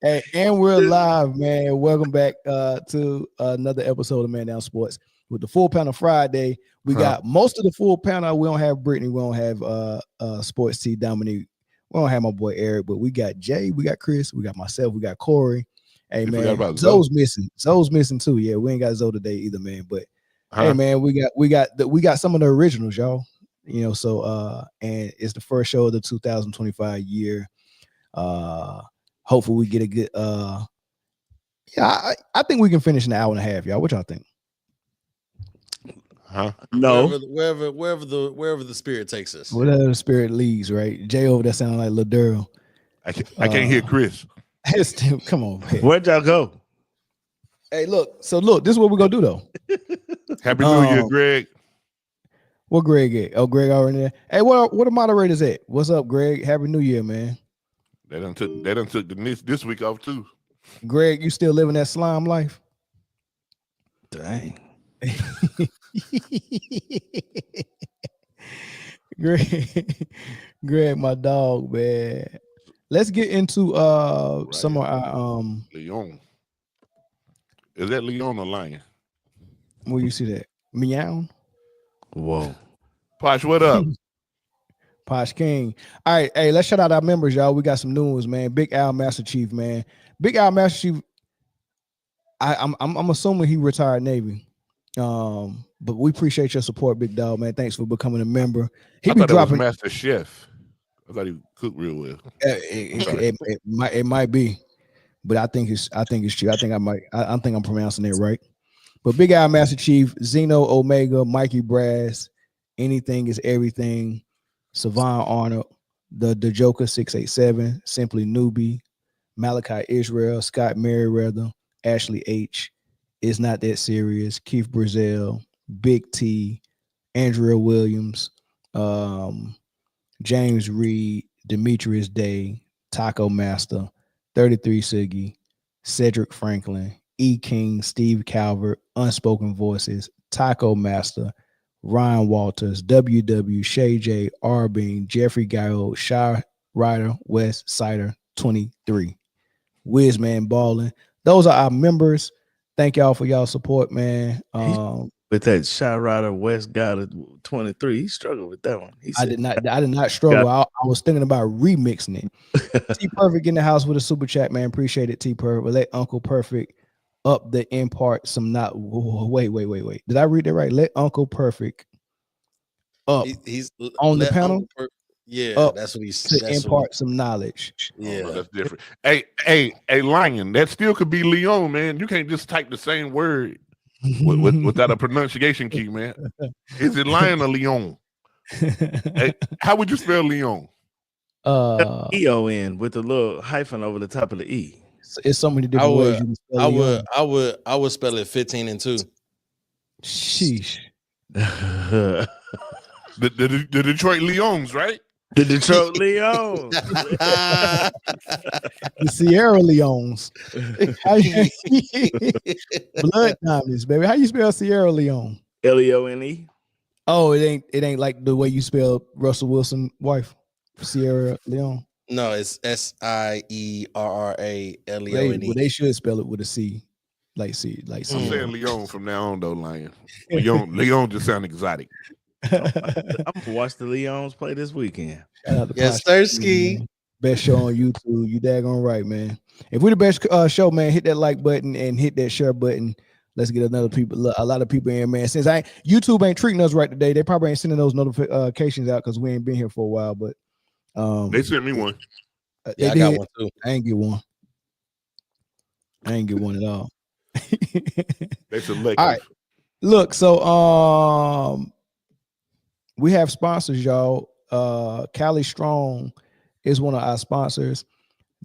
Hey, and we're live, man. Welcome back to another episode of Man Down Sports with the full panel Friday. We got most of the full panel. We don't have Britne. We don't have Sports T Dominique. We don't have my boy Eric, but we got Jay, we got Chris, we got myself, we got Corey. Hey man, Zoe's missing. Zoe's missing too. Yeah, we ain't got Zoe today either, man. But hey man, we got some of the originals, y'all. You know, so and it's the first show of the 2025 year. Hopefully we get a good I think we can finish in an hour and a half, y'all. What y'all think? No. Wherever the spirit takes us. Whatever the spirit leads, right? Jay over there sounding like Lil Durrell. I can't hear Chris. Come on, man. Where'd y'all go? Hey, look. So look, this is what we're gonna do though. Happy New Year, Greg. What Greg at? Oh, Greg already there. Hey, what the moderators at? What's up, Greg? Happy New Year, man. They done took this week off too. Greg, you still living that slime life? Dang. Greg, my dog, man. Let's get into some of our Leon. Is that Leon or Lion? Where you see that? Meow. Whoa. Posh, what up? Posh King. All right, hey, let's shout out our members, y'all. We got some new ones, man. Big Al Master Chief, man. Big Al Master Chief. I'm assuming he retired Navy. But we appreciate your support, big dog, man. Thanks for becoming a member. I thought that was Master Chef. I thought he cooked real well. It might be, but I think it's true. I think I'm pronouncing it right. But Big Al Master Chief, Zeno Omega, Mikey Brass, Anything is Everything, Savon Arnold, the Joker 687, Simply Newbie, Malachi Israel, Scott Merriweather, Ashley H, It's Not That Serious, Keith Brazil, Big T, Andrea Williams, James Reed, Demetrius Day, Taco Master, 33 Siggy, Cedric Franklin, E. King, Steve Calvert, Unspoken Voices, Taco Master, Ryan Walters, WW, Shay J, Arbing, Jeffrey Gallo, Shy Rider, West Sider, 23. Wizman Ballin. Those are our members. Thank y'all for y'all support, man. With that Shy Rider West guy at 23, he struggled with that one. I did not struggle. I was thinking about remixing it. T Perfect in the house with a super chat, man. Appreciate it, T Perfect. Let Uncle Perfect up the impart some not. Wait. Did I read that right? Let Uncle Perfect up. He's on the panel. Yeah, that's what he's to impart some knowledge. Yeah, that's different. Hey, Lion. That still could be Leon, man. You can't just type the same word without a pronunciation key, man. Is it Lion or Leon? Hey, how would you spell Leon? E-O-N with a little hyphen over the top of the E. It's so many different ways you can spell Leon. I would spell it 15 and 2. Sheesh. The Detroit Leons, right? The Detroit Leons. The Sierra Leones. Blood diamonds, baby. How you spell Sierra Leone? Leone. Oh, it ain't like the way you spell Russell Wilson's wife, Sierra Leone. No, it's Sierraleone. Well, they should spell it with a C. Like C. I'm saying Leon from now on, though, Lion. Leon just sound exotic. I'm gonna watch the Leons play this weekend. Yes, Thursky. Best show on YouTube. You daggone right, man. If we're the best show, man, hit that like button and hit that share button. Let's get a lot of people in, man. Since YouTube ain't treating us right today, they probably ain't sending those notifications out because we ain't been here for a while. But they sent me one. Yeah, I got one too. I ain't get one. I ain't get one at all. They selective. All right. Look, so we have sponsors, y'all. Cali Strong is one of our sponsors.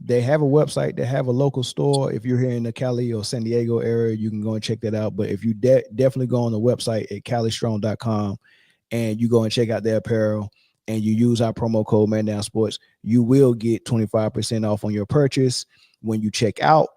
They have a website. They have a local store. If you're here in the Cali or San Diego area, you can go and check that out. But if you definitely go on the website at calistrong.com and you go and check out their apparel and you use our promo code Man Down Sports, you will get 25% off on your purchase when you check out.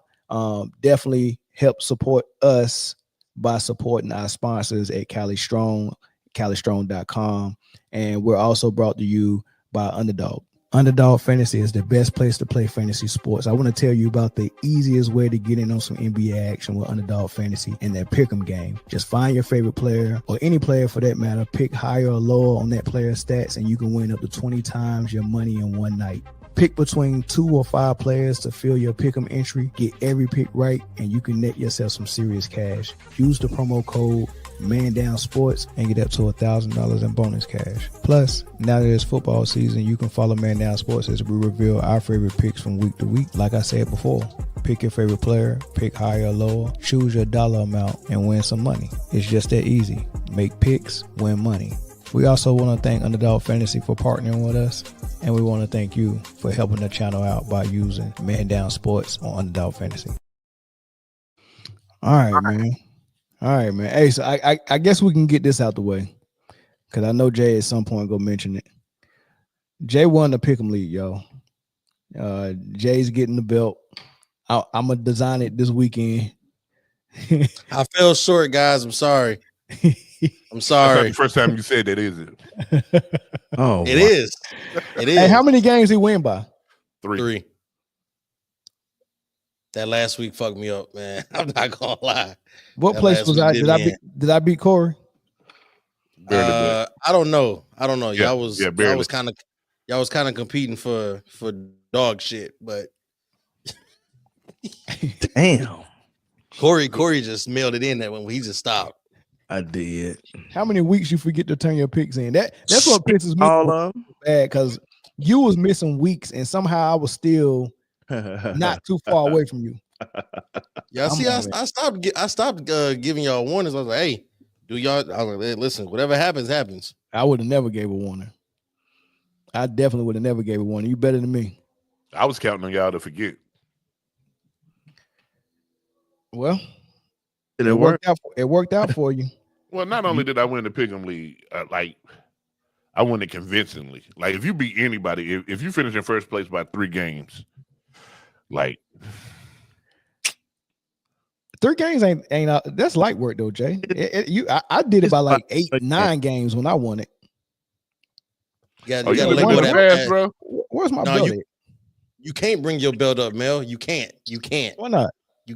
Definitely help support us by supporting our sponsors at Cali Strong, calistrong.com. And we're also brought to you by Underdog. Underdog Fantasy is the best place to play fantasy sports. I want to tell you about the easiest way to get in on some NBA action with Underdog Fantasy and their pick'em game. Just find your favorite player, or any player for that matter, pick higher or lower on that player's stats, and you can win up to 20 times your money in one night. Pick between 2 or 5 players to fill your pick'em entry. Get every pick right, and you can net yourself some serious cash. Use the promo code Man Down Sports and get up to $1,000 in bonus cash. Plus, now that it's football season, you can follow Man Down Sports as we reveal our favorite picks from week to week. Like I said before, pick your favorite player, pick higher or lower, choose your dollar amount, and win some money. It's just that easy. Make picks, win money. We also want to thank Underdog Fantasy for partnering with us, and we want to thank you for helping the channel out by using Man Down Sports on Underdog Fantasy. All right, man. Hey, so I guess we can get this out the way, because I know Jay at some point go mention it. Jay won the Pick'em League, y'all. Jay's getting the belt. I'm gonna design it this weekend. I fell short, guys. I'm sorry. I'm That's not sorry. the first time you said that, is it? Oh, It is. It is. Hey, how many games he win by? 3. That last week fucked me up, man. I'm not gonna lie. What That place last was week I? did Did I beat Corey? Barely, I don't know. Yeah, Y'all was barely. kind of competing for dog shit, but damn. Corey just mailed it in that when he just stopped. I did. How many weeks you forget to turn your picks in? That's what pisses me All off of bad, because you was missing weeks and somehow I was still them. not too far away from you. Y'all I'm see, on it. I stopped giving y'all warnings. I was like, hey, do y'all? I was like, hey, listen, whatever happens, happens. I would have never gave a warning. I definitely would have never gave a warning. You better than me. I was counting on y'all to forget. Well, Did it work? It worked out for you. Well, not only did I win the Pick'em League, like I won it convincingly. Like if you beat anybody, if you finish in first place by 3 games, like 3 games ain't that's light work though, Jay. I did it by like 8, 9 games when I won it. You you gotta let living go in of the that. past, bro. Where's my No, belt? You can't bring your belt up, Mel. You can't. Why not?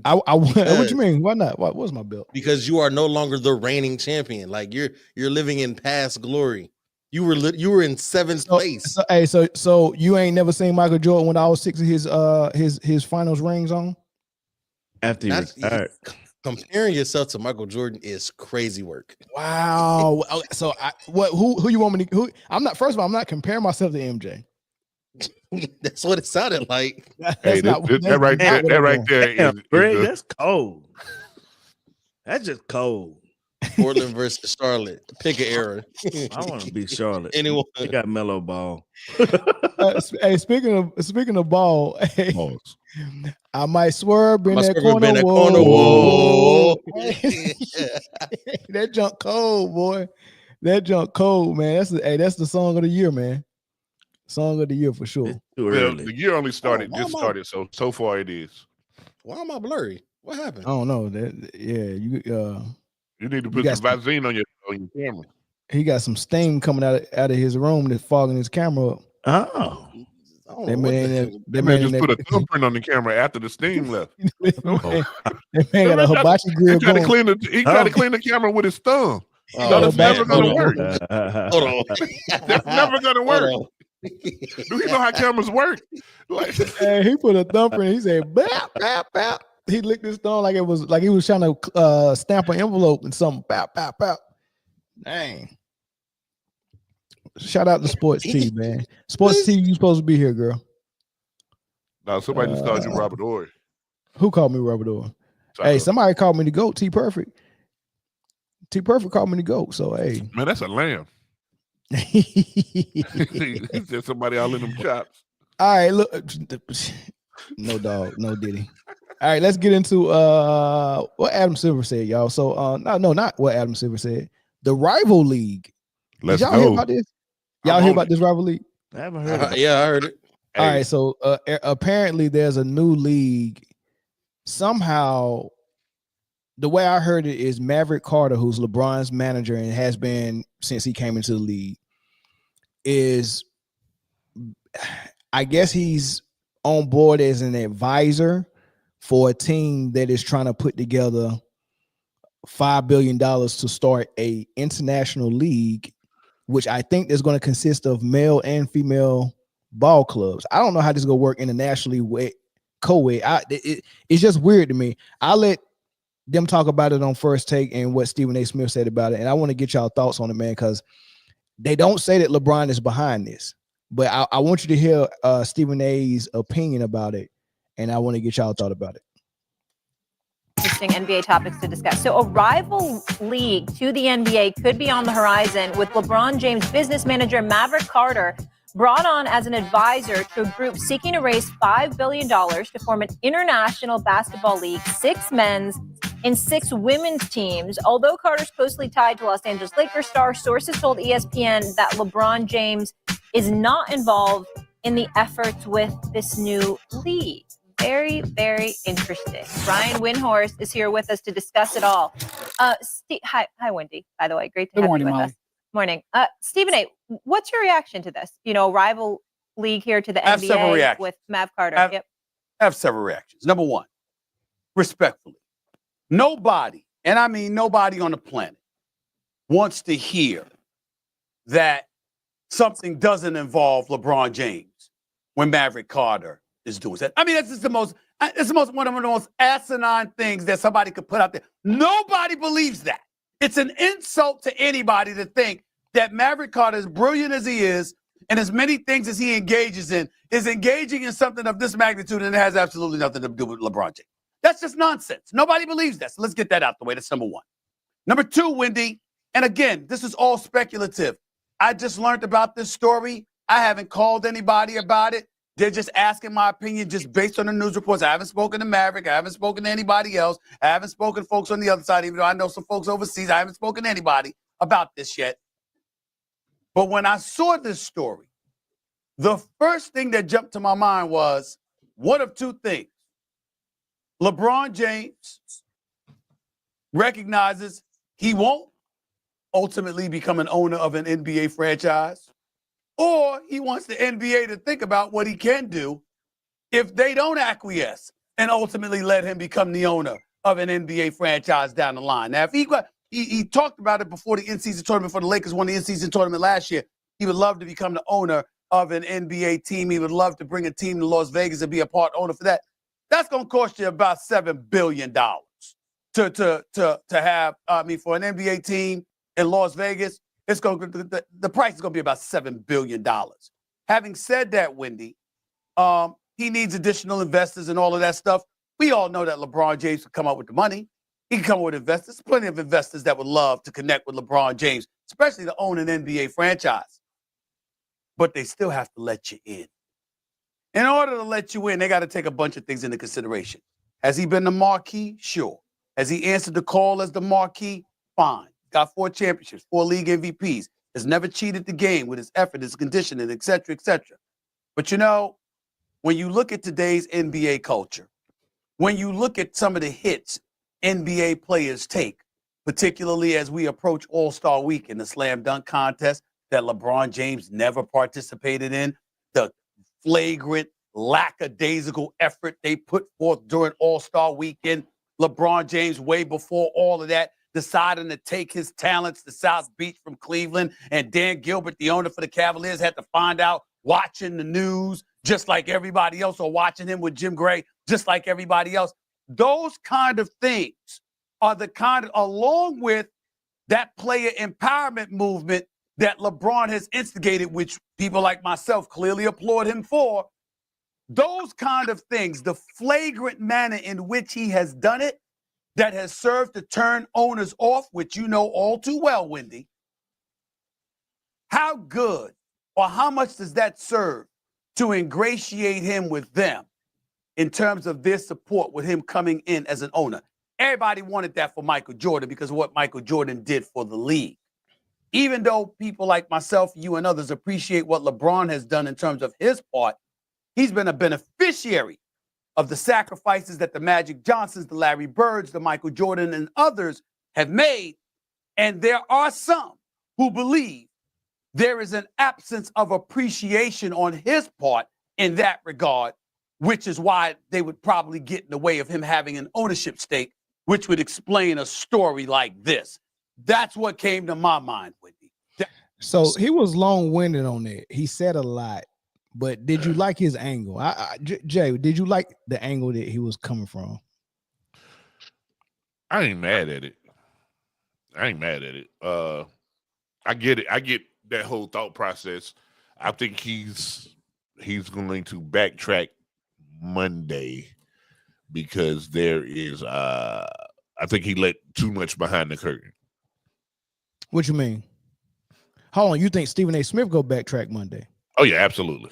What you mean? Why not? What's my belt? Because you are no longer the reigning champion. Like you're living in past glory. You were in 7th place. So you ain't never seen Michael Jordan when I was 6 of his finals rings on? After you retired. Comparing yourself to Michael Jordan is crazy work. Wow. So who you want me to? I'm not. First of all, I'm not comparing myself to MJ. That's what it sounded like. Hey, that right there Damn, is Greg, that's cold. That's just cold. Portland versus Charlotte. Pick an era. I want to be Charlotte. Anyone? They got mellow ball. Hey, speaking of ball, hey, I might swerve in that corner. Whoa. That junk cold, boy. That junk cold, man. That's the song of the year, man. Song of the year for sure. It's too well, early. the year only started, why just am I- started. So far it is. Why am I blurry? What I happened? don't know. You need to put got some Vaseline on your camera. He got some steam coming out of his room that's fogging his camera up. Oh. I don't That know what the man, hell- That man just put a thumbprint on the camera after the steam left. that man got a hibachi grill He tried to going. clean the camera with his thumb. Oh, That's man. never gonna Hold work. Hold on. That's never gonna work. Hold Do you know how cameras work? Like, Hey, he put a thumbprint. He said, "Bap, bap, bap." He licked his thumb like it was like he was trying to stamp an envelope and something. Bap, bap, bap. Dang. Shout out to Sports T, man. Sports T, you supposed to be here, girl. no, somebody just called you Robert Horry. Who called me Robert Orr? Hey, somebody called me the GOAT. T Perfect. T Perfect called me the GOAT. So hey, man, that's a lamb. he There's somebody all in them chops. All right, look, no dog, no Diddy. All right, let's get into what Adam Silver said, y'all. So no, not what Adam Silver said. The Rival League. Let's Did y'all hear go. about this? Y'all hear about this Rival League? I haven't heard of it. Yeah, I heard it. All Hey, right, so apparently there's a new league. Somehow, the way I heard it is Maverick Carter, who's LeBron's manager and has been since he came into the league, is I guess he's on board as an advisor for a team that is trying to put together $5 billion to start a international league, which I think is going to consist of male and female ball clubs. I don't know how this is going to work internationally with co-ed. It's just weird to me. I'll let them talk about it on First Take and what Stephen A. Smith said about it. And I want to get y'all thoughts on it, man, because they don't say that LeBron is behind this. But I want you to hear Stephen A's opinion about it. And I want to get y'all thought about it. Interesting NBA topics to discuss. So a rival league to the NBA could be on the horizon, with LeBron James business manager Maverick Carter brought on as an advisor to a group seeking to raise $5 billion to form an international basketball league, 6 men's and 6 women's teams. Although Carter's closely tied to Los Angeles Lakers star, sources told ESPN that LeBron James is not involved in the efforts with this new league. Very, very interesting. Ryan Windhorst is here with us to discuss it all. Hi, Wendy, by the way. Great to have you with us. Morning. Stephen A., what's your reaction to this? You know, rival league here to the NBA with Mav Carter. I have several reactions. Number one, respectfully, nobody, and I mean nobody on the planet, wants to hear that something doesn't involve LeBron James when Maverick Carter is doing that. I mean, that's just one of the most asinine things that somebody could put out there. Nobody believes that. It's an insult to anybody to think that Maverick Carter, as brilliant as he is, and as many things as he engages in, is engaging in something of this magnitude, and it has absolutely nothing to do with LeBron James. That's just nonsense. Nobody believes that. So let's get that out the way. That's number one. Number two, Wendy, and again, this is all speculative. I just learned about this story. I haven't called anybody about it. They're just asking my opinion just based on the news reports. I haven't spoken to Maverick. I haven't spoken to anybody else. I haven't spoken to folks on the other side, even though I know some folks overseas. I haven't spoken to anybody about this yet. But when I saw this story, the first thing that jumped to my mind was one of two things. LeBron James recognizes he won't ultimately become an owner of an NBA franchise, or he wants the NBA to think about what he can do if they don't acquiesce and ultimately let him become the owner of an NBA franchise down the line. Now, if he talked about it before the in-season tournament for the Lakers won the in-season tournament last year, he would love to become the owner of an NBA team. He would love to bring a team to Las Vegas and be a part owner for that. That's going to cost you about $7 billion to have, for an NBA team in Las Vegas. It's going to, the price is going to be about $7 billion. Having said that, Wendy, he needs additional investors and all of that stuff. We all know that LeBron James can come up with the money. He can come up with investors. Plenty of investors that would love to connect with LeBron James, especially to own an NBA franchise. But they still have to let you in. In order to let you in, they got to take a bunch of things into consideration. Has he been the marquee? Sure. Has he answered the call as the marquee? Fine. Got 4 championships, 4 league MVPs. Has never cheated the game with his effort, his conditioning, et cetera, et cetera. But you know, when you look at today's NBA culture, when you look at some of the hits NBA players take, particularly as we approach All-Star Week in the slam dunk contest that LeBron James never participated in, the flagrant, lackadaisical effort they put forth during All-Star Weekend, LeBron James, way before all of that, deciding to take his talents to South Beach from Cleveland, and Dan Gilbert, the owner for the Cavaliers, had to find out watching the news just like everybody else, or watching him with Jim Gray just like everybody else. Those kind of things are the kind of, along with that player empowerment movement that LeBron has instigated, which people like myself clearly applaud him for. Those kind of things, the flagrant manner in which he has done it, that has served to turn owners off, which you know all too well, Wendy. How good or how much does that serve to ingratiate him with them in terms of their support with him coming in as an owner? Everybody wanted that for Michael Jordan because of what Michael Jordan did for the league. Even though people like myself, you and others appreciate what LeBron has done in terms of his part, he's been a beneficiary of the sacrifices that the Magic Johnsons, the Larry Birds, the Michael Jordan, and others have made. And there are some who believe there is an absence of appreciation on his part in that regard, which is why they would probably get in the way of him having an ownership stake, which would explain a story like this. That's what came to my mind, Whitney. So he was long-winded on that. He said a lot, but did you like his angle? Jay, did you like the angle that he was coming from? I ain't mad at it. I get it. I get that whole thought process. I think he's going to backtrack Monday because there is I think he let too much behind the curtain. What you mean? Hold on, you think Stephen A. Smith go backtrack Monday? Oh yeah, absolutely.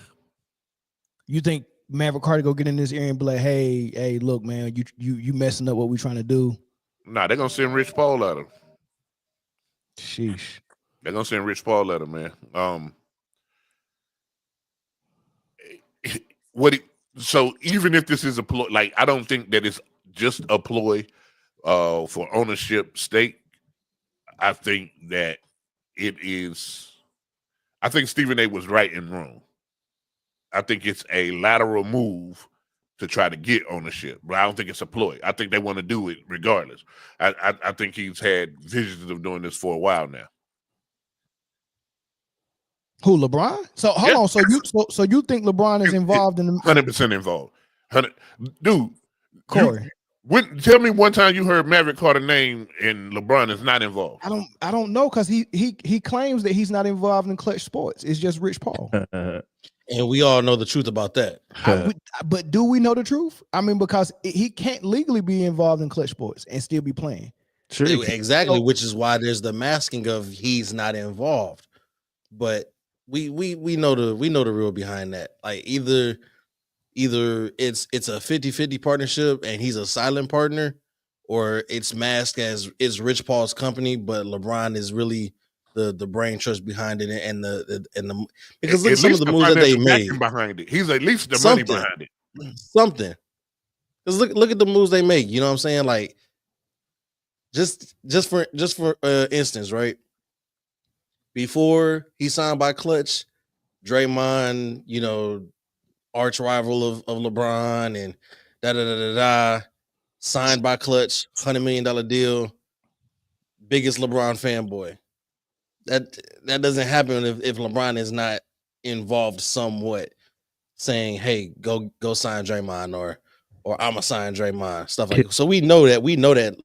You think Maverick Carter go get in this ear and be like, hey, look, man, you messing up what we trying to do? Nah, they're gonna send Rich Paul at him. Sheesh. They're gonna send Rich Paul at him, man. So even if this is a ploy, like I don't think that it's just a ploy for ownership stake. I think that it is. I think Stephen A. was right and wrong. I think it's a lateral move to try to get ownership, but I don't think it's a ploy. I think they want to do it regardless. I think he's had visions of doing this for a while now. Who, LeBron? So hold on. So you think LeBron is involved in the 100% involved? Dude, Corey? Tell me one time you heard Maverick Carter name and LeBron is not involved. I don't know because he claims that he's not involved in clutch sports. It's just Rich Paul. And we all know the truth about that. But do we know the truth? I mean, because he can't legally be involved in clutch sports and still be playing. True. Exactly, which is why there's the masking of he's not involved. But we know the real behind that. Like either it's a 50-50 partnership and he's a silent partner, or it's masked as it's Rich Paul's company, but LeBron is really the brain trust behind it and the because look at some of the moves that they made behind it. He's at least the money behind it. Something. Because look at the moves they make. You know what I'm saying? Like just for instance, right? Before he signed by Clutch, Draymond, you know, arch rival of LeBron and signed by Clutch, $100 million deal, biggest LeBron fanboy. That doesn't happen if LeBron is not involved somewhat, saying, "Hey, go sign Draymond," or "I'ma sign Draymond," stuff like that. So we know that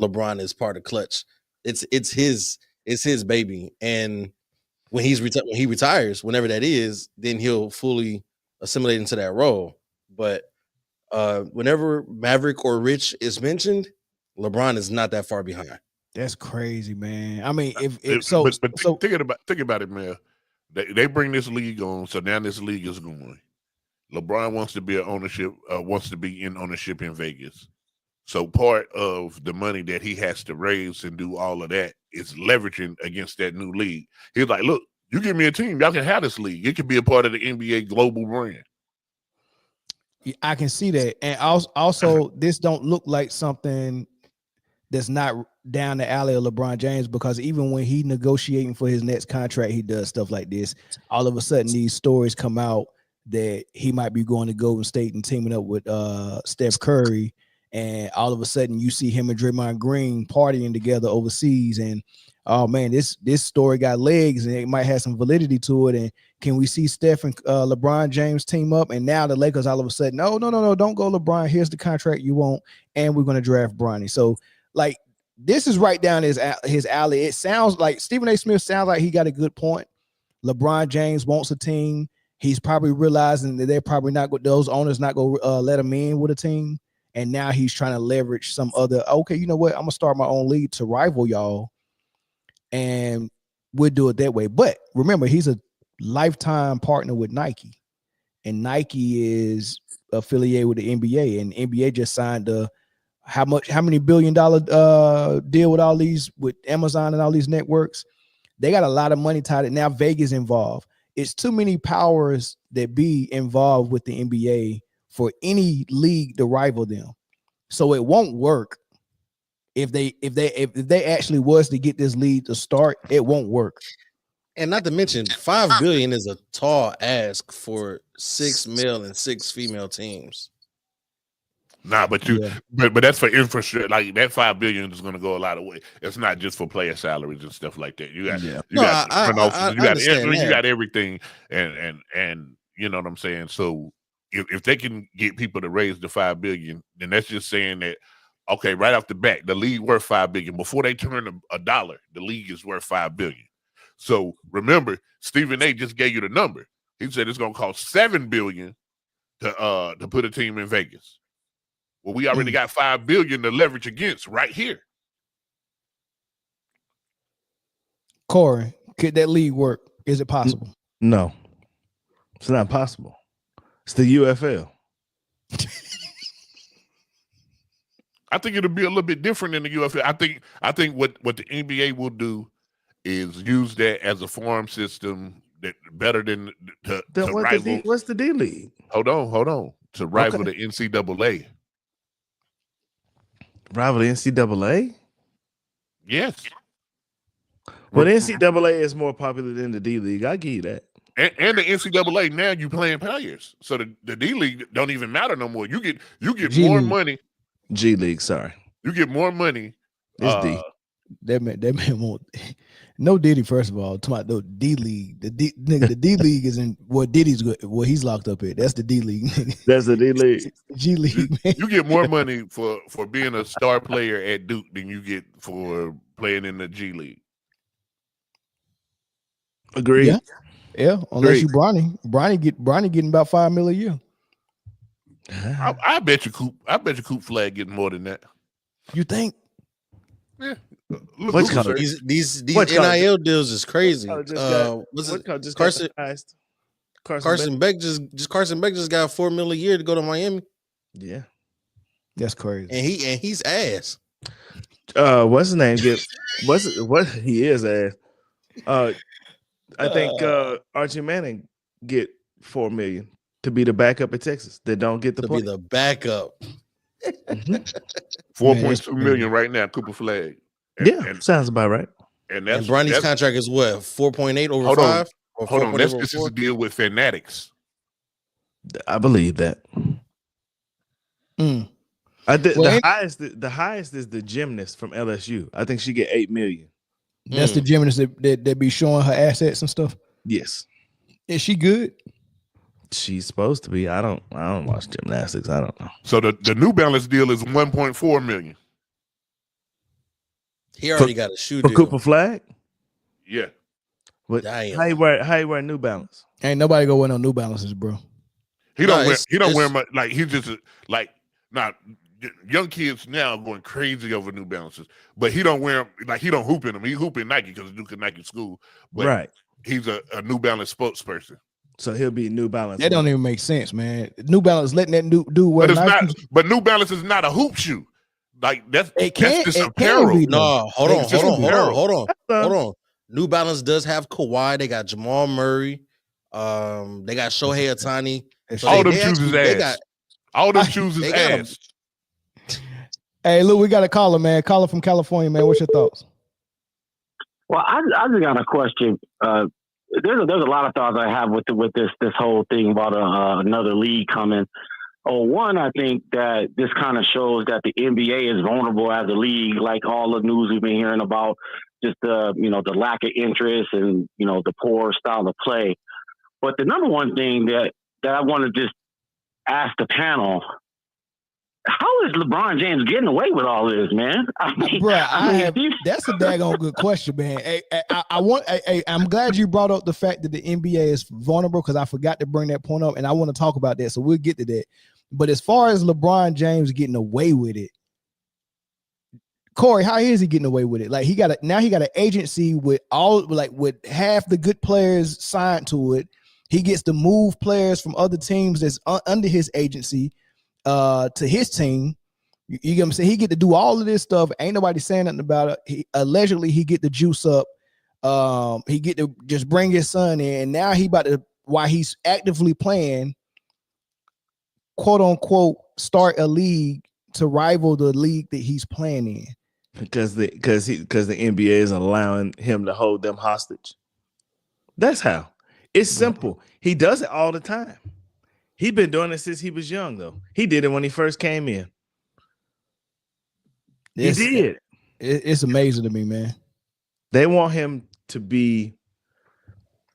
LeBron is part of Clutch. It's his baby, and when he retires, whenever that is, then he'll fully assimilate into that role. But whenever Maverick or Rich is mentioned, LeBron is not that far behind. That's crazy, man. I mean, if think about it, man. They bring this league on, so now this league is going. LeBron wants to be in ownership in Vegas. So part of the money that he has to raise and do all of that is leveraging against that new league. He's like, look, you give me a team, y'all can have this league. It can be a part of the NBA global brand. I can see that. And also this don't look like something that's not down the alley of LeBron James, because even when he negotiating for his next contract, he does stuff like this. All of a sudden, these stories come out that he might be going to Golden State and teaming up with Steph Curry. And all of a sudden, you see him and Draymond Green partying together overseas. And oh man, this story got legs, and it might have some validity to it. And can we see Steph and LeBron James team up? And now the Lakers all of a sudden, no, don't go LeBron. Here's the contract you want, and we're going to draft Bronny. So like, this is right down his alley. It sounds like Stephen A. Smith sounds like he got a good point. LeBron James wants a team. He's probably realizing that they're probably not those owners not going to let him in with a team. And now he's trying to leverage some other, okay, you know what? I'm going to start my own league to rival y'all. And we'll do it that way. But remember, he's a lifetime partner with Nike. And Nike is affiliated with the NBA. And NBA just signed how many $1 billion deal with all these, with Amazon and all these networks. They got a lot of money tied in. Now Vegas involved. It's too many powers that be involved with the NBA for any league to rival them. So it won't work. If they actually was to get this league to start, it won't work. And not to mention, $5 billion is a tall ask for 6 male and 6 female teams. Nah, but but that's for infrastructure. Like that $5 billion is going to go a lot of way. It's not just for player salaries and stuff like that. You got you got everything, and you know what I'm saying. So if they can get people to raise the $5 billion, then that's just saying that okay, right off the bat, the league worth $5 billion. Before they turn a dollar, the league is worth $5 billion. So remember, Stephen A. just gave you the number. He said it's going to cost $7 billion to put a team in Vegas. Well, we already got $5 billion to leverage against right here. Corey, could that league work? Is it possible? No, it's not possible. It's the UFL. I think it'll be a little bit different in the UFL. I think what the NBA will do is use that as a farm system that better than to rival. What's the D League? Hold on. To rival the NCAA. Rival the NCAA? Yes. Well, the NCAA is more popular than the D League. I give you that. And the NCAA now you playing players, so the D League don't even matter no more. You get more money. G League, sorry. You get more money. It's D. That man won't. No Diddy. First of all, talking about the D League. The D League is in what Diddy's what he's locked up at. That's the D League. That's the D League. G League. Man. You get more money for being a star player at Duke than you get for playing in the G League. Agreed. Yeah. Unless you Bronny getting about $5 million a year. I bet you Coop Flag getting more than that. You think? Yeah. These NIL deals is crazy. Carson Beck just got $4 million a year to go to Miami. Yeah, that's crazy. And he's ass. What's his name? What he is ass. I think Archie Manning get $4 million to be the backup at Texas. That don't get the play. Be the backup. 4.2 million right now, Cooper Flag. And sounds about right. And Bronny's contract is what, 4.8 over 5? Hold on, this is a deal with Fanatics. I believe that. The highest is the gymnast from LSU. I think she get $8 million. That's the gymnast that be showing her assets and stuff. Yes. Is she good? She's supposed to be. I don't watch gymnastics. I don't know. So the New Balance deal is 1.4 million. He already got a shoe for deal. Cooper Flag. Yeah. But how you wear New Balance? Ain't nobody go wear no New Balances, bro. He don't wear much. Like he's just young kids now going crazy over New Balances, but he don't wear them. Like he don't hoop in them. He hoop in Nike because Duke Nike school. But right. He's a New Balance spokesperson. So he'll be New Balance. That don't even make sense, man. New Balance letting that dude wear Nike. But New Balance is not a hoop shoe. Like that's just apparel. No, hold on. New Balance does have Kawhi. They got Jamal Murray. They got Shohei Ohtani. So all them shoes is ass. All them shoes is ass. Hey, look, we got a caller, man. Caller from California, man. What's your thoughts? Well, I just got a question. There's a lot of thoughts I have with this whole thing about another league coming. One, I think that this kind of shows that the NBA is vulnerable as a league, like all the news we've been hearing about, just the lack of interest and the poor style of play. But the number one thing that I want to just ask the panel. How is LeBron James getting away with all this, man? That's a daggone good question, man. I'm glad you brought up the fact that the NBA is vulnerable because I forgot to bring that point up, and I want to talk about that. So we'll get to that. But as far as LeBron James getting away with it, Corey, how is he getting away with it? Like he got an agency with with half the good players signed to it. He gets to move players from other teams that's under his agency to his team. You get what I'm saying? He get to do all of this stuff. Ain't nobody saying nothing about it. Allegedly, he get the juice up. He get to just bring his son in. And now he about to, while he's actively playing, quote unquote, start a league to rival the league that he's playing in. Because the NBA is allowing him to hold them hostage. That's how. It's simple. He does it all the time. He's been doing it since he was young, though. He did it when he first came in. He did. It's amazing to me, man. They want him to be.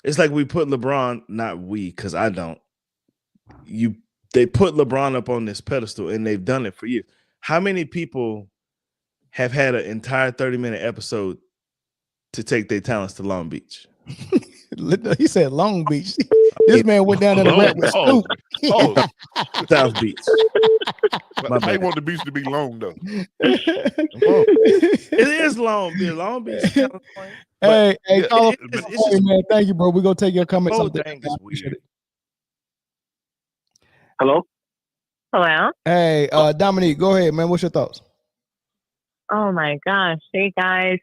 It's like we put LeBron, not we, because I don't. They put LeBron up on this pedestal, and they've done it for years. How many people have had an entire 30-minute episode to take their talents to Long Beach? He said Long Beach. This man went down there to rap with Snoop. South Beach. I want the beach to be long though. It is Long Beach. Long Beach. Hey, it's just, man. Thank you, bro. We're gonna take your comments. whole thing is weird. Hello? Hello? Hey, Dominique, go ahead, man. What's your thoughts? Oh my gosh. Hey guys,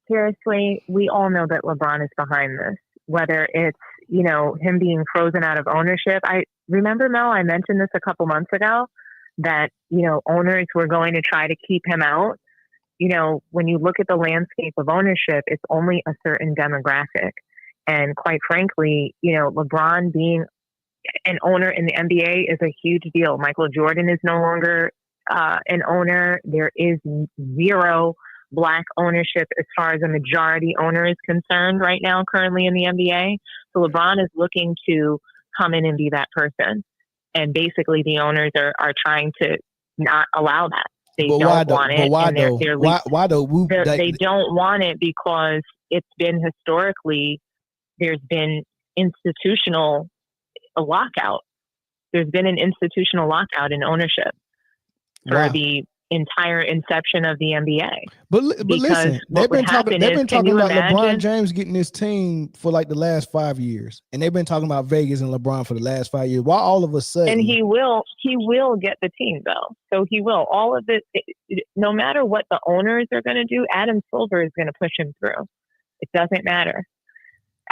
seriously, we all know that LeBron is behind this, whether it's, him being frozen out of ownership. I remember, Mel, I mentioned this a couple months ago that, owners were going to try to keep him out. When you look at the landscape of ownership, it's only a certain demographic. And quite frankly, LeBron being an owner in the NBA is a huge deal. Michael Jordan is no longer an owner. There is zero Black ownership as far as a majority owner is concerned right now, currently in the NBA. So LeBron is looking to come in and be that person. And basically the owners are trying to not allow that. They don't want it. Why though? Why though? They don't want it because it's been historically, there's been institutional lockout. There's been an institutional lockout in ownership for the entire inception of the NBA. But listen, they've been talking about LeBron James getting this team for like the last 5 years, and they've been talking about Vegas and LeBron for the last 5 years. Why all of a sudden? And he will get the team though. So he will. All of this, no matter what the owners are going to do, Adam Silver is going to push him through. It doesn't matter.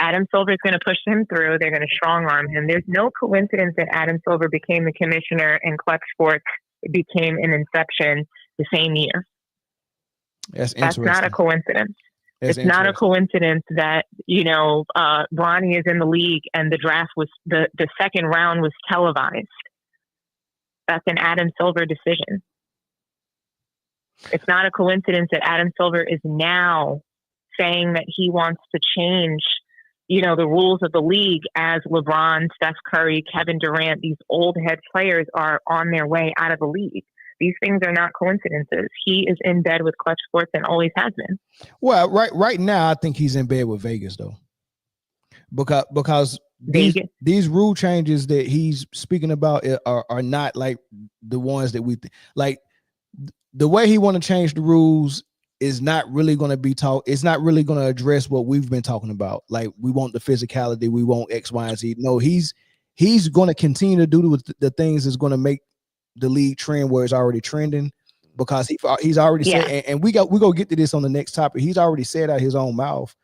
Adam Silver is going to push him through. They're going to strong arm him. There's no coincidence that Adam Silver became the commissioner and Clutch Sports became an inception the same year. That's not a coincidence. It's not a coincidence that, Bronny is in the league and the draft was the second round was televised. That's an Adam Silver decision. It's not a coincidence that Adam Silver is now saying that he wants to change, the rules of the league as LeBron, Steph Curry, Kevin Durant, these old head players are on their way out of the league. These things are not coincidences. He is in bed with Clutch Sports and always has been. Well, right now, I think he's in bed with Vegas though, because these rule changes that he's speaking about are not like the ones that we like. The way he want to change the rules is not really going to be it's not really going to address what we've been talking about. Like, we want the physicality, we want X, Y, and Z. No, he's going to continue to do the things that's going to make the league trend where it's already trending, because he's already said, and we go get to this on the next topic. He's already said out his own mouth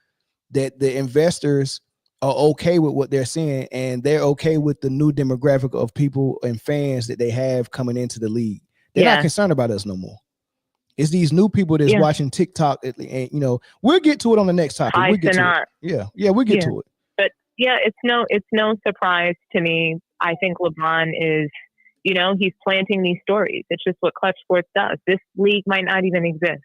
that the investors are okay with what they're seeing, and they're okay with the new demographic of people and fans that they have coming into the league. They're not concerned about us no more. It's these new people that's watching TikTok, and we'll get to it on the next topic. We'll get to it. We'll get to it. But it's no surprise to me. I think LeBron is, he's planting these stories. It's just what Clutch Sports does. This league might not even exist.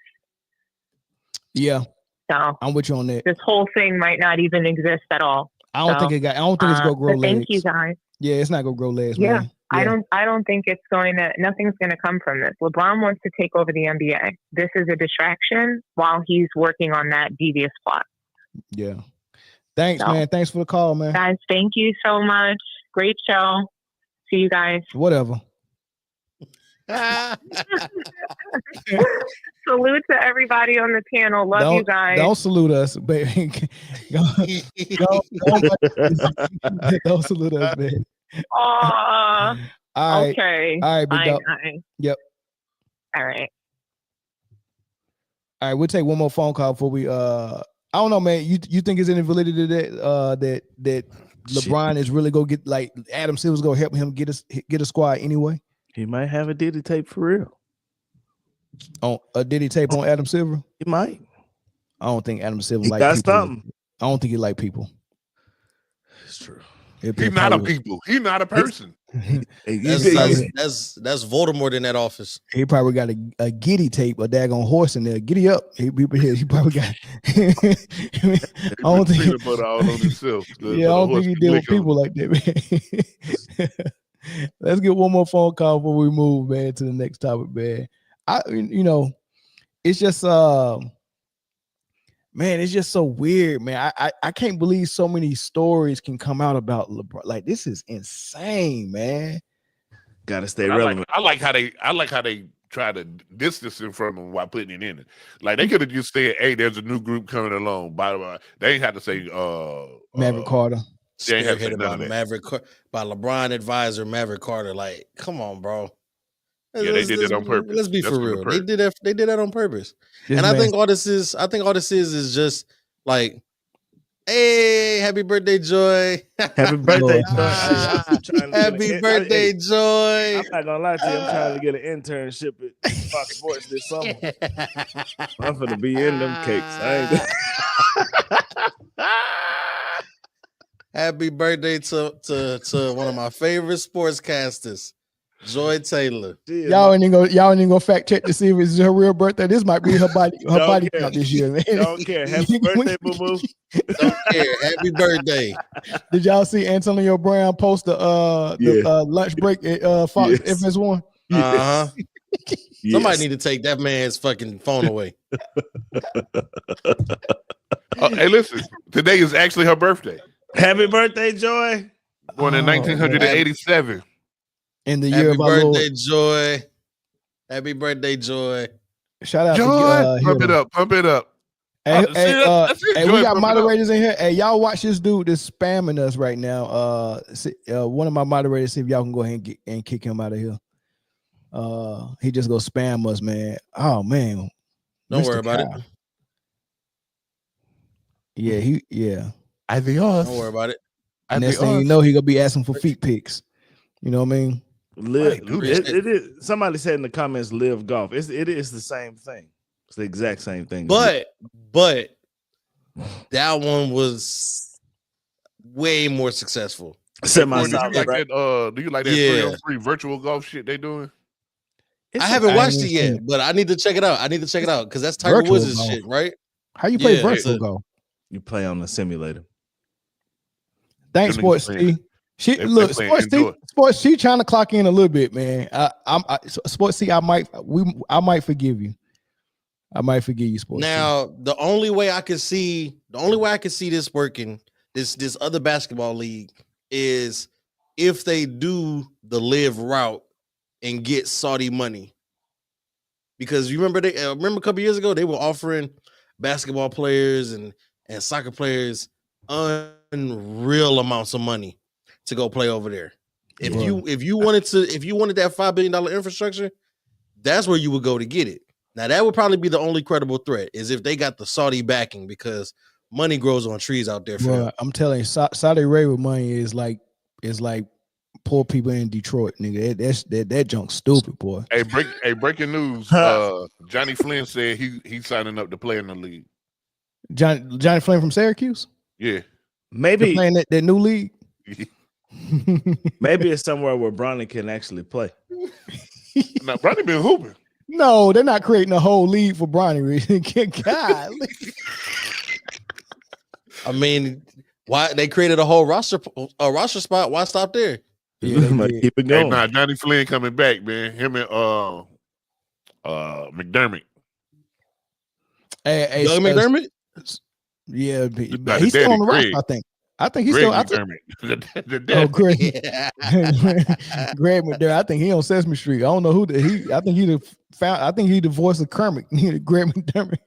Yeah. So I'm with you on that. This whole thing might not even exist at all. I don't think it's gonna grow legs. Thank you guys. Yeah, it's not gonna grow legs. Yeah. Man. I don't think nothing's going to come from this. LeBron wants to take over the NBA. This is a distraction while he's working on that devious plot. Yeah. Thanks, man. Thanks for the call, man. Guys, thank you so much. Great show. See you guys. Whatever. Salute to everybody on the panel. Love you guys. Don't salute us, baby. Don't salute us, baby. All right. Okay. All right, bye. Yep. All right. All right, we'll take one more phone call before we I don't know, man. You think there's any validity to that LeBron is really gonna get, like, Adam Silver's gonna help him get a squad anyway? He might have a Diddy tape for real. On a Diddy tape on Adam Silver? He might. I don't think Adam Silver got something. I don't think he like people. It's true. He's not a people. He's not a person. That's Voldemort in that office. He probably got a giddy tape, a daggone horse in there. Giddy up. He probably got. I don't think peanut butter all on himself. I don't think he deal with people like that, man. Let's get one more phone call before we move, man, to the next topic, man. It's just man, it's just so weird, man. I can't believe so many stories can come out about LeBron. Like, this is insane, man. Gotta stay relevant. I like how they try to distance him from him while putting it in it. Like, they could have just said, "Hey, there's a new group coming along." Blah, blah, blah. They ain't have to say Maverick Carter. They ain't have to say none of that. By LeBron advisor Maverick Carter. Like, come on, bro. Yeah, they did that on purpose. Let's be for real. They did that on purpose. This and man, I think all this is just like, hey, happy birthday, Joy. Happy birthday, Lord. Joy. Happy birthday, Joy. I'm not gonna lie to you. I'm trying to get an internship at Fox Sports this summer. I'm gonna be in them cakes. Happy birthday to one of my favorite sportscasters, Joy Taylor. Y'all ain't even go fact check to see if it's her real birthday. This might be her body count this year, man. Don't care. Happy birthday, boo boo. Don't care. Happy birthday. Did y'all see Antonio Brown post the lunch break at Fox FS1? Uh-huh. Yes. Somebody need to take that man's fucking phone away. Hey, listen, today is actually her birthday. Happy birthday, Joy. Born in 1987. In the year Happy of our Lord. birthday, Joy. Happy birthday, Joy. Shout out Joy. to Pump it up. Pump it up. Hey, Joy, we got pump it moderators in here. Hey, y'all watch this dude that's spamming us right now. One of my moderators, see if y'all can go ahead and kick him out of here. He just go spam us, man. Oh man. Don't worry about it. Yeah. Adios. Don't worry about it. Next thing you know, he gonna be asking for feet pics. You know what I mean? It is. Somebody said in the comments, "Live golf." It is the same thing. It's the exact same thing. But that one was way more successful. Do you like that 3-on-3 virtual golf shit they doing? I haven't watched it yet, but I need to check it out. Because that's Tiger Woods' shit, right? How you play virtual golf? You play on the simulator. Thanks, Sports C. Sports C trying to clock in a little bit, man. Sports C, I might forgive you. I might forgive you, Sports. Now, the only way I could see this working, this other basketball league, is if they do the live route and get Saudi money. Because you remember a couple years ago they were offering basketball players and soccer players unreal amounts of money to go play over there. If you wanted that $5 billion infrastructure, that's where you would go to get it. Now that would probably be the only credible threat, is if they got the Saudi backing, because money grows on trees out there. I'm telling you, Saudi Arabia money is like poor people in Detroit, nigga. That junk stupid, boy. Hey, breaking news. Johnny Flynn said he's signing up to play in the league. Johnny Flynn from Syracuse? Yeah. Maybe playing that new league. Maybe it's somewhere where Bronny can actually play. Now Bronny been hooping. No, they're not creating a whole league for Bronny. God. I mean, why they created a whole roster spot? Why stop there? Yeah, keep it going. Hey, Johnny Flynn coming back, man. Him and McDermott. Doug McDermott? Yeah, he's still on the roster, I think he's still. Greg. Greg McDermott. I think he on Sesame Street. I don't know who he. I think he the voice of Kermit. Greg McDermott.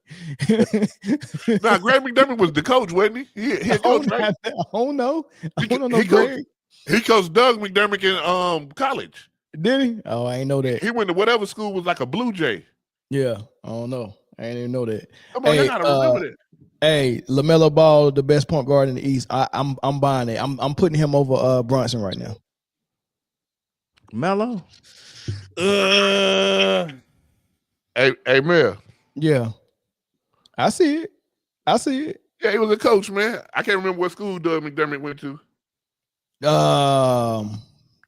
Greg McDermott was the coach, wasn't he? He coach, right? I don't know. I don't know Greg. He coached Doug McDermott in college. Did he? Oh, I ain't know that. He went to whatever school was like a Blue Jay. Yeah, I don't know. I didn't even know that. Come on, you gotta remember that. Hey, LaMelo Ball, the best point guard in the East. I'm buying it. I'm putting him over Brunson right now. Melo. Hey, Mel. Yeah, I see it. Yeah, he was a coach, man. I can't remember what school Doug McDermott went to.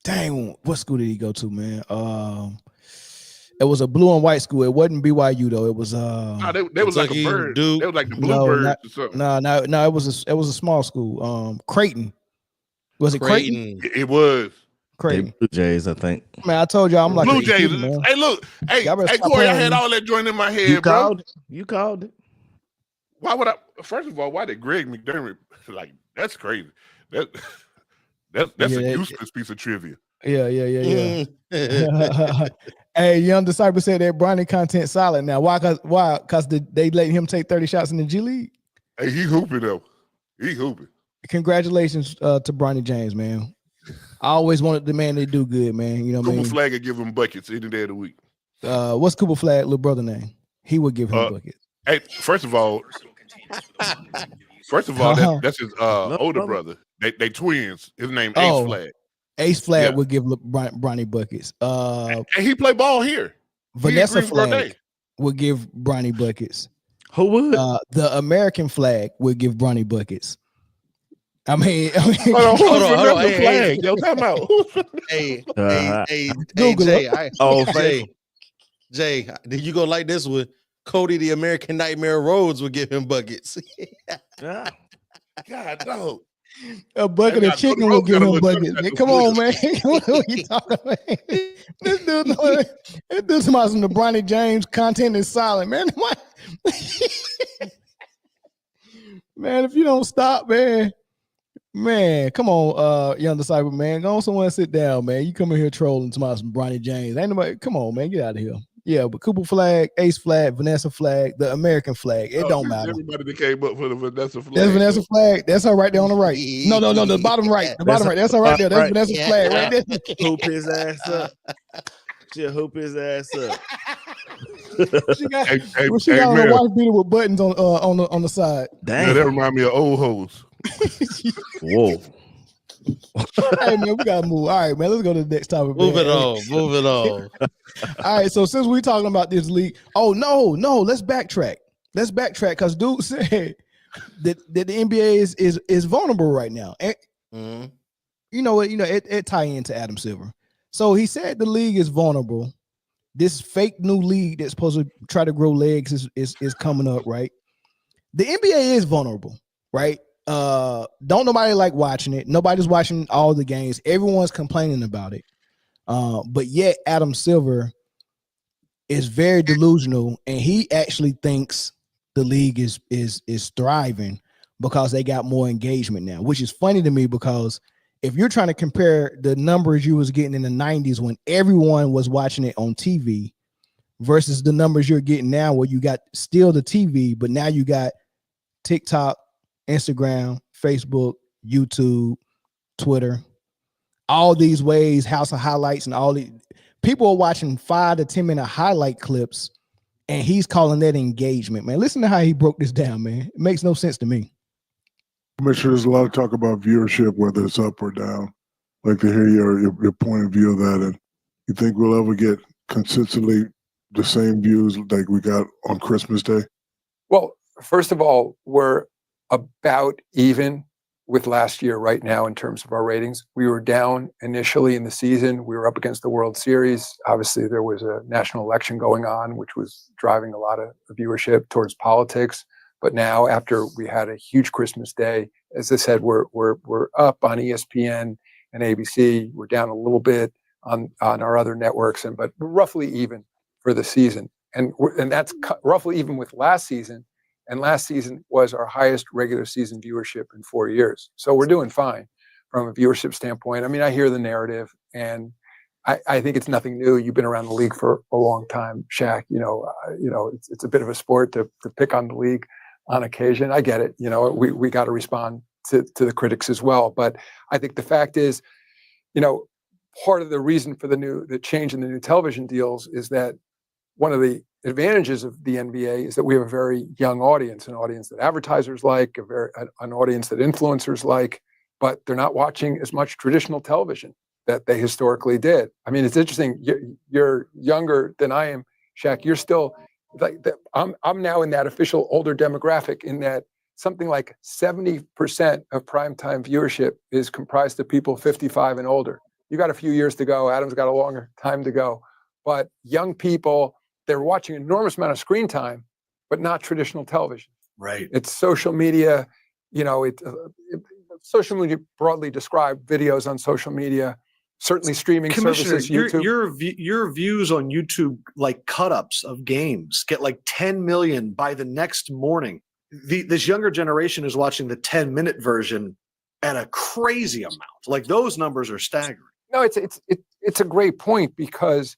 Dang, what school did he go to, man? It was a blue and white school. It wasn't BYU though. It was Nah, they was like a Kentucky, bird. Duke. They was like the No, Bluebirds or something. no. It was a small school. Creighton. Was it Creighton? It was. Creighton. Blue Jays, I think. Man, I told y'all I'm like Blue a Jays. kid, man. Hey, look. Hey, Y'all better stop Corey, I playing had with me. all that joint in my head, You bro. called it. You called it. Why would I? First of all, why did Greg McDermott like? That's crazy. That's a useless piece of trivia. Yeah. Hey, Young Disciple said that Bronny content solid now. Why? Because they let him take 30 shots in the G League. Hey, he hooping though. He hooping. Congratulations to Bronny James, man. I always wanted the man to do good, man. You know what I mean? Cooper Flag would give him buckets any day of the week. What's Cooper Flag little brother name? He would give him buckets. Hey, first of all, that's his older brother. They twins. His name Ace Flag. Ace Flag would give Bronny buckets. And he play ball here. Vanessa Flag would give Bronny buckets. Who would? The American Flag would give Bronny buckets. I mean, hold on. Hey, Yo, time out. Hey, Google Jay, did you go like this one? Cody, the American Nightmare Rhodes would give him buckets. God, no. A bucket of chicken will give him buckets. Man, come on, man. What are you talking about? This dude's about some Bronny James content is solid, man. Man, if you don't stop, man, come on, Young Disciple, man. Go on somewhere, sit down, man. You come in here trolling to some Bronny James. Ain't nobody. Come on, man. Get out of here. Yeah, but Cooper Flag, Ace Flag, Vanessa Flag, the American Flag. It don't matter. Everybody that came up for the Vanessa Flag. That's Vanessa Flag. That's her right there on the right. No, the bottom right. The bottom right. That's her right there. That's Vanessa Flag right there. Hoop his ass up. She'll hoop his ass up. She got on a white beater with buttons on the side. Dang. Yeah, that remind me of old hoes. Whoa. Hey man, we gotta move. All right, man. Let's go to the next topic. Move it on. All right, so since we're talking about this league, no, let's backtrack. Because dude said that the NBA is vulnerable right now. And you know what? It tie into Adam Silver. So he said the league is vulnerable. This fake new league that's supposed to try to grow legs is coming up, right? The NBA is vulnerable, right? Don't nobody like watching it. Nobody's watching all the games. Everyone's complaining about it. But yet Adam Silver is very delusional, and he actually thinks the league is thriving because they got more engagement now, which is funny to me because if you're trying to compare the numbers you was getting in the 90s when everyone was watching it on TV versus the numbers you're getting now where you got still the TV, but now you got TikTok, Instagram, Facebook, YouTube, Twitter, all these ways, House of Highlights, and all these people are watching 5 to 10 minute highlight clips, and he's calling that engagement, man. Listen to how he broke this down, man. It makes no sense to me. I'm sure there's a lot of talk about viewership, whether it's up or down. I'd like to hear your point of view of that. And you think we'll ever get consistently the same views like we got on Christmas Day? Well, first of all, we're about even with last year right now in terms of our ratings. We were down initially in the season. We were up against the World Series. Obviously, there was a national election going on, which was driving a lot of viewership towards politics. But now, after we had a huge Christmas Day, as I said, we're up on ESPN and ABC. We're down a little bit on our other networks, but roughly even for the season. And that's roughly even with last season. And last season was our highest regular season viewership in 4 years. So we're doing fine from a viewership standpoint. I mean, I hear the narrative, and I think it's nothing new. You've been around the league for a long time, Shaq. It's a bit of a sport to pick on the league on occasion. I get it. We got to respond to the critics as well. But I think the fact is, part of the reason for the change in the new television deals is that one of the advantages of the NBA is that we have a very young audience, an audience that advertisers like, an audience that influencers like, but they're not watching as much traditional television that they historically did. I mean, it's interesting. You're younger than I am, Shaq. You're still like I'm now in that official older demographic in that something like 70% of primetime viewership is comprised of people 55 and older. You got a few years to go. Adam's got a longer time to go. But young people, they're watching an enormous amount of screen time, but not traditional television. Right. It's social media, social media broadly described, videos on social media, certainly streaming Commissioner, services, YouTube. your views on YouTube, like cut-ups of games, get like 10 million by the next morning. This younger generation is watching the 10-minute version at a crazy amount. Like those numbers are staggering. No, it's a great point, because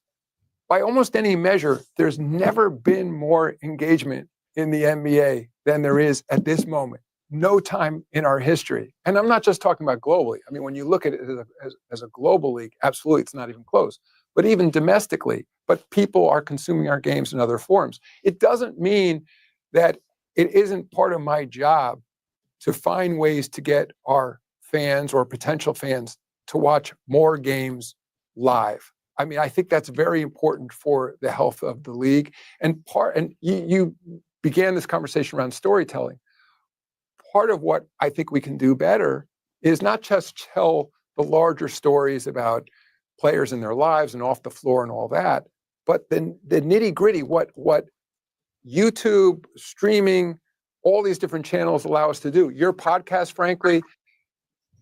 by almost any measure, there's never been more engagement in the NBA than there is at this moment. No time in our history. And I'm not just talking about globally. I mean, when you look at it as a global league, absolutely, it's not even close. But even domestically, but people are consuming our games in other forms. It doesn't mean that it isn't part of my job to find ways to get our fans or potential fans to watch more games live. I mean, I think that's very important for the health of the league. And you began this conversation around storytelling. Part of what I think we can do better is not just tell the larger stories about players and their lives and off the floor and all that, but then the nitty gritty, what YouTube, streaming, all these different channels allow us to do. Your podcast, frankly,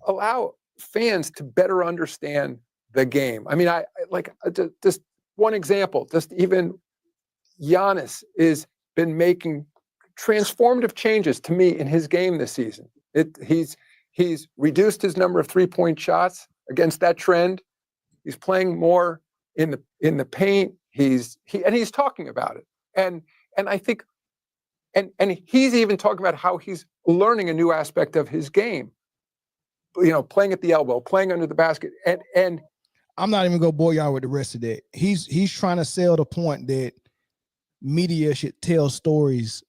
allow fans to better understand the game. I mean, I like just one example, just even Giannis has been making transformative changes to me in his game this season. He's reduced his number of 3-point shots against that trend. He's playing more in the paint. He's talking about it. And I think and he's even talking about how he's learning a new aspect of his game. Playing at the elbow, playing under the basket. And I'm not even gonna bore y'all with the rest of that. He's trying to sell the point that media should tell stories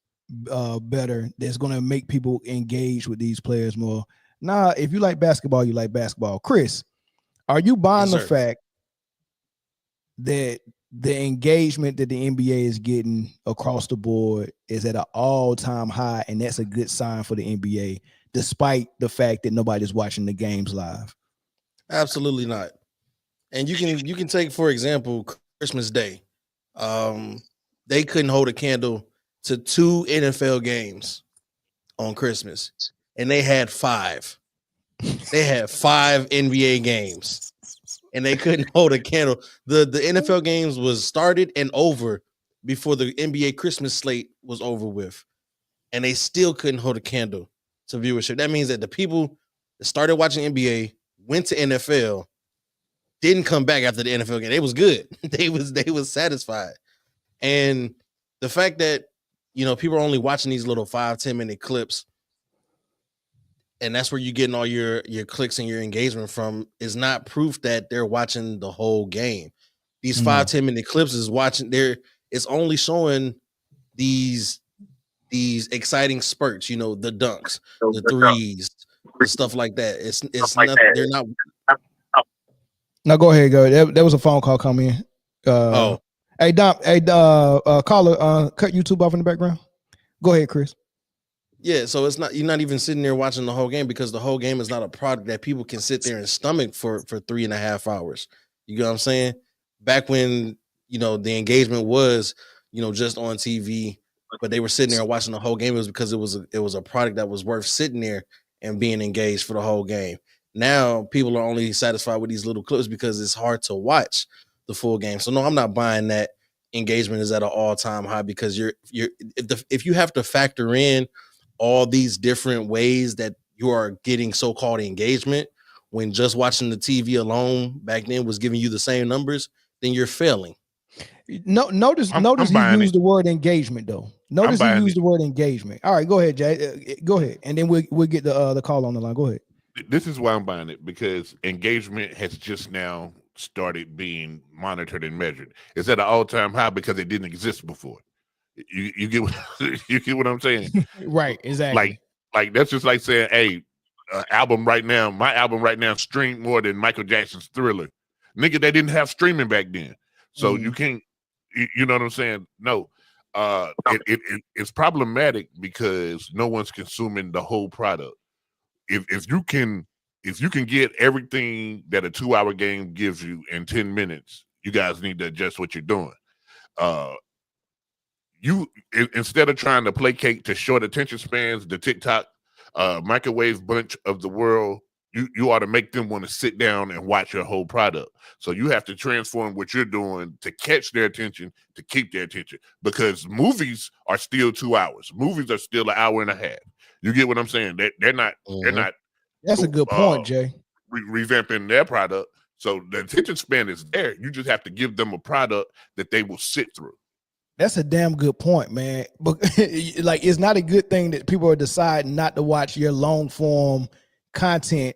better, that's going to make people engage with these players more. Nah, if you like basketball, you like basketball. Chris, are you buying the fact that the engagement that the NBA is getting across the board is at an all-time high, and that's a good sign for the NBA, despite the fact that nobody's watching the games live? Absolutely not. And you can take, for example, Christmas Day. They couldn't hold a candle to 2 NFL games on Christmas, and they had 5. They had 5 NBA games, and they couldn't hold a candle. The NFL games was started and over before the NBA Christmas slate was over with, and they still couldn't hold a candle to viewership. That means that the people that started watching NBA, went to NFL, didn't come back after the NFL game. They was good. They was satisfied. And the fact that people are only watching these little 5-10 minute clips, and that's where you're getting all your clicks and your engagement from, is not proof that they're watching the whole game. These 5-10 minute clips it's only showing these exciting spurts, the dunks, the threes, the stuff like that. It's not, they're not. Now go ahead, there was a phone call coming in. Hey Dom, caller, cut YouTube off in the background. Go ahead, Chris. Yeah, so you're not even sitting there watching the whole game, because the whole game is not a product that people can sit there and stomach for 3.5 hours. You know what I'm saying? Back when the engagement was just on TV, but they were sitting there and watching the whole game, it was because it was a product that was worth sitting there and being engaged for the whole game. Now people are only satisfied with these little clips because it's hard to watch the full game. So no, I'm not buying that engagement is at an all-time high, because if you have to factor in all these different ways that you are getting so-called engagement, when just watching the TV alone back then was giving you the same numbers, then you're failing. Notice he used the word engagement though. Notice he used the word engagement. All right, go ahead, Jay. Go ahead, and then we'll get the call on the line. Go ahead. This is why I'm buying it, because engagement has just now started being monitored and measured. It's at an all-time high because it didn't exist before. You get what I'm saying? Right, exactly. Like that's just like saying, hey, my album right now streamed more than Michael Jackson's Thriller. Nigga, they didn't have streaming back then. So you can't, you know what I'm saying? No. it's problematic because no one's consuming the whole product. If you can get everything that a 2-hour game gives you in 10 minutes, you guys need to adjust what you're doing. Instead of trying to placate to short attention spans, the TikTok microwave bunch of the world, you ought to make them want to sit down and watch your whole product. So you have to transform what you're doing to catch their attention, to keep their attention, because movies are still 2 hours. Movies are still an hour and a half. You get what I'm saying? They're not. That's a good point, Jay. Revamping their product. So the attention span is there. You just have to give them a product that they will sit through. That's a damn good point, man. But like, it's not a good thing that people are deciding not to watch your long form content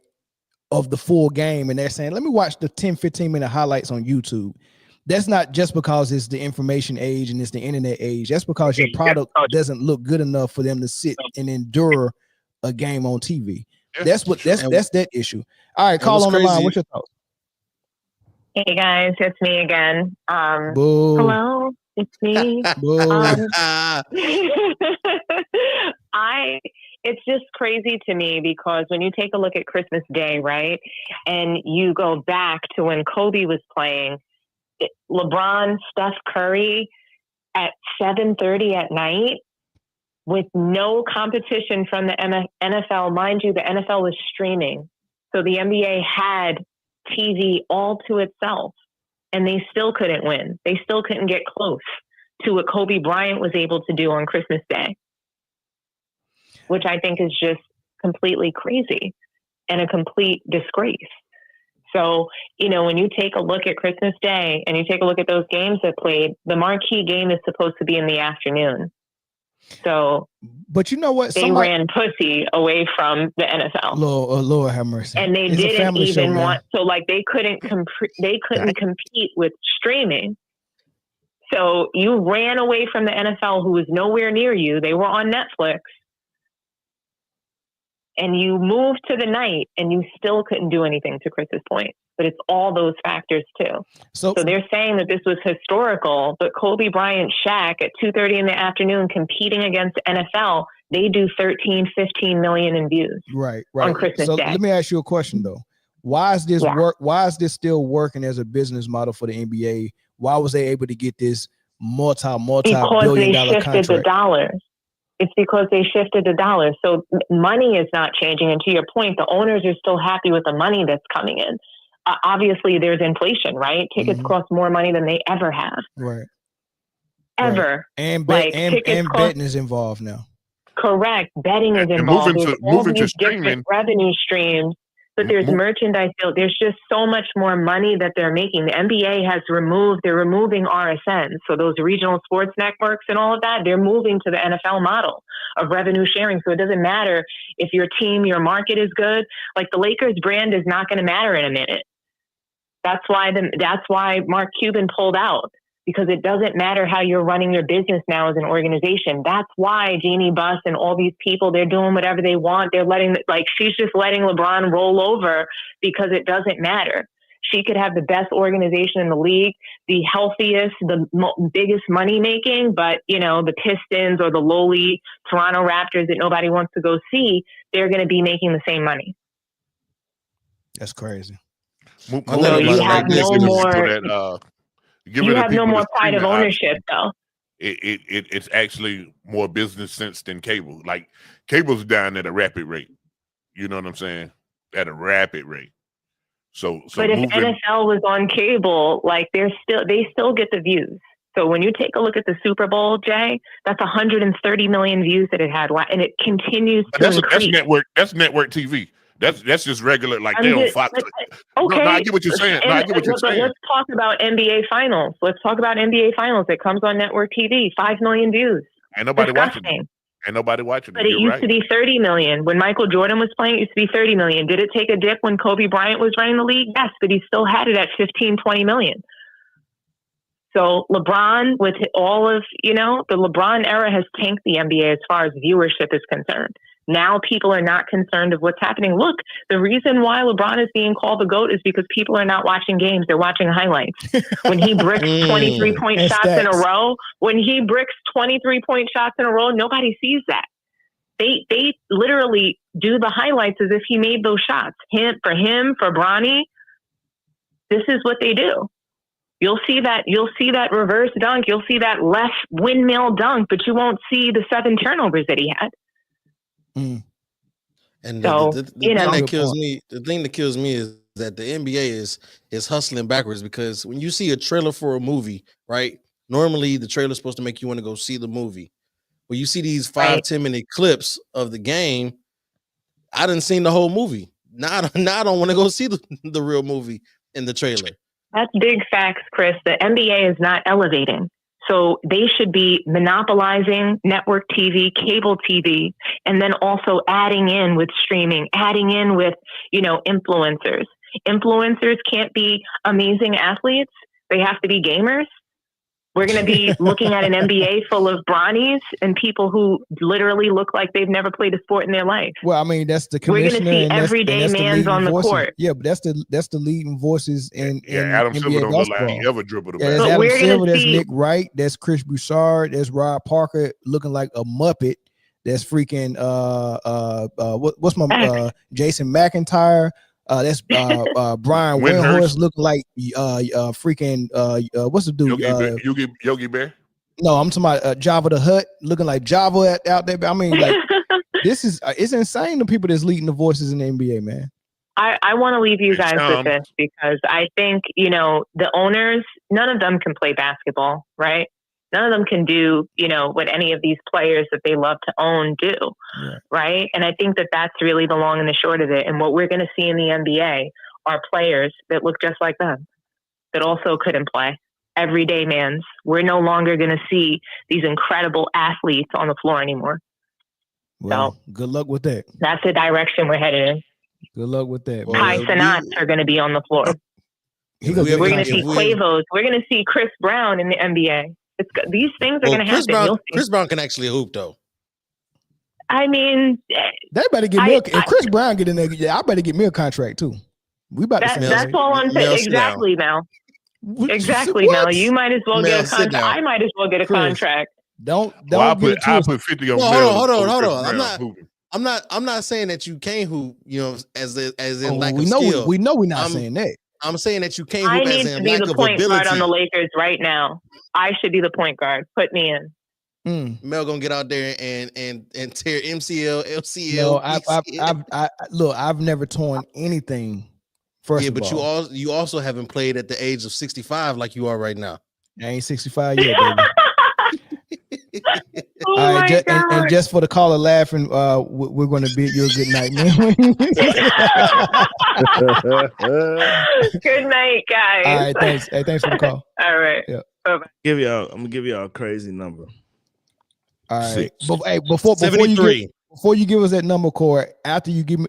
of the full game, and they're saying, let me watch the 10-15 minute highlights on YouTube. That's not just because it's the information age and it's the internet age. That's because your product doesn't look good enough for them to sit and endure a game on TV. That's that issue. All right, call on the line. What's your thoughts? Hey guys, it's me again. Boo. Hello, it's me. It's just crazy to me because when you take a look at Christmas Day, right, and you go back to when Kobe was playing, LeBron, Steph Curry at 7:30 at night with no competition from the NFL. Mind you, the NFL was streaming. So the NBA had TV all to itself, and they still couldn't win. They still couldn't get close to what Kobe Bryant was able to do on Christmas Day, which I think is just completely crazy and a complete disgrace. So, when you take a look at Christmas Day and you take a look at those games that played, the marquee game is supposed to be in the afternoon. So, but you know what? They ran pussy away from the NFL. Lord have mercy. And they didn't even want, so like they couldn't compete with streaming. So you ran away from the NFL, who was nowhere near you. They were on Netflix. And you moved to the night and you still couldn't do anything, to Chris's point. But it's all those factors too. So they're saying that this was historical, but Kobe Bryant, Shaq at 2:30 in the afternoon competing against NFL, they do 13, 15 million in views. Right. On Christmas Day. Let me ask you a question though. Why is this work? Why is this still working as a business model for the NBA? Why was they able to get this multi-billion-dollar contract? The dollars. It's because they shifted the dollars. So money is not changing. And to your point, the owners are still happy with the money that's coming in. Obviously, there's inflation, right? Tickets cost more money than they ever have. Right. Ever. Right. And betting is involved now. Correct. Betting is involved. Moving to streaming. Revenue streams. But there's merchandise. There's just so much more money that they're making. The NBA they're removing RSN. So those regional sports networks and all of that, they're moving to the NFL model of revenue sharing. So it doesn't matter if your market is good. Like the Lakers brand is not going to matter in a minute. That's why Mark Cuban pulled out, because it doesn't matter how you're running your business now as an organization. That's why Jeannie Buss and all these people, they're doing whatever they want. They're she's just letting LeBron roll over because it doesn't matter. She could have the best organization in the league, the healthiest, the biggest money making, but the Pistons or the lowly Toronto Raptors that nobody wants to go see, they're going to be making the same money. That's crazy. You have no more pride of ownership, though. It's actually more business sense than cable. Like cable's down at a rapid rate. You know what I'm saying? At a rapid rate. But if NFL was on cable, they still get the views. So when you take a look at the Super Bowl, Jay, that's 130 million views that it had, and it continues to increase. That's network TV. That's just regular, they on Fox. Okay. No, I get what you're saying. Let's talk about NBA Finals. It comes on network TV, 5 million views. Ain't nobody watching it. But it used to be 30 million. When Michael Jordan was playing, it used to be 30 million. Did it take a dip when Kobe Bryant was running the league? Yes, but he still had it at 15, 20 million. So LeBron, with all of, the LeBron era has tanked the NBA as far as viewership is concerned. Now people are not concerned of what's happening. Look, the reason why LeBron is being called the GOAT is because people are not watching games. They're watching highlights. When he bricks 23-point shots in a row, nobody sees that. They literally do the highlights as if he made those shots. For Bronny, this is what they do. You'll see that reverse dunk. You'll see that left windmill dunk, but you won't see the 7 turnovers that he had. And so, the thing that kills me is that the NBA is hustling backwards, because when you see a trailer for a movie, right? Normally the trailer's supposed to make you want to go see the movie. When you see these 5-10 minute clips of the game, I done seen the whole movie. Now I don't want to go see the real movie in the trailer. That's big facts, Chris. The NBA is not elevating. So they should be monopolizing network TV, cable TV, and then also adding in with streaming, adding in with, influencers. Influencers can't be amazing athletes. They have to be gamers. We're going to be looking at an NBA full of Bronnies and people who literally look like they've never played a sport in their life. Well, I mean, that's the commissioner. We're going to see everyday mans on the court. Yeah, but that's the leading voices in Adam NBA Silver don't look like basketball. he ever dribbled the That's ball. Adam Silver. That's Nick Wright. That's Chris Broussard. That's Rod Parker looking like a Muppet. That's freaking what's my Jason McIntyre. That's Brian Windhorst looking like freaking what's the dude? Yogi Bear. No, I'm talking about Java the Hutt looking like Java out there. I mean, like it's insane, the people that's leading the voices in the NBA, man. I want to leave you guys with this, because I think, the owners, none of them can play basketball, right? None of them can do, what any of these players that they love to own do, right? And I think that that's really the long and the short of it. And what we're going to see in the NBA are players that look just like them, that also couldn't play. Everyday mans. We're no longer going to see these incredible athletes on the floor anymore. Well, so good luck with that. That's the direction we're headed in. Good luck with that. Kai Cenats are going to be on the floor. We're going to see Quavos. We're going to see Chris Brown in the NBA. These things are going to happen. Chris Brown can actually hoop, though. I mean, they better get me. If Chris Brown get in there, I better get me a contract too. We about to. That's all I'm saying. Exactly, Mel. Exactly, Mel. You might as well get a contract. I might as well get a contract. Don't. I put 50 on. Hold on. I'm not saying that you can't hoop. As in lack of skill. We know we're not saying that. I'm saying that you can't I hoop need as in to be lack the of point ability. guard on the Lakers right now. I should be the point guard. Put me in. Mel gonna get out there and tear MCL, LCL. No, look. I've never torn anything. But you also haven't played at the age of 65 like you are right now. I ain't 65 yet, baby. All right, and just for the caller laughing, we're going to bid you a good night, man. Good night, guys. All right, thanks. Hey, thanks for the call. All right. Yeah. Bye-bye. I'm gonna give y'all a crazy number. All right. Before you give us that number, Corey, after you give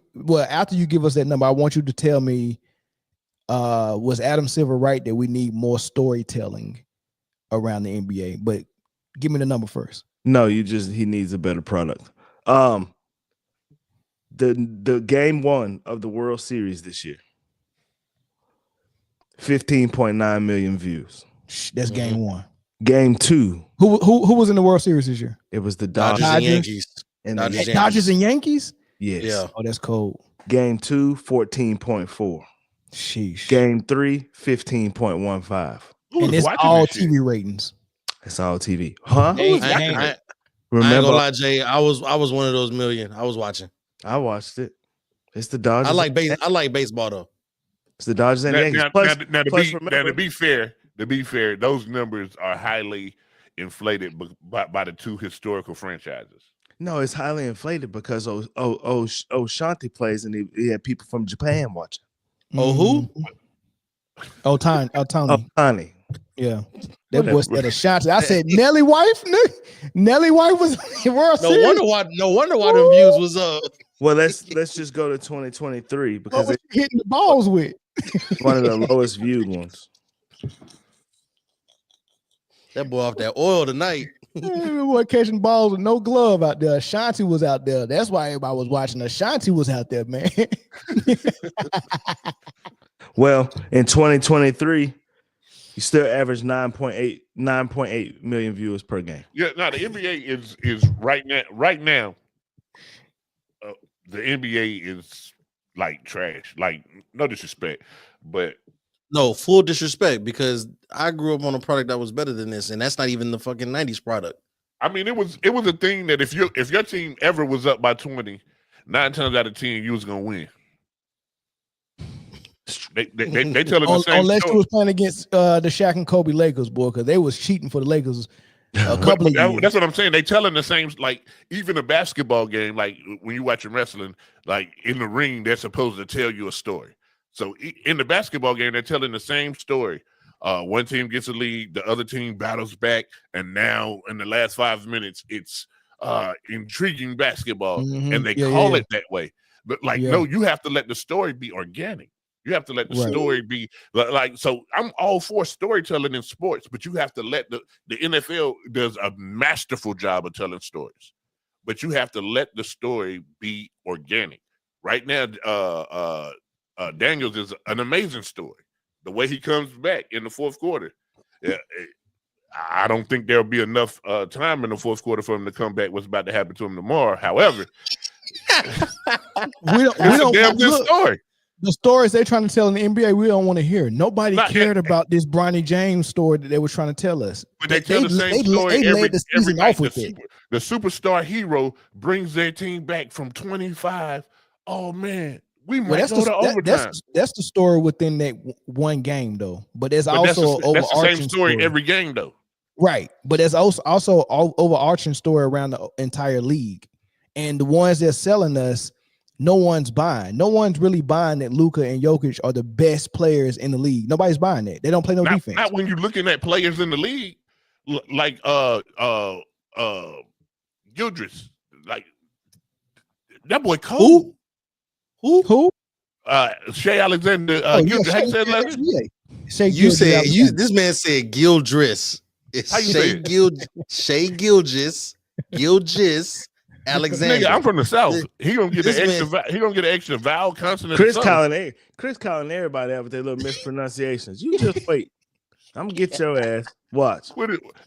us that number, I want you to tell me, was Adam Silver right that we need more storytelling around the NBA? But give me the number first. No, he needs a better product. The game 1 of the World Series this year, 15.9 million views. That's game 1. Game 2. Who was in the World Series this year? It was the Dodgers and Yankees. Dodgers and Yankees? Yes. Yeah. Oh, that's cold. Game 2, 14.4. Sheesh. Game 3, 15.15. And it's all TV ratings. It's all TV. Huh? I ain't gonna lie, Jay. I was one of those million. I was watching. I watched it. It's the Dodgers. I like baseball though. It's the Dodgers and Yankees. To be fair, those numbers are highly inflated by the two historical franchises. No, it's highly inflated because Shanti plays and he had people from Japan watching. Oh, who? Tony. Tony. Yeah. That was that Ashanti. I said Nelly wife. Nelly wife was World Series. No wonder why the views was up. Well, let's just go to 2023 because it's hitting the balls with one of the lowest viewed ones. That boy off that oil tonight. Boy catching balls with no glove out there. Ashanti was out there. That's why everybody was watching. Ashanti was out there, man. Well, in 2023, he still averaged 9.8 million viewers per game. Yeah, no, the NBA is right now. The NBA is like trash. Like, no disrespect, but No, full disrespect, because I grew up on a product that was better than this, and that's not even the fucking 90s product. I mean, it was a thing that if your team ever was up by 20, 9 times out of 10 you was gonna win. They telling the same unless story. you was playing against the Shaq and Kobe Lakers, boy, because they was cheating for the Lakers a couple of years. That's what I'm saying. They telling the same, like even a basketball game, like when you watching wrestling, like in the ring, they're supposed to tell you a story. So in the basketball game, they're telling the same story. One team gets a lead, the other team battles back, and now in the last 5 minutes, it's intriguing basketball, and they call it that way. But no, you have to let the story be organic. You have to let the story be like. So I'm all for storytelling in sports, but you have to let the NFL does a masterful job of telling stories, but you have to let the story be organic. Right now, Daniels is an amazing story. The way he comes back in the fourth quarter, I don't think there'll be enough time in the fourth quarter for him to come back. What's about to happen to him tomorrow? However, we don't damn good story. The stories they're trying to tell in the NBA, we don't want to hear. Nobody cared about this Bronny James story that they were trying to tell us. But they tell the same story they every the season night. off with it. The superstar hero brings their team back from 25. Oh man, we might go to overtime. That's the story within that one game, though. But there's also that's the same story every game, though. Right, but there's also overarching story around the entire league, and the ones they're selling us, no one's buying. No one's really buying that Luka and Jokic are the best players in the league. Nobody's buying that. They don't play no defense. Not when you're looking at players in the league like Gildress, like that boy Cole. Who? Shea Alexander. Gildress. How you say that? This man said Gildress. It's Shea Gilgis Alexander. Nigga, I'm from the South. He gonna get an extra vowel consonant. Chris calling everybody out with their little mispronunciations. You just wait. I'm gonna get your ass. Watch.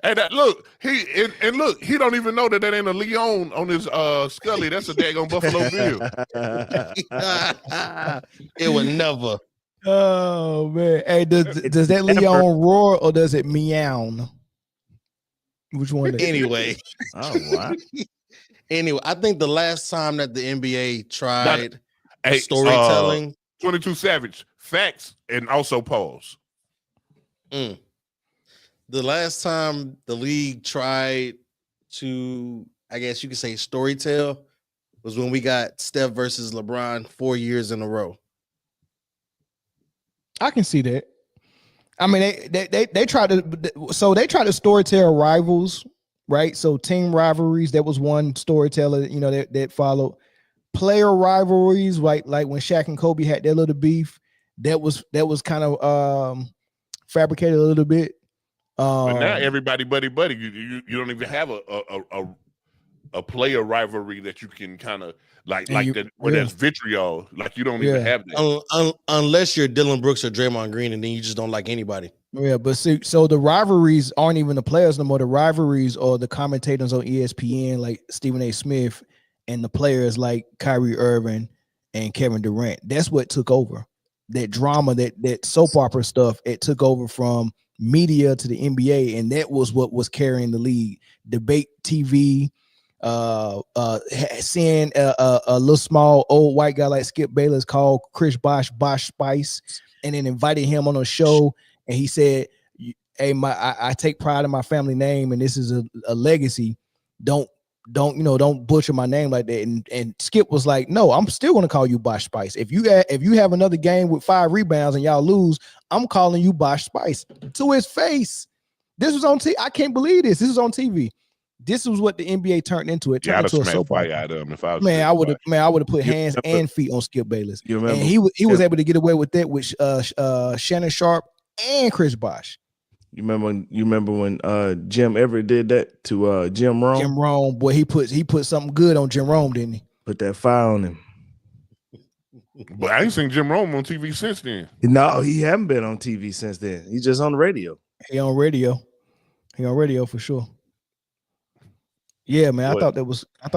And look, he don't even know that ain't a Leon on his Scully. That's a daggone Buffalo Bill. It would never. Oh man. Hey, does that Leon roar or does it meow? Which one? Anyway. Oh wow. Anyway, I think the last time that the NBA tried storytelling, 22 Savage, facts and also pause. The last time the league tried to, I guess you could say, storytell was when we got Steph versus LeBron 4 years in a row. I can see that. I mean, they try to storytell rivals, right? So team rivalries, that was one storyteller, that followed. Player rivalries, like when Shaq and Kobe had their little beef, that was kind of fabricated a little bit. But now everybody buddy. You don't even have a player rivalry that you can kind of that's vitriol. Like you don't even have that unless you're Dylan Brooks or Draymond Green, and then you just don't like anybody. Yeah, but see, so the rivalries aren't even the players no more. The rivalries are the commentators on ESPN, like Stephen A. Smith, and the players like Kyrie Irving and Kevin Durant. That's what took over. That drama, that soap opera stuff, it took over from media to the NBA, and that was what was carrying the league. Debate TV, seeing a little small old white guy like Skip Bayless called Chris Bosh Spice, and then invited him on a show, and he said, "Hey, I take pride in my family name, and this is a legacy. Don't butcher my name like that." And Skip was like, "No, I'm still going to call you Bosh Spice. If you have another game with 5 rebounds and y'all lose, I'm calling you Bosh Spice," to his face. This was on TV. I can't believe this. This is on TV. This was what the NBA turned into. It turned into a soap opera. I would have put hands and feet on Skip Bayless. You remember? And he was able to get away with that with Shannon Sharp and Chris Bosh. You remember when Jim Everett did that to Jim Rome? Jim Rome, boy, he put something good on Jim Rome, didn't he? Put that fire on him. But I ain't seen Jim Rome on TV since then. No, he haven't been on TV since then. He's just on the radio. He on radio for sure. Yeah, man. I thought that was a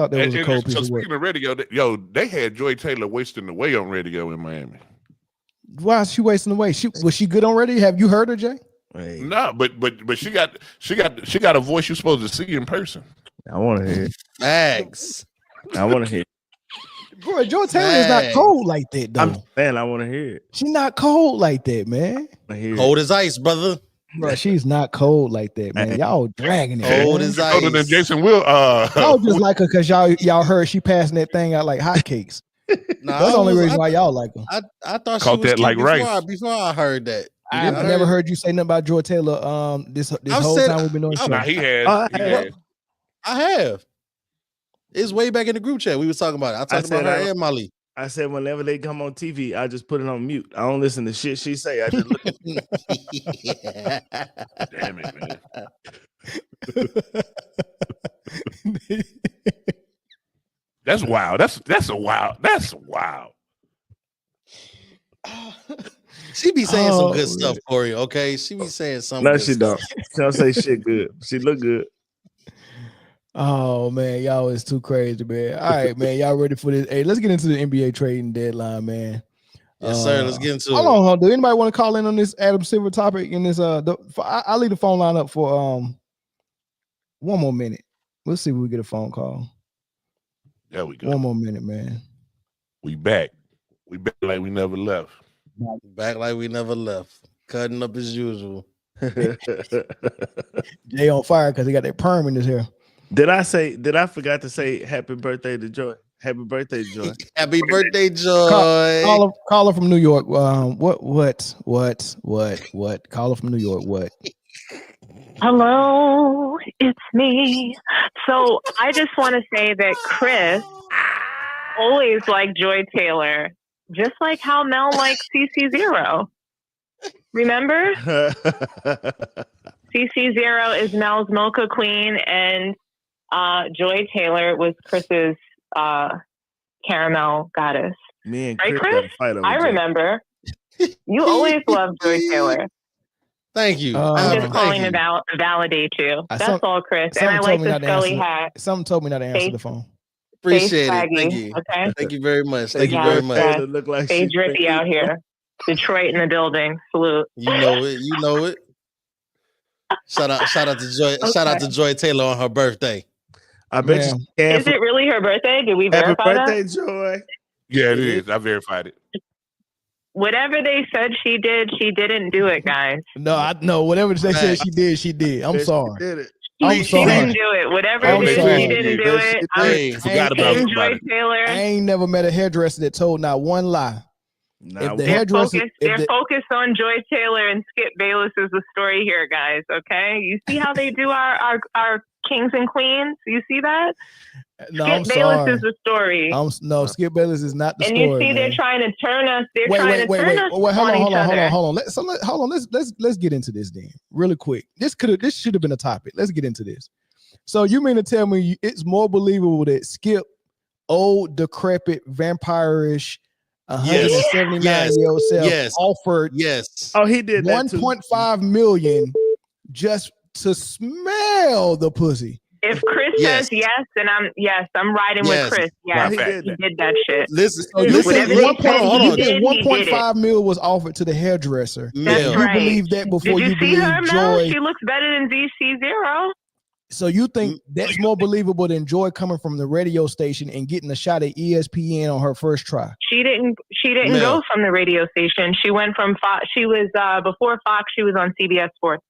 cold piece of work. Speaking of radio, they had Joy Taylor wasting away on radio in Miami. Why is she wasting away? Was she good on radio? Have you heard her, Jay? Hey, No, but she got a voice you're supposed to see in person. I want to hear it. Thanks. I want to hear it. Boy, Joy Taylor is not cold like that, though. Man, I want to hear it. She's not cold like that, man. Cold as ice, brother. Bro, she's not cold like that, man. Y'all dragging it. Cold as ice. Colder than Jason Will. Y'all just like her because y'all heard she passing that thing out like hotcakes. Nah, That's the only reason why y'all like her. I thought Caught she was that like before, rice. before I heard that. I've never heard you say nothing about Joy Taylor. This whole time we've been doing show. Nah, he has. I have. It's way back in the group chat. We was talking about it. I talked about her and Molly. I said whenever they come on TV, I just put it on mute. I don't listen to shit she say. I just look. Damn it, man. That's wild. That's wild. She be saying some good stuff, Corey. Okay, she be saying something. No, she don't. She don't say shit good. She look good. Oh man, y'all is too crazy, man. All right, man, y'all ready for this? Hey, let's get into the NBA trading deadline, man. Yes, sir. Let's get into it. Hold on. Do anybody want to call in on this Adam Silver topic? In this, I'll leave the phone line up for one more minute. We'll see if we get a phone call. There we go. One more minute, man. We back. We back like we never left. Back like we never left. Cutting up as usual. Jay on fire because he got that perm in his hair. Did I forgot to say happy birthday to Joy? Happy birthday, Joy. Happy birthday, Joy. Call her from New York. What? Call her from New York. What? Hello, it's me. So I just want to say that Chris always liked Joy Taylor, just like how Mel likes CC0. Remember? CC0 is Mel's Mocha Queen, and Joy Taylor was Chris's caramel goddess. Me and right, Chris Chris? I remember. You always loved Joy Taylor. Thank you. I'm just calling to validate you. That's all, Chris. And I like the Scully hat. Someone told me not to answer the phone. Appreciate it. Thank you. Okay. Thank you very much. Thank you very much. Look like stay drippy out here. Detroit in the building. Salute. You know it. You know it. Shout out to Joy. Okay. Shout out to Joy Taylor on her birthday. I bet you. Is it really her birthday? Did we verify that? Happy birthday, Joy. Yeah, it is. I verified it. Whatever they said she did, she didn't do it, guys. No, whatever they said she did, she did. I'm sorry. She did it. She didn't do it. Whatever it is, she didn't do it. I forgot about Joy Taylor. I ain't never met a hairdresser that told not one lie. They're focused on Joy Taylor, and Skip Bayless is the story here, guys. Okay, you see how they do our kings and queens? You see that? No, Skip I'm Bayless sorry. is the story. No, Skip Bayless is not the and story. And you see, they're trying to turn us. They're trying to turn us on each other. Hold on. Let's get into this then, really quick. This should have been a topic. Let's get into this. So you mean to tell me it's more believable that Skip, old, decrepit, vampire-ish, 179-year-old self, offered he did that 1.5 million just to smell the pussy? If Chris says yes, then I'm riding with Chris. Yes, he did that shit. Listen, so you said 1.5 mil was offered to the hairdresser. That's right. You believe that before you believe her, Joy? Mel? She looks better than VC0. So you think that's more believable than Joy coming from the radio station and getting a shot at ESPN on her first try? She didn't go from the radio station. She went from Fox. She was before Fox. She was on CBS Sports.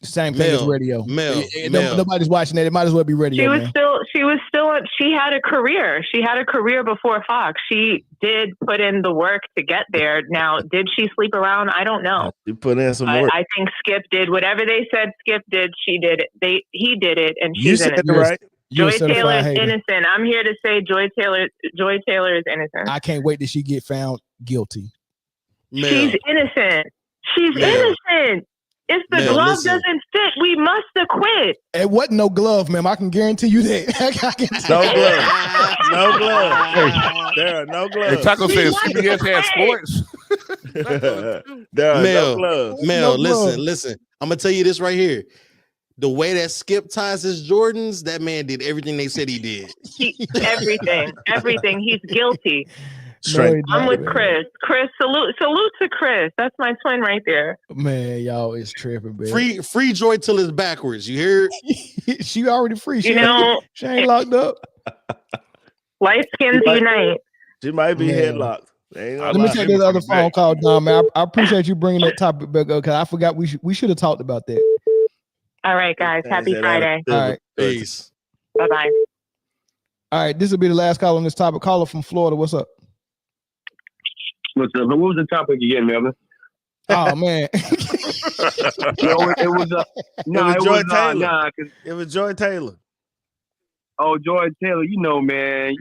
Same thing as radio. Nobody's watching that. It might as well be radio. She had a career. She had a career before Fox. She did put in the work to get there. Now, did she sleep around? I don't know. She put in some work. I think Skip did whatever they said Skip did. She did it. He did it, and she's innocent. Right. Joy Taylor is innocent. I'm here to say Joy Taylor is innocent. I can't wait till she get found guilty. She's innocent. She's innocent. If the Mel, glove listen. doesn't fit, we must acquit. It wasn't no glove, ma'am. I can guarantee you that. I can No tell- gloves. No gloves. There are no Hey, gloves. Taco We said must CBS had acquit. sports. There are Mel, no gloves. Mel, No glove. listen. I'm gonna tell you this right here. The way that Skip ties his Jordans, that man did everything they said he did. Everything. He's guilty. Strength. No, I'm with man. Chris. Chris, salute to Chris. That's my twin right there. Man, y'all is tripping, man. Free Joy till it's backwards. You hear? She already free. She You know, she ain't locked up. light skins unite. She might be Man. headlocked. Ain't gonna Let Let me lie. take Jimmy this other comes phone back. call, Don, man. I appreciate you bringing that topic back up because I forgot we should have talked about that. All right, guys. Happy Friday. All right. Peace. Bye bye. All right, this will be the last call on this topic. Caller from Florida. What's up? What's up? What was the topic again, Melvin? Oh man. No, it was It was Joy Taylor. nah, 'cause- It was Joy Taylor. oh, Joy Taylor, man,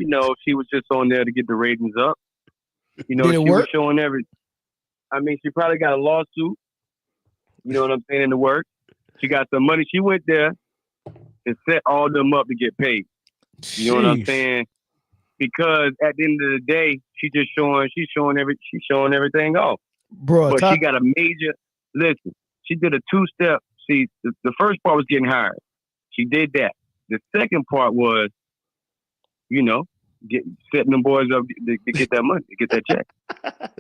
she was just on there to get the ratings up. Did it she work? was showing I mean, she probably got a lawsuit. You know what I'm saying, in the work. She got some money. She went there and set all them up to get paid. You know what I'm Sheesh. saying? Because at the end of the day, she's showing everything off. Bro, But she got a major listen. She did a 2-step. See, the first part was getting hired. She did that. The second part was, setting them boys up to get that money, to get that check.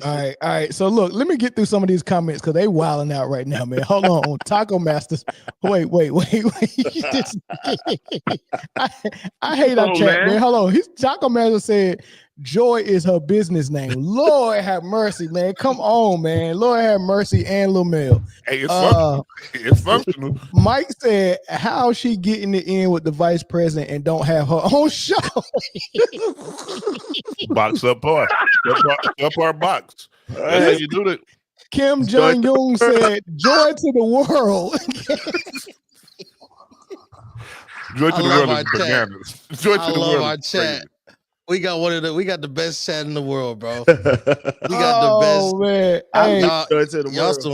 all right. So look, let me get through some of these comments because they wilding out right now, man. Hold on. Taco Masters. Wait. I hate our chat, man. Hold on. Taco Master said Joy is her business name. Lord have mercy, man. Come on, man. Lord have mercy and Lil Mel. Hey, it's functional. Mike said, how she getting it in with the vice president and don't have her own show? Box up part. Up our box. That's how you do that. Kim Jong-un said, joy to the world. Joy to I the love world our is chat. bananas. Joy to I the love world our is chat. crazy. We got the best chat in the world, bro. We got the best. Man.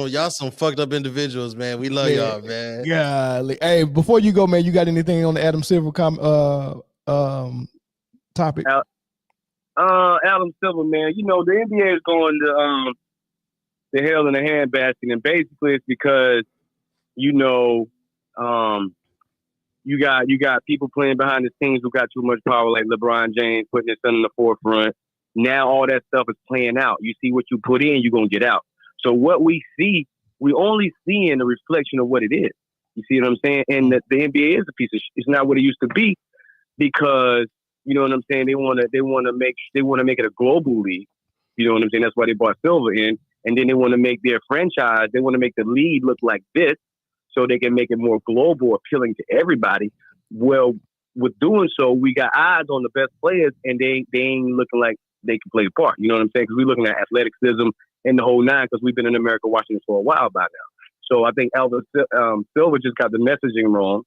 Y'all some fucked up individuals, man. We love y'all, man. Golly. Hey, before you go, man, you got anything on the Adam Silver topic? Adam Silver, man, the NBA is going to hell in a handbasket, and basically it's because you got people playing behind the scenes who got too much power, like LeBron James putting his son in the forefront. Now all that stuff is playing out. You see what you put in, you're gonna get out. So what we see, we only see in the reflection of what it is. You see what I'm saying? And the NBA is a piece of shit. It's not what it used to be, because you know what I'm saying. They want to make it a global league. You know what I'm saying? That's why they brought Silver in, and then they want to make their franchise. They want to make the league look like this, so they can make it more global, appealing to everybody. Well, with doing so, we got eyes on the best players, and they ain't looking like they can play a part. You know what I'm saying? Because we're looking at athleticism and the whole nine, because we've been in America watching this for a while by now. So I think Elvis Silver just got the messaging wrong,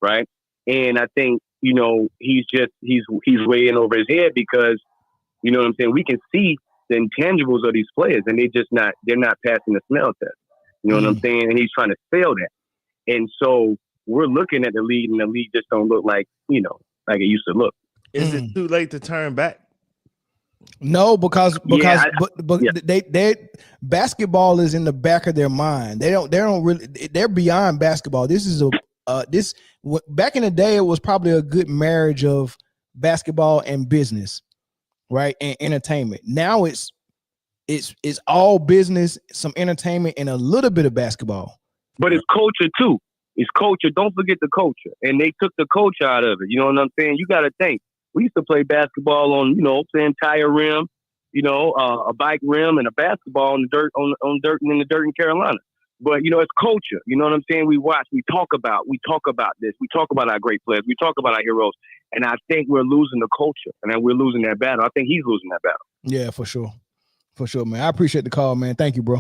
right? And I think he's way in over his head, because you know what I'm saying. We can see the intangibles of these players, and they're not passing the smell test. You know what I'm saying? And he's trying to fail that. And so we're looking at the league, and the league just don't look like it used to look. Is it too late to turn back? No, because they basketball is in the back of their mind. They don't really, they're beyond basketball. This is back in the day, it was probably a good marriage of basketball and business, right? And entertainment. Now it's all business, some entertainment, and a little bit of basketball. But it's culture too. It's culture. Don't forget the culture. And they took the culture out of it. You know what I'm saying? You got to think. We used to play basketball on, saying tire rim, a bike rim, and a basketball on the dirt, on dirt, and in the dirt in Carolina. But it's culture. You know what I'm saying? We watch. We talk about this. We talk about our great players. We talk about our heroes. And I think we're losing the culture, and then we're losing that battle. I think he's losing that battle. Yeah, for sure, man. I appreciate the call, man. Thank you, bro.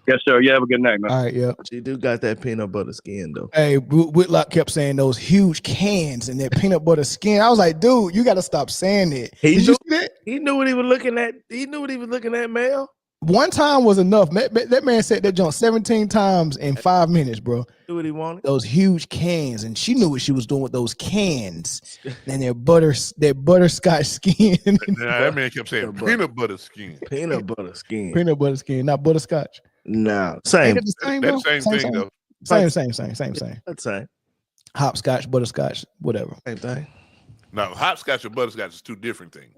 Yes, sir. You have a good night, man. All right, yeah. She do got that peanut butter skin, though. Hey, Whitlock kept saying those huge cans and that peanut butter skin. I was like, dude, you got to stop saying it. Did you see that? He knew what he was looking at. He knew what he was looking at, Mel. One time was enough. That man said that jump 17 times in 5 minutes, bro. Do what he wanted. Those huge cans, and she knew what she was doing with those cans and their butterscotch skin. That man kept saying peanut butter skin. Peanut butter skin. Peanut butter skin, not butterscotch. No, same. Ain't it the same, That bro? same thing though. Same. That's same. Hopscotch, butterscotch, whatever. Same thing. No, hopscotch and butterscotch is two different things.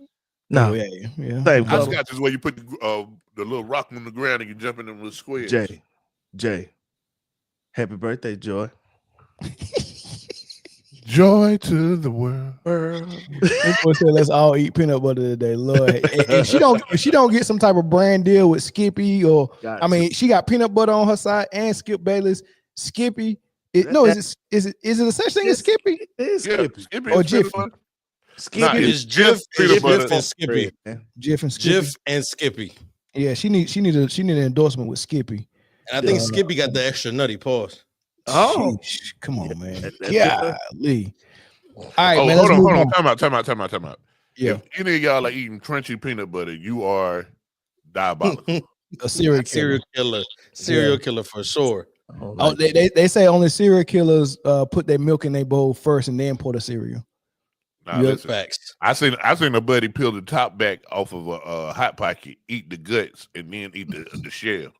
No, Oh, yeah. same. Hopscotch is where you put the little rock on the ground and you jump in them little squares. Jay, happy birthday, Joy. Joy to the world. This boy said, let's all eat peanut butter today, Lord. And if she don't get some type of brand deal with Skippy, or she got peanut butter on her side and Skip Bayless. Skippy, is it a such thing as Skippy? It is Skippy. Or Jiffy. Skippy is Jif and Skippy. Jif and Skippy. Yeah, she need an endorsement with Skippy. And I think Skippy got the extra nutty pause. Oh, sheesh, come on, man. Golly. All right, man. Hold on. Time out. Yeah. If any of y'all are eating crunchy peanut butter, you are diabolical. A serial killer for sure. Oh, they say only serial killers put their milk in their bowl first and then pour the cereal. Nah, listen, facts. I seen a buddy peel the top back off of a hot pocket, eat the guts, and then eat the shell.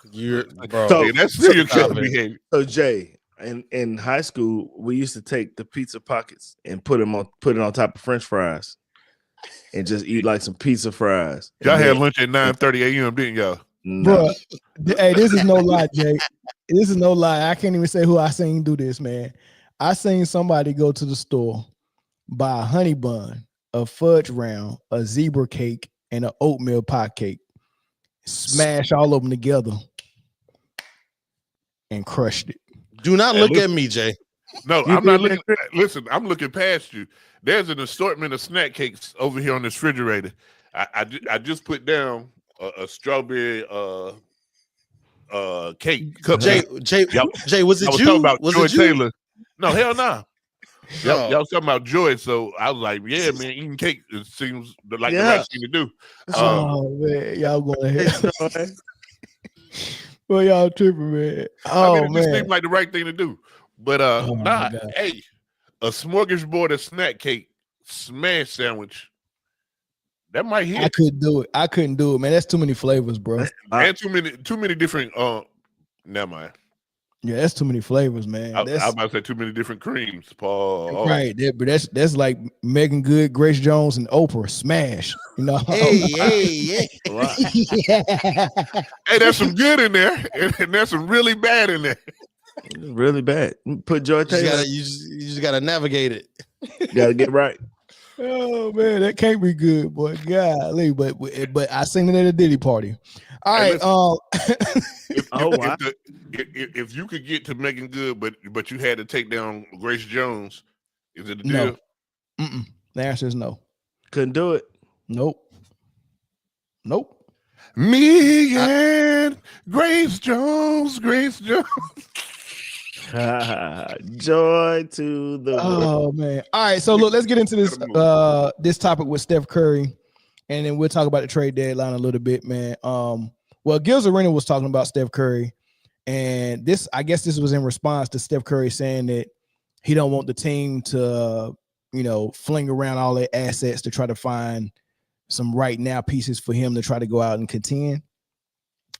That's serial killer behavior. So Jay, in high school, we used to take the pizza pockets and put it on top of French fries, and just eat like some pizza fries. Y'all had lunch at 9:30 a.m., didn't y'all? Bro, hey, this is no lie, Jay. This is no lie. I can't even say who I seen do this, man. I seen somebody go to the store, buy a honey bun, a fudge round, a zebra cake, and an oatmeal pie cake. Smash all of them together and crushed it. Do not look at me, Jay. No, I'm not looking. Listen, I'm looking past you. There's an assortment of snack cakes over here on this refrigerator. I just put down a strawberry cake. Jay, was it you? Talking about was Joy it you? Taylor? No, hell no. Y'all talking about Joy, so I was like, yeah, man, eating cake it seems like the right thing to do. Oh man, y'all going ahead. Well, y'all tripping, man. Oh, it just seemed like the right thing to do. But hey, a smorgasbord of snack cake smash sandwich. That might hit. I couldn't do it, man. That's too many flavors, bro. And too many different never mind. Yeah, that's too many flavors, man. I was about to say too many different creams, Paul. Right, but that's like Megan Good, Grace Jones, and Oprah smash. You know, hey. Hey, there's some good in there, and there's some really bad in there. Really bad. Put Joy Taylor. You just gotta navigate it. You gotta get right. Oh man, that can't be good, boy. Golly, but I seen it at a Diddy party. All right. If you could get to Megan Good, but you had to take down Grace Jones, is it a deal? No. The answer is no. Couldn't do it. Nope. Me and Grace Jones. Joy to the world. Man. All right, so look, let's get into this this topic with Steph Curry, and then we'll talk about the trade deadline a little bit, man. Well, Gil's Arena was talking about Steph Curry, and I guess this was in response to Steph Curry saying that he don't want the team to, fling around all their assets to try to find some right now pieces for him to try to go out and contend.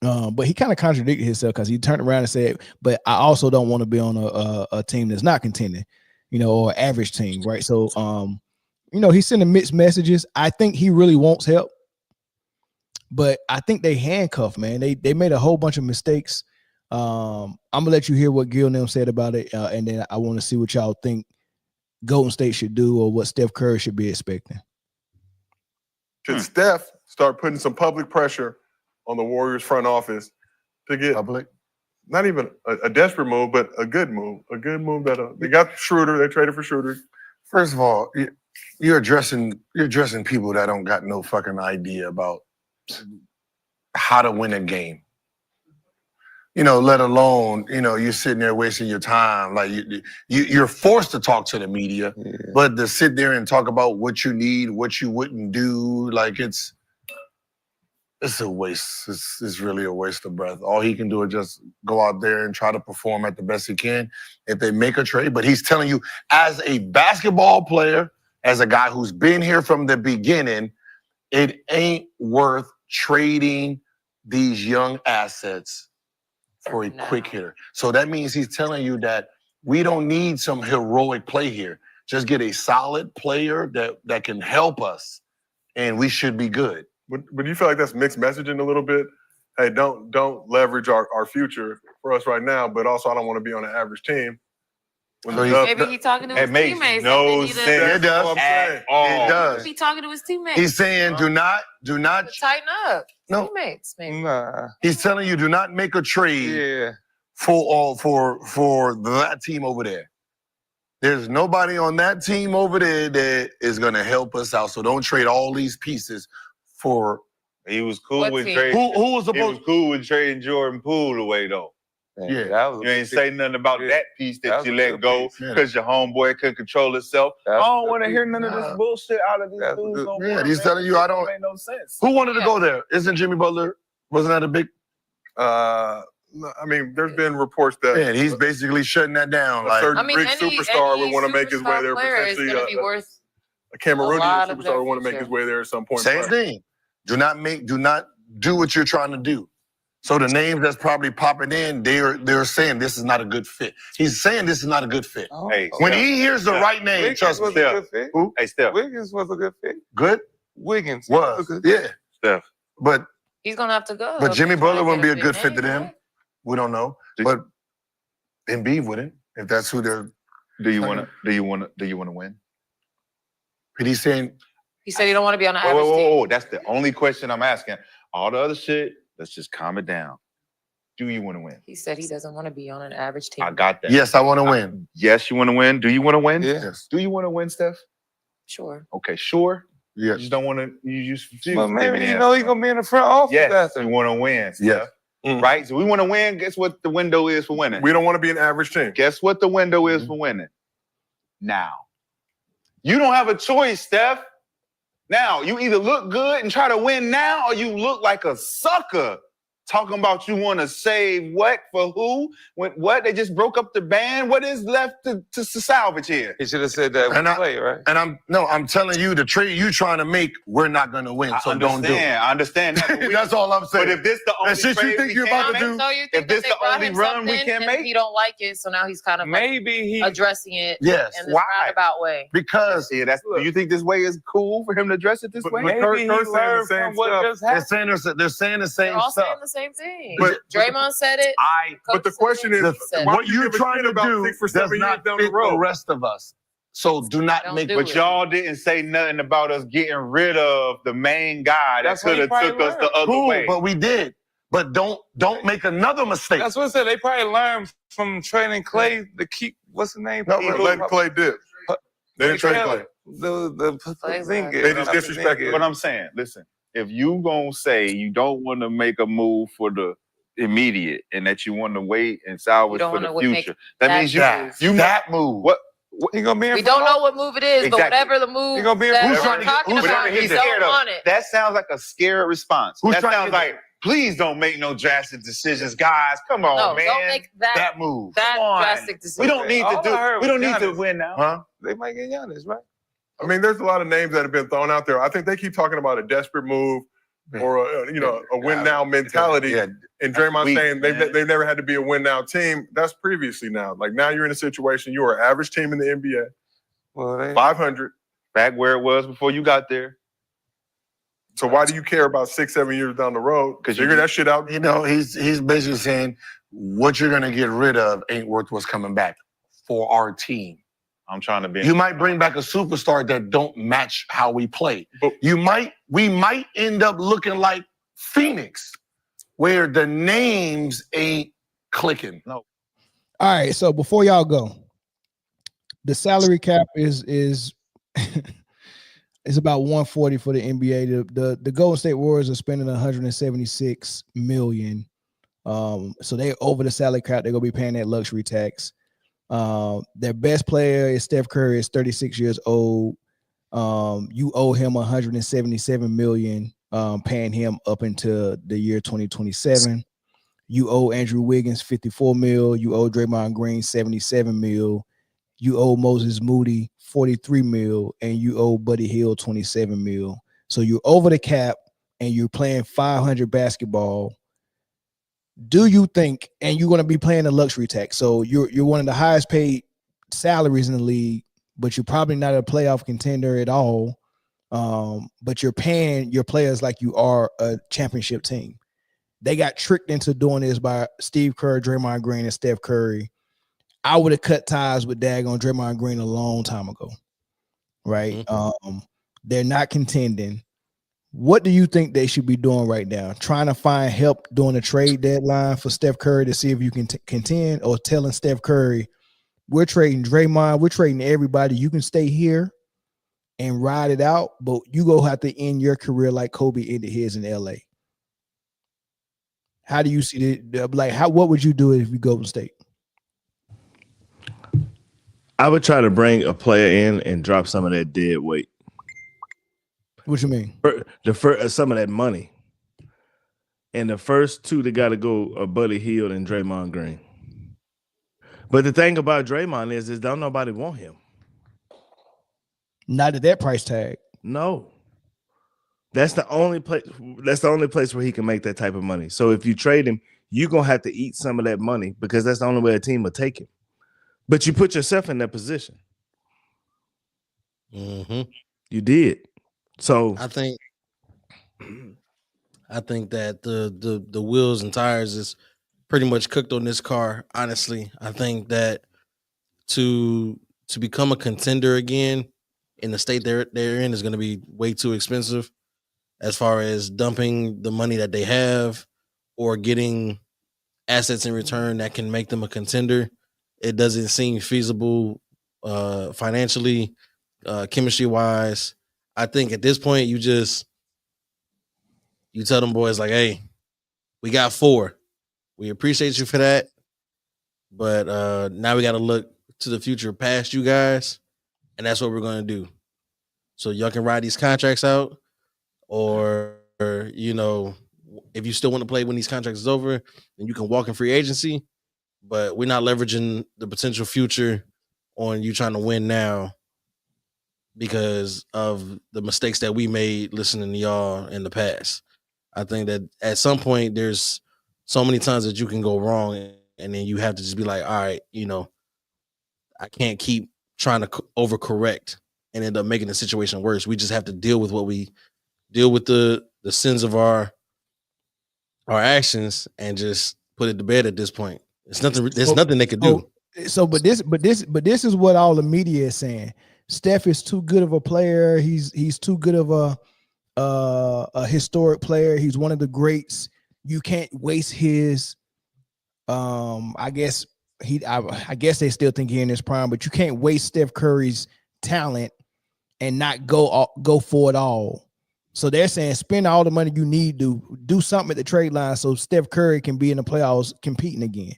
But he kind of contradicted himself because he turned around and said, but I also don't want to be on a team that's not contending, or an average team, right? So, he's sending mixed messages. I think he really wants help, but I think they handcuffed, man. They made a whole bunch of mistakes. I'm gonna let you hear what Gil and them said about it, and then I want to see what y'all think Golden State should do or what Steph Curry should be expecting. Should Steph start putting some public pressure on the Warriors front office to get public, not even a desperate move, but a good move that they got Schroeder. They traded for Schroeder. First of all, you're addressing people that don't got no fucking idea about how to win a game. Let alone, you're sitting there wasting your time. Like you're forced to talk to the media, but to sit there and talk about what you need, what you wouldn't do, like it's it's a waste. It's really a waste of breath. All he can do is just go out there and try to perform at the best he can. If they make a trade, but he's telling you, as a basketball player, as a guy who's been here from the beginning, it ain't worth trading these young assets for a quick hitter. So that means he's telling you that we don't need some heroic play here. Just get a solid player that can help us, and we should be good. But you feel like that's mixed messaging a little bit? Hey, don't leverage our future for us right now, but also I don't want to be on an average team. Maybe he's talking to his teammates. No sense. It does. It does. He talking to his teammates. He's saying, do not. Tighten up. No. Teammates, maybe. He's telling you, do not make a trade for that team over there. There's nobody on that team over there that is going to help us out. So don't trade all these pieces for. He was cool What with team? trading. Who was supposed? He was cool with trading Jordan Poole away though. Yeah, you ain't say nothing about that piece that you let go because your homeboy couldn't control himself. I don't want to hear none of this bullshit out of these dudes. No more, He's telling you I don't. Make no sense. Who wanted to go there? Isn't Jimmy Butler? Wasn't that a big? No, I mean, there's been reports that Man, he's basically shutting that down. a Like, certain Greek any superstar would want to make his way superstar there. player is Potentially, going to be worth a Cameroonian lot of superstar their would want to make future. his way there at some point. same thing. Do not do what you're trying to do. So the names that's probably popping in, they're saying this is not a good fit. He's saying this is not a good fit. Hey, When Steph, he hears the right name, Wiggins trust me. was a good fit. Who? Hey, Steph. Wiggins was a good fit. Good? Wiggins Was. a good Yeah. Steph. But He's going to have to go. But Jimmy if he's Butler trying wouldn't be a get good big fit to name, them. right? We don't know. But Embiid wouldn't, if that's who they're. Do you want to win? But he's saying. He said he don't want to be on an average team. Whoa. That's the only question I'm asking. All the other shit, let's just calm it down. Do you want to win? He said he doesn't want to be on an average team. I got that. Yes, I want to win. Yes, you want to win. Do you want to win? Yes. Do you want to win, Steph? Sure. Okay, sure. Yes. You just don't want to. You just refuse. Well, to give me maybe the you know answer. he's gonna be in the front office. Yes, after. you want to win. Yes. Steph. Right. So we want to win. Guess what the window is for winning? We don't want to be an average team. Guess what the window is for winning? Now. You don't have a choice, Steph. Now, you either look good and try to win now, or you look like a sucker talking about you want to save what for who? What? They just broke up the band. What is left to salvage here? He should have said that. And Play, right? And I'm telling you, the trade you trying to make, we're not going to win. So don't do it. I understand that. But That's all I'm saying. But if this the only And shit you trade think we you're can about to make, do? So you if think this that they the brought only him run we something can and make, he don't like it, so now he's kind of Maybe he addressing it Yes. in this Why? roundabout way. Because do you think this way is cool for him to address it this way? maybe Kurt he saying the learned same from what stuff. just they're happened. saying the same They're all saying stuff. the same thing. But- Draymond said it. But the question is, why What would you you're give a trying shit to about do 6 or does 7 years not down fit the road? the rest of us. So do not Don't make. do But it. y'all didn't say nothing about us getting rid of the main guy that That's what could he have probably took us the learned. other Cool, way. but we did. But don't make another mistake. That's what I said. They probably learned from training Clay to keep what's the name? No, But letting Clay dip. They didn't trade Clay. The Porzingis. They just disrespected But I'm saying, listen, if you gonna say you don't want to make a move for the immediate and that you want to wait and salvage don't for the wanna make future, that that means you move. that move. What? He gonna be in We front don't know what move it is, but Exactly. whatever the move He gonna be in that front we're of- trying to get- talking who's about, trying to he get don't scared of? want it. That sounds like a scared response. Who's That trying to sounds get- like, please don't make no drastic decisions, guys. Come on, No, man. don't make that That move. that Come on. drastic decision. We don't need All to I heard do. We was don't need to Giannis. win now. Huh? They might get Giannis, right? I mean, there's a lot of names that have been thrown out there. I think they keep talking about a desperate move or a win now mentality. Yeah. And Draymond weak, saying man. they've never had to be a win now team. That's previously now. Like now you're in a situation you are an average team in the NBA, Well, they, 500. Back where it was before you got there. So why do you care about 6-7 years down the road? 'Cause you Figure do. that shit out. You know, he's basically saying what you're gonna get rid of ain't worth what's coming back for our team. I'm trying to be. You might bring back a superstar that don't match how we play. But- We might end up looking like Phoenix, where the names ain't clicking. No. All right, so before y'all go, the salary cap is is about 140 for the NBA. The Golden State Warriors are spending 176 million. So they're over the salary cap. They're gonna be paying that luxury tax. Their best player is Steph Curry, is 36 years old. You owe him 177 million. paying him up until the year 2027. You owe Andrew Wiggins $54 million. You owe Draymond Green $77 million. You owe Moses Moody $43 million, and you owe Buddy Hield $27 million. So you're over the cap, and you're playing 500 basketball. Do you think, and you're going to be playing the luxury tax, so you're one of the highest paid salaries in the league, but you're probably not a playoff contender at all. But you're paying your players like you are a championship team. They got tricked into doing this by Steve Kerr, Draymond Green, and Steph Curry. I would have cut ties with Dagon Draymond Green a long time ago, right? They're not contending. What do you think they should be doing right now? Trying to find help during the trade deadline for Steph Curry to see if you can contend, or telling Steph Curry, we're trading Draymond, we're trading everybody. You can stay here and ride it out, but you go have to end your career like Kobe ended his in LA. How do you see it? Like, what would you do if you Golden State? I would try to bring a player in and drop some of that dead weight. What you mean? Some of that money. And the first two that got to go are Buddy Hield and Draymond Green. But the thing about Draymond is don't nobody want him. Not at that price tag. No. That's the only place. That's the only place where he can make that type of money. So if you trade him, you're gonna have to eat some of that money, because that's the only way a team will take him. But you put yourself in that position. You did. So I think that the wheels and tires is pretty much cooked on this car. Honestly, I think that to become a contender again in the state they're in is going to be way too expensive, as far as dumping the money that they have or getting assets in return that can make them a contender. It doesn't seem feasible financially, chemistry wise. I think at this point you tell them boys like, hey, we got 4. We appreciate you for that. But now we got to look to the future past you guys. And that's what we're going to do. So y'all can ride these contracts out, or you know, if you still want to play when these contracts is over, then you can walk in free agency. But we're not leveraging the potential future on you trying to win now because of the mistakes that we made listening to y'all in the past. I think that at some point there's so many times that you can go wrong, and then you have to just be like, all right, you know, I can't keep trying to overcorrect and end up making the situation worse. We just have to deal with the sins of our actions and just put it to bed at this point. It's nothing. There's nothing they could do. But this is what all the media is saying. Steph is too good of a player. He's too good of a historic player. He's one of the greats. You can't waste his. I guess they still think he's in his prime, but you can't waste Steph Curry's talent and not go for it all. So they're saying spend all the money you need to do something at the trade line so Steph Curry can be in the playoffs competing again.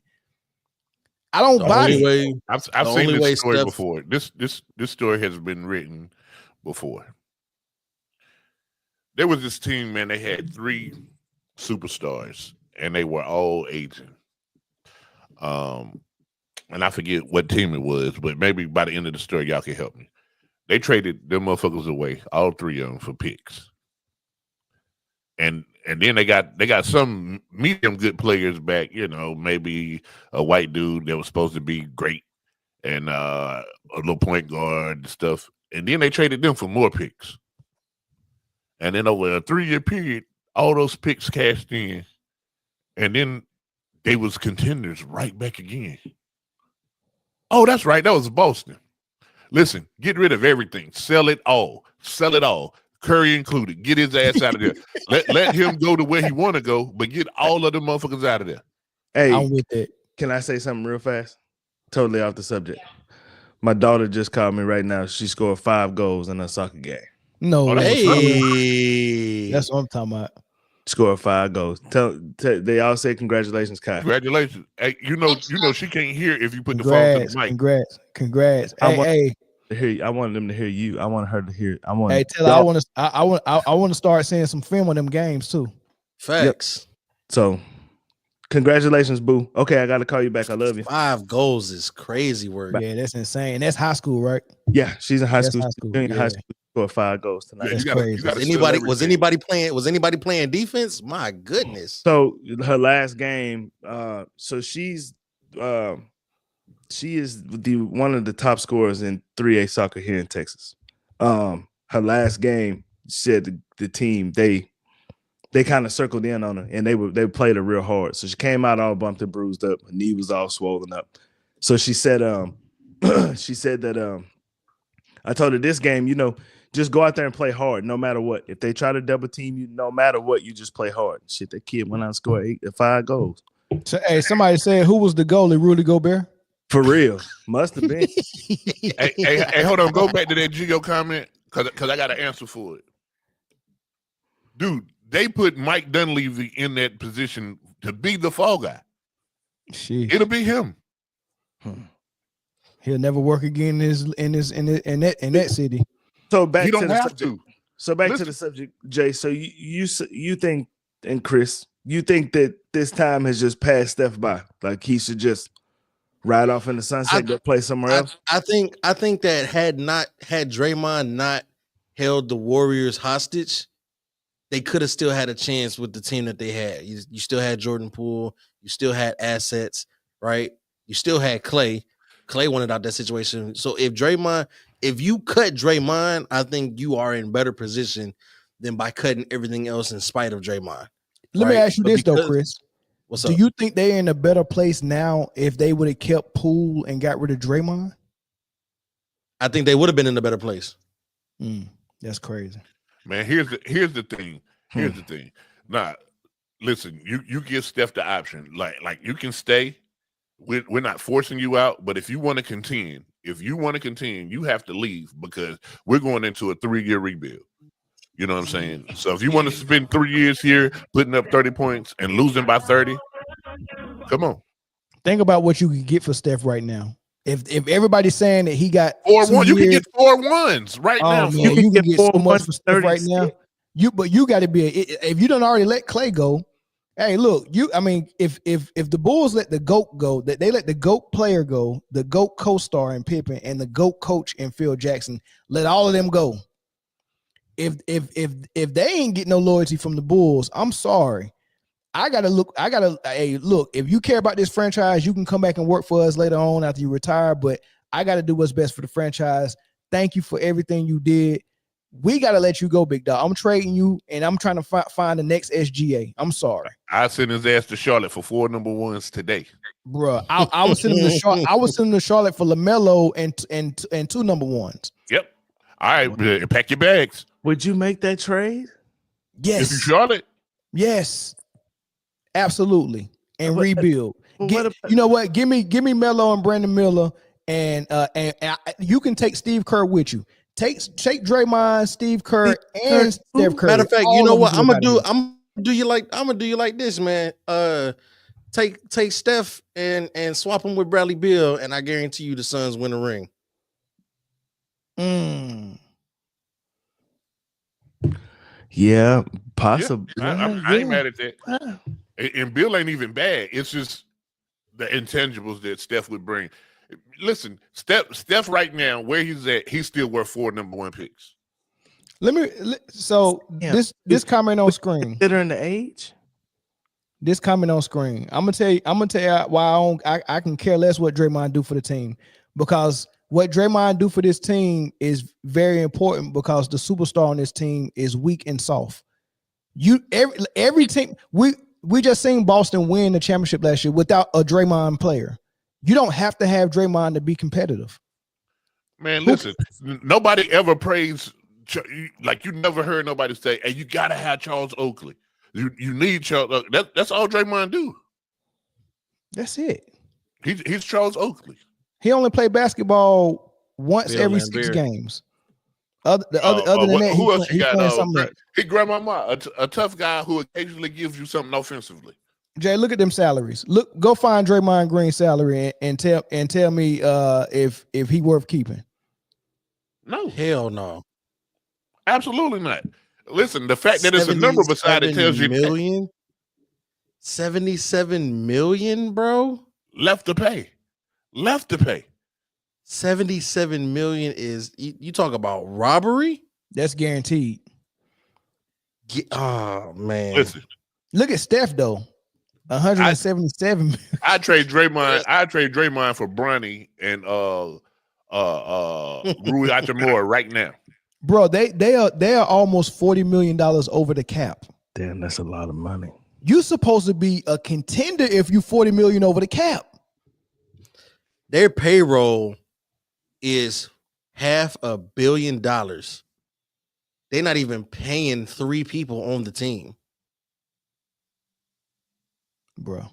I don't buy it. I've seen this story before. This story has been written before. There was this team, man. They had 3 superstars, and they were all aging. And I forget what team it was, but maybe by the end of the story, y'all can help me. They traded them motherfuckers away, all 3 of them, for picks. And then they got some medium good players back, you know, maybe a white dude that was supposed to be great and a little point guard and stuff. And then they traded them for more picks. And then over a 3-year period, all those picks cashed in. And then they was contenders right back again. Oh, that's right. That was Boston. Listen, get rid of everything. Sell it all. Sell it all. Curry included. Get his ass out of there. Let him go to where he want to go, but get all of them motherfuckers out of there. Hey, I'm with it. Can I say something real fast? Totally off the subject. My daughter just called me right now. She scored 5 goals in a soccer game. No, hey, that's what I'm talking about. Scored 5 goals. They all say congratulations, Kai. Congratulations. Hey, you know she can't hear if you put the phone to the mic. Congrats. Hey, to hear you. I wanted them to hear you. I want her to hear. I want. Hey, tell her I want to start seeing some film on them games too. Facts. Yep. So, congratulations, boo. Okay, I got to call you back. I love you. 5 goals is crazy work. Yeah, that's insane. That's high school, right? Yeah, she's in high That's school. high school, She's in high yeah. school. Scored 5 goals tonight. That's crazy. Was anybody playing defense? My goodness. So her last game, so she is one of the top scorers in 3A soccer here in Texas. Her last game, said the team they kind of circled in on her and they played her real hard. So she came out all bumped and bruised up. Her knee was all swollen up. So she said she said that I told her this game, just go out there and play hard no matter what. If they try to double team you, no matter what, you just play hard. Shit, that kid went out and scored 5 goals. So, hey, somebody said who was the goalie? Rudy Gobert? For real. Must have been. hey, hold on. Go back to that Gio comment because I got an answer for it. Dude, they put Mike Dunleavy in that position to be the fall guy. It'll be him. He'll never work again in that city. So back He to don't the have subject. to. So back to the subject, Jay. So you think, and Chris, you think that this time has just passed Steph by? Like he should just ride off in the sunset, go play somewhere else? I think that had Draymond not held the Warriors hostage, they could have still had a chance with the team that they had. You still had Jordan Poole, you still had assets, right? You still had Clay. Clay wanted out that situation. So if you cut Draymond, I think you are in better position than by cutting everything else in spite of Draymond. Let me ask you this though, Chris. What's Do up? you think they're in a better place now if they would have kept Poole and got rid of Draymond? I think they would have been in a better place. That's crazy. Man, here's the thing. Here's the thing. Nah, listen, you give Steph the option. Like you can stay. We're not forcing you out, but if you want to contend, you have to leave because we're going into a 3-year rebuild. You know what I'm saying? So if you want to spend 3 years here putting up 30 points and losing by 30, come on. Think about what you could get for Steph right now. If everybody's saying that he got 4-1, you can get 4-1s right now. Man, you can get so much for Steph right now. You got to be if you don't already let Clay go. Hey, look, if the Bulls let the GOAT go, that they let the GOAT player go, the GOAT co-star in Pippen, and the GOAT coach in Phil Jackson, let all of them go. If they ain't get no loyalty from the Bulls, I'm sorry. Hey, look, if you care about this franchise, you can come back and work for us later on after you retire, but I got to do what's best for the franchise. Thank you for everything you did. We got to let you go, big dog. I'm trading you, and I'm trying to find the next SGA. I'm sorry. I sent his ass to Charlotte for 4 number 1s today. Bruh, I was sending him to Charlotte. I was sending him to Charlotte for LaMelo and 2 number 1s. Yep. All right, pack your bags. Would you make that trade? Yes. If you Charlotte? Yes. Absolutely. And rebuild. You know what? Give me Melo and Brandon Miller, and you can take Steve Kerr with you. Take Draymond, Steve Kerr, and Steph Curry. Matter of fact, you know what? I'm gonna do you like this, man. Take Steph and swap him with Bradley Beal, and I guarantee you the Suns win a ring. Yeah, possibly. Yeah, I ain't mad at that. And Bill ain't even bad. It's just the intangibles that Steph would bring. Listen, Steph right now, where he's at, he's still worth 4 number 1 picks. This comment on screen. Considering the age? This comment on screen. I'm gonna tell you why I can care less what Draymond do for the team, because what Draymond do for this team is very important, because the superstar on this team is weak and soft. Every team we just seen Boston win the championship last year without a Draymond player. You don't have to have Draymond to be competitive. Man, listen, nobody ever praised, like you never heard nobody say, hey, you got to have Charles Oakley. You need Charles. That's all Draymond do. That's it. He's Charles Oakley. He only played basketball once every 6 games. Other than that, who else you got? Something else. He grandmama, a tough guy who occasionally gives you something offensively. Jay, look at them salaries. Go find Draymond Green's salary and tell me if he worth keeping. No. Hell no. Absolutely not. Listen, the fact that it's a number beside it tells you million. 77 million, bro. Left to pay. 77 million is you talk about robbery? That's guaranteed. Oh man. Listen. Look at Steph though. 177. I trade Draymond for Bronny and Rui Hachimura right now. Bro, they are almost $40 million over the cap. Damn, that's a lot of money. You supposed to be a contender if you 40 million over the cap. Their payroll is $500 million. They're not even paying 3 people on the team. Bro.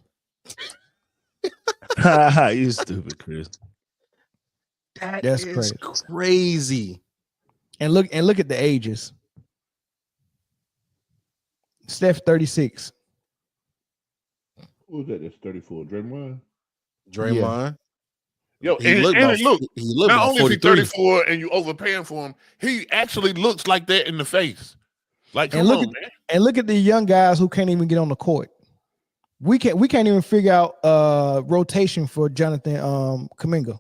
You stupid, Chris. That's crazy. And look at the ages. Steph 36. Who's that? That's 34. Draymond. Draymond. Yo, He look not only is he 34 and you overpaying for him, he actually looks like that in the face. Like, come on, man. And look at the young guys who can't even get on the court. We can't even figure out rotation for Jonathan Kuminga.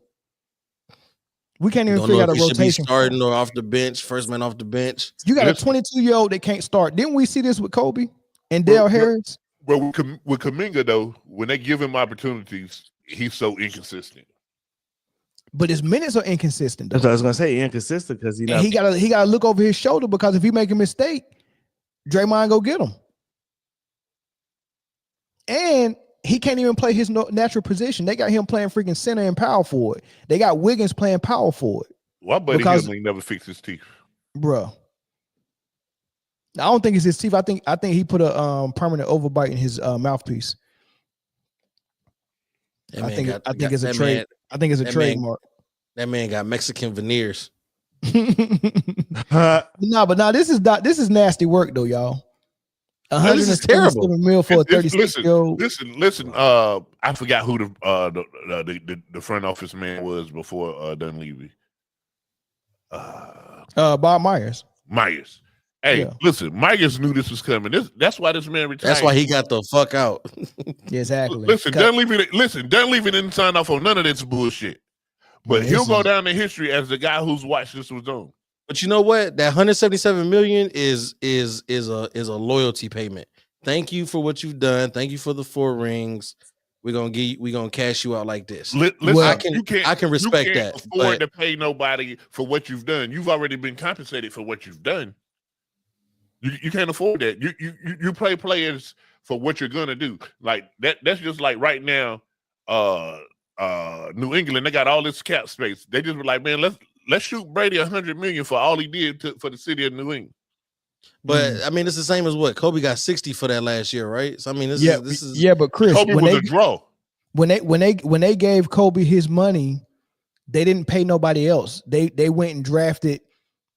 We can't even figure out a rotation. Starting or off the bench, first man off the bench. You got a 22-year-old that can't start. Didn't we see this with Kobe and Dale Harris? Well, with Kuminga though, when they give him opportunities, he's so inconsistent. But his minutes are inconsistent. Though. That's what I was gonna say. Inconsistent because he gotta look over his shoulder because if he make a mistake, Draymond go get him. And he can't even play his natural position. They got him playing freaking center and power forward. They got Wiggins playing power forward. Well, buddy, he never fixed his teeth, bro. I don't think it's his teeth. I think he put a permanent overbite in his mouthpiece. I think it's a trade. I think it's a trademark. That man got Mexican veneers. But this is nasty work though, y'all. This is terrible. Mil for a 36-year-old. Listen. I forgot who the front office man was before Dunleavy. Bob Myers. Hey, listen, Myers knew this was coming. That's why this man retired. That's why he got the fuck out. Exactly. Listen, Dunleavy didn't sign off on none of this bullshit. But he'll go down in history as the guy who's watched this was on. But you know what? That 177 million is a loyalty payment. Thank you for what you've done. Thank you for the 4 rings. We're gonna cash you out like this. Listen, I can respect you can't that. Afford to pay nobody for what you've done. You've already been compensated for what you've done. You can't afford that. You play players for what you're gonna do. Like that. That's just like right now. New England, they got all this cap space. They just were like, man, let's shoot Brady $100 million for all he did for the city of New England. But I mean, it's the same as what Kobe got 60 for that last year, right? So I mean, this is but Chris, Kobe was a draw. When they gave Kobe his money, they didn't pay nobody else. They went and drafted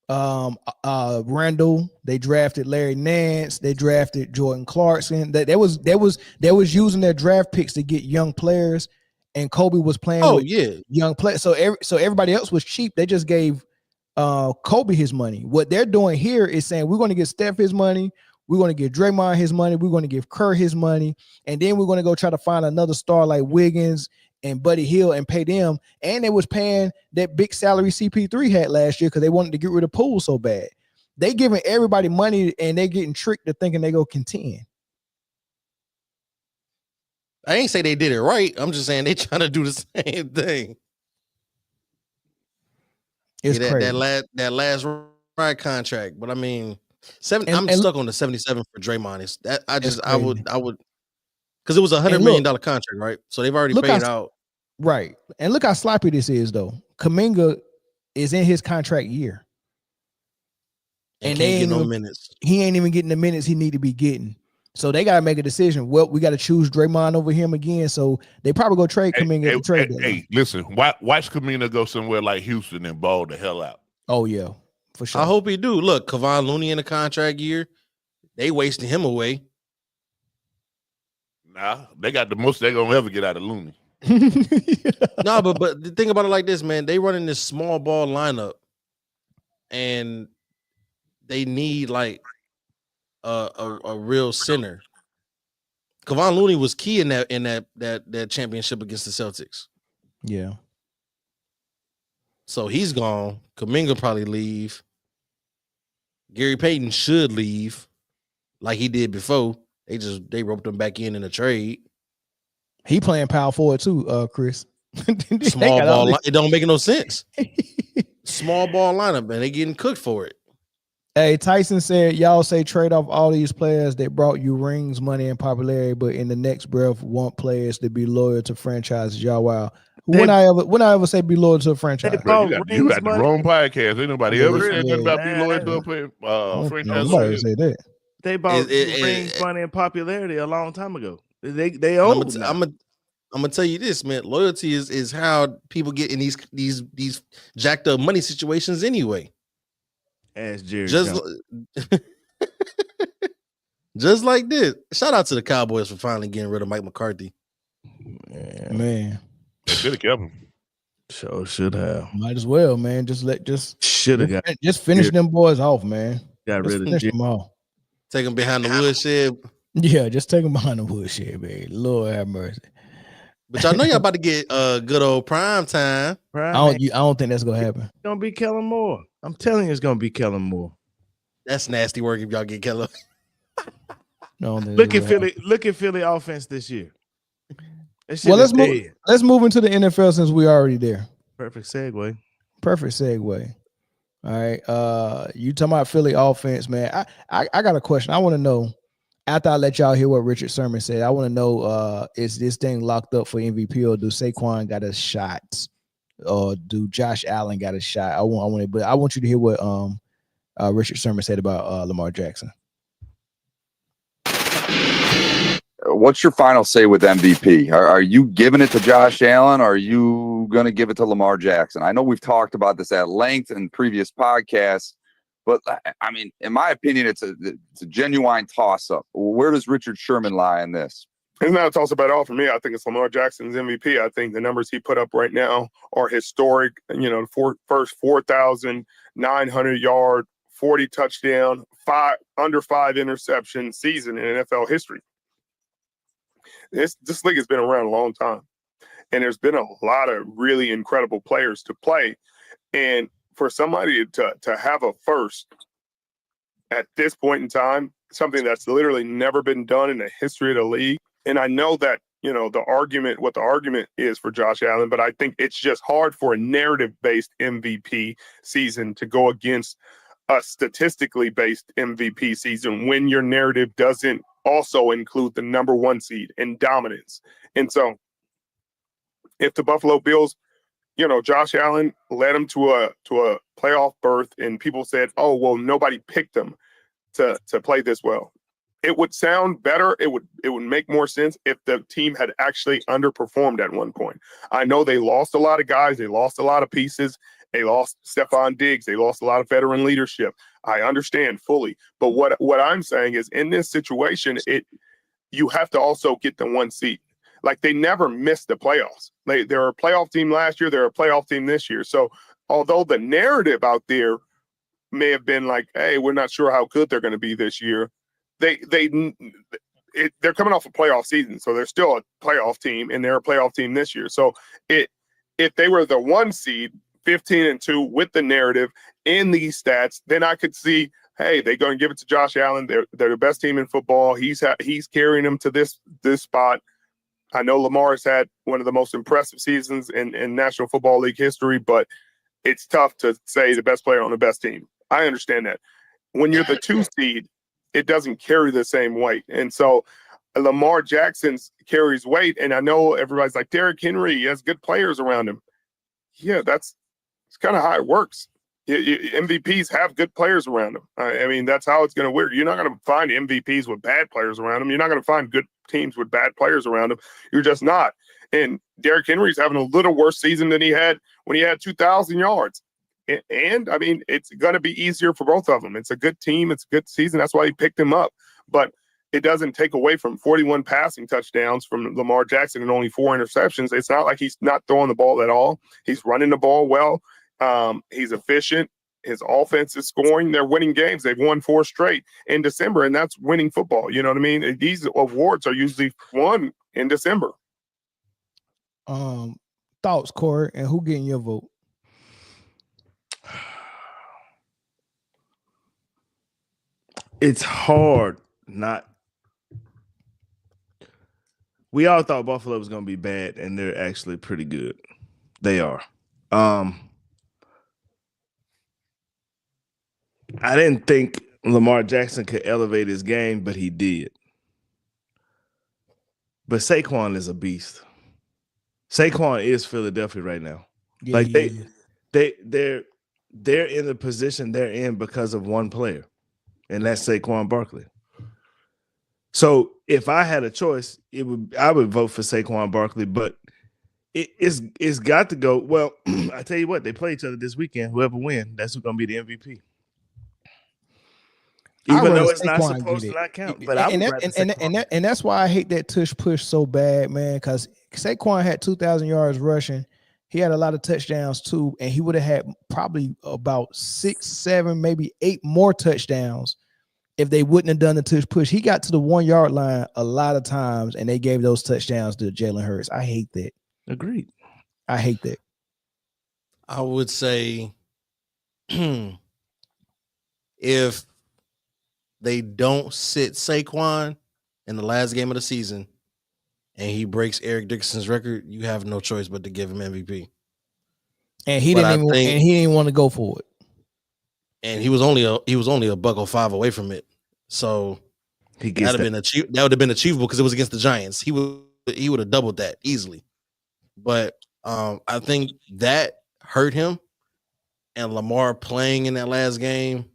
Randall. They drafted Larry Nance. They drafted Jordan Clarkson. They was using their draft picks to get young players. And Kobe was playing with young players. So everybody else was cheap. They just gave Kobe his money. What they're doing here is saying we're going to give Steph his money. We're going to give Draymond his money. We're going to give Kerr his money. And then we're going to go try to find another star like Wiggins and Buddy Hield and pay them. And they was paying that big salary CP3 had last year because they wanted to get rid of Poole so bad. They giving everybody money and they getting tricked to thinking they go contend. I ain't say they did it right. I'm just saying they trying to do the same thing. It's crazy. That last ride contract, but I mean, I'm stuck on the 77 for Draymond. It's that I would because it was $100 million contract, right? So they've already paid out. Right, and look how sloppy this is, though. Kuminga is in his contract year, and they ain't no minutes. He ain't even getting the minutes he need to be getting. So they gotta make a decision. Well, we got to choose Draymond over him again. So they probably go trade Kuminga to trade that. Hey, listen, watch Kuminga go somewhere like Houston and ball the hell out. Oh yeah, for sure. I hope he do. Look, Kevon Looney in a contract year, they wasting him away. Nah, they got the most they're gonna ever get out of Looney. No, but the thing about it like this, man, they running this small ball lineup. and they need like a real center. Kevon Looney was key in that championship against the Celtics. Yeah. So he's gone. Kuminga probably leave. Gary Payton should leave, like he did before. They roped him back in a trade. He playing power forward too, Chris. Small ball. It don't make no sense. Small ball lineup, and they getting cooked for it. Hey, Tyson said, y'all say trade off all these players that brought you rings, money, and popularity, but in the next breath want players to be loyal to franchises. Y'all, wow. When I ever say be loyal to a franchise? Bro, you got the wrong podcast. Ain't nobody ever said nothing about be loyal to a franchise. Nobody say that. They bought rings, money, and popularity a long time ago. They old. I'm gonna tell you this, man. Loyalty is how people get in these jacked up money situations anyway. As Jerry just like this. Shout out to the Cowboys for finally getting rid of Mike McCarthy. Man. Should have kept him. Sure should have. Might as well, man. Should have got. Just finish them boys off, man. Got Just rid of finish them off. Take them behind the woodshed. Yeah, just take them behind the woodshed, man. Lord have mercy. But y'all know y'all about to get good old prime time. I don't think that's gonna happen. It's gonna be Kellen Moore. I'm telling you, it's gonna be Kellen Moore. That's nasty work if y'all get Kellen. No, look at Philly. Look at Philly offense this year. Well, let's move into the NFL since we're already there. Perfect segue. All right. You talking about Philly offense, man. I got a question. I want to know, after I let y'all hear what Richard Sherman said, I want to know, is this thing locked up for MVP, or do Saquon got a shot? Or do Josh Allen got a shot? I want you to hear what Richard Sherman said about Lamar Jackson. What's your final say with MVP? Are you giving it to Josh Allen, or are you going to give it to Lamar Jackson? I know we've talked about this at length in previous podcasts, but I mean, in my opinion, it's a genuine toss-up. Where does Richard Sherman lie in this? It's not a toss-up at all for me. I think it's Lamar Jackson's MVP. I think the numbers he put up right now are historic. You know, first 4,900 yard, 40 touchdown, under 5 interception season in NFL history. This league has been around a long time, and there's been a lot of really incredible players to play. And for somebody to have a first at this point in time, something that's literally never been done in the history of the league. And I know that, you know, what the argument is for Josh Allen, but I think it's just hard for a narrative-based MVP season to go against a statistically based MVP season when your narrative doesn't also include the number 1 seed and dominance. And so if the Buffalo Bills, you know, Josh Allen led them to a playoff berth, and people said, oh, well, nobody picked them to play this well. It would sound better. It would make more sense if the team had actually underperformed at one point. I know they lost a lot of guys. They lost a lot of pieces. They lost Stephon Diggs. They lost a lot of veteran leadership. I understand fully. But what I'm saying is, in this situation, you have to also get the 1 seed. Like, they never missed the playoffs. They're a playoff team last year. They're a playoff team this year. So although the narrative out there may have been like, hey, we're not sure how good they're going to be this year, they're coming off a playoff season. So they're still a playoff team, and they're a playoff team this year. So if they were the 1 seed, 15-2 with the narrative in these stats, then I could see, hey, they're going to give it to Josh Allen. They're the best team in football. He's carrying them to this spot. I know Lamar has had one of the most impressive seasons in National Football League history, but it's tough to say the best player on the best team. I understand that. When you're the 2 seed, it doesn't carry the same weight. And so Lamar Jackson's carries weight. And I know everybody's like, Derrick Henry, he has good players around him. Yeah, it's kind of how it works. MVPs have good players around them. I mean, that's how it's going to work. You're not going to find MVPs with bad players around them. You're not going to find good teams with bad players around them. You're just not. And Derrick Henry's having a little worse season than he had when he had 2,000 yards. And I mean, it's going to be easier for both of them. It's a good team. It's a good season. That's why he picked him up. But it doesn't take away from 41 passing touchdowns from Lamar Jackson and only 4 interceptions. It's not like he's not throwing the ball at all. He's running the ball well. He's efficient. His offense is scoring. They're winning games. They've won 4 straight in December, and that's winning football. You know what I mean? These awards are usually won in December. Thoughts, Corey, and who getting your vote? It's hard not. We all thought Buffalo was going to be bad, and they're actually pretty good. They are. I didn't think Lamar Jackson could elevate his game, but he did. But Saquon is a beast. Saquon is Philadelphia right now. Yeah, like they're in the position they're in because of one player, and that's Saquon Barkley. So if I had a choice, I would vote for Saquon Barkley, but it's got to go. Well, I tell you what, they play each other this weekend. Whoever wins, that's who's gonna be the MVP. Even though it's not supposed to not count, but and that's why I hate that tush push so bad, man. Because Saquon had 2,000 yards rushing, he had a lot of touchdowns too, and he would have had probably about 6, 7, maybe 8 more touchdowns if they wouldn't have done the tush push. He got to the 1 yard line a lot of times, and they gave those touchdowns to Jalen Hurts. I hate that. Agreed. I hate that. I would say if they don't sit Saquon in the last game of the season and he breaks Eric Dickerson's record, you have no choice but to give him MVP. And he didn't want to go for it. And he was only a $105 away from it. So that would have been achievable because it was against the Giants. He would have doubled that easily. But I think that hurt him, and Lamar playing in that last game,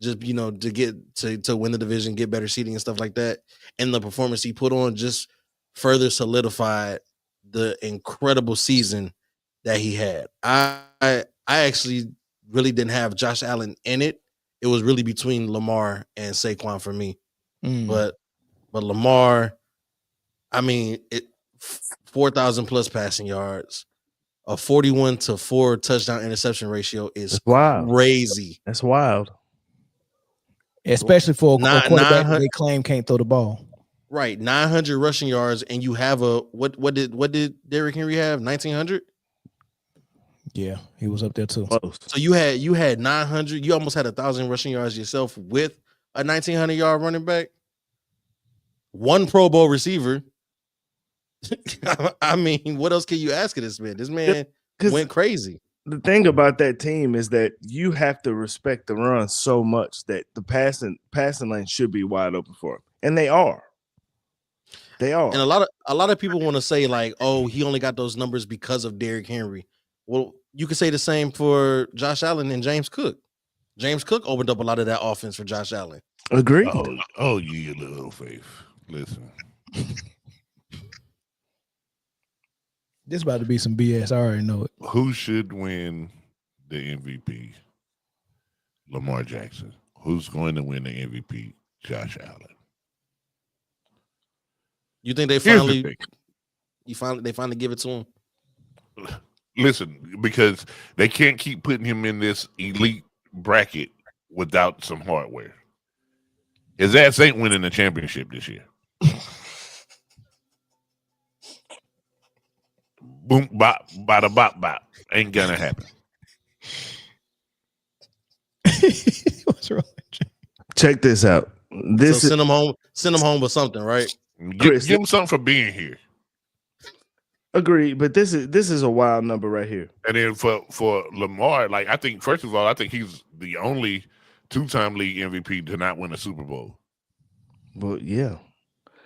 just to get to win the division, get better seating and stuff like that, and the performance he put on just further solidified the incredible season that he had. I actually really didn't have Josh Allen in it. It was really between Lamar and Saquon for me. But Lamar, I mean, 4,000 plus passing yards, a 41-4 touchdown interception ratio is crazy. That's wild. Especially for a quarterback they claim can't throw the ball. Right, 900 rushing yards, and you have what did Derrick Henry have? 1,900. Yeah, he was up there too. So you had 900. You almost had 1,000 rushing yards yourself with a 1,900 yard running back, one Pro Bowl receiver. I mean, what else can you ask of this man? This man went crazy. The thing about that team is that you have to respect the run so much that the passing lane should be wide open for him, and they are. They are. And a lot of people want to say like, oh, he only got those numbers because of Derrick Henry. Well, you could say the same for Josh Allen and James Cook. James Cook opened up a lot of that offense for Josh Allen. Agreed. Oh, you little faith. Listen. This about to be some BS. I already know it. Who should win the MVP? Lamar Jackson. Who's going to win the MVP? Josh Allen. You think they finally give it to him? Listen, because they can't keep putting him in this elite bracket without some hardware. His ass ain't winning the championship this year. Boom, bop, bada, bop, bop. Ain't gonna happen. What's wrong? Check this out. Send him home with something, right? Give him something for being here. Agreed, but this is a wild number right here. And then for Lamar, like I think first of all, I think he's the only 2-time league MVP to not win a Super Bowl. Well, yeah.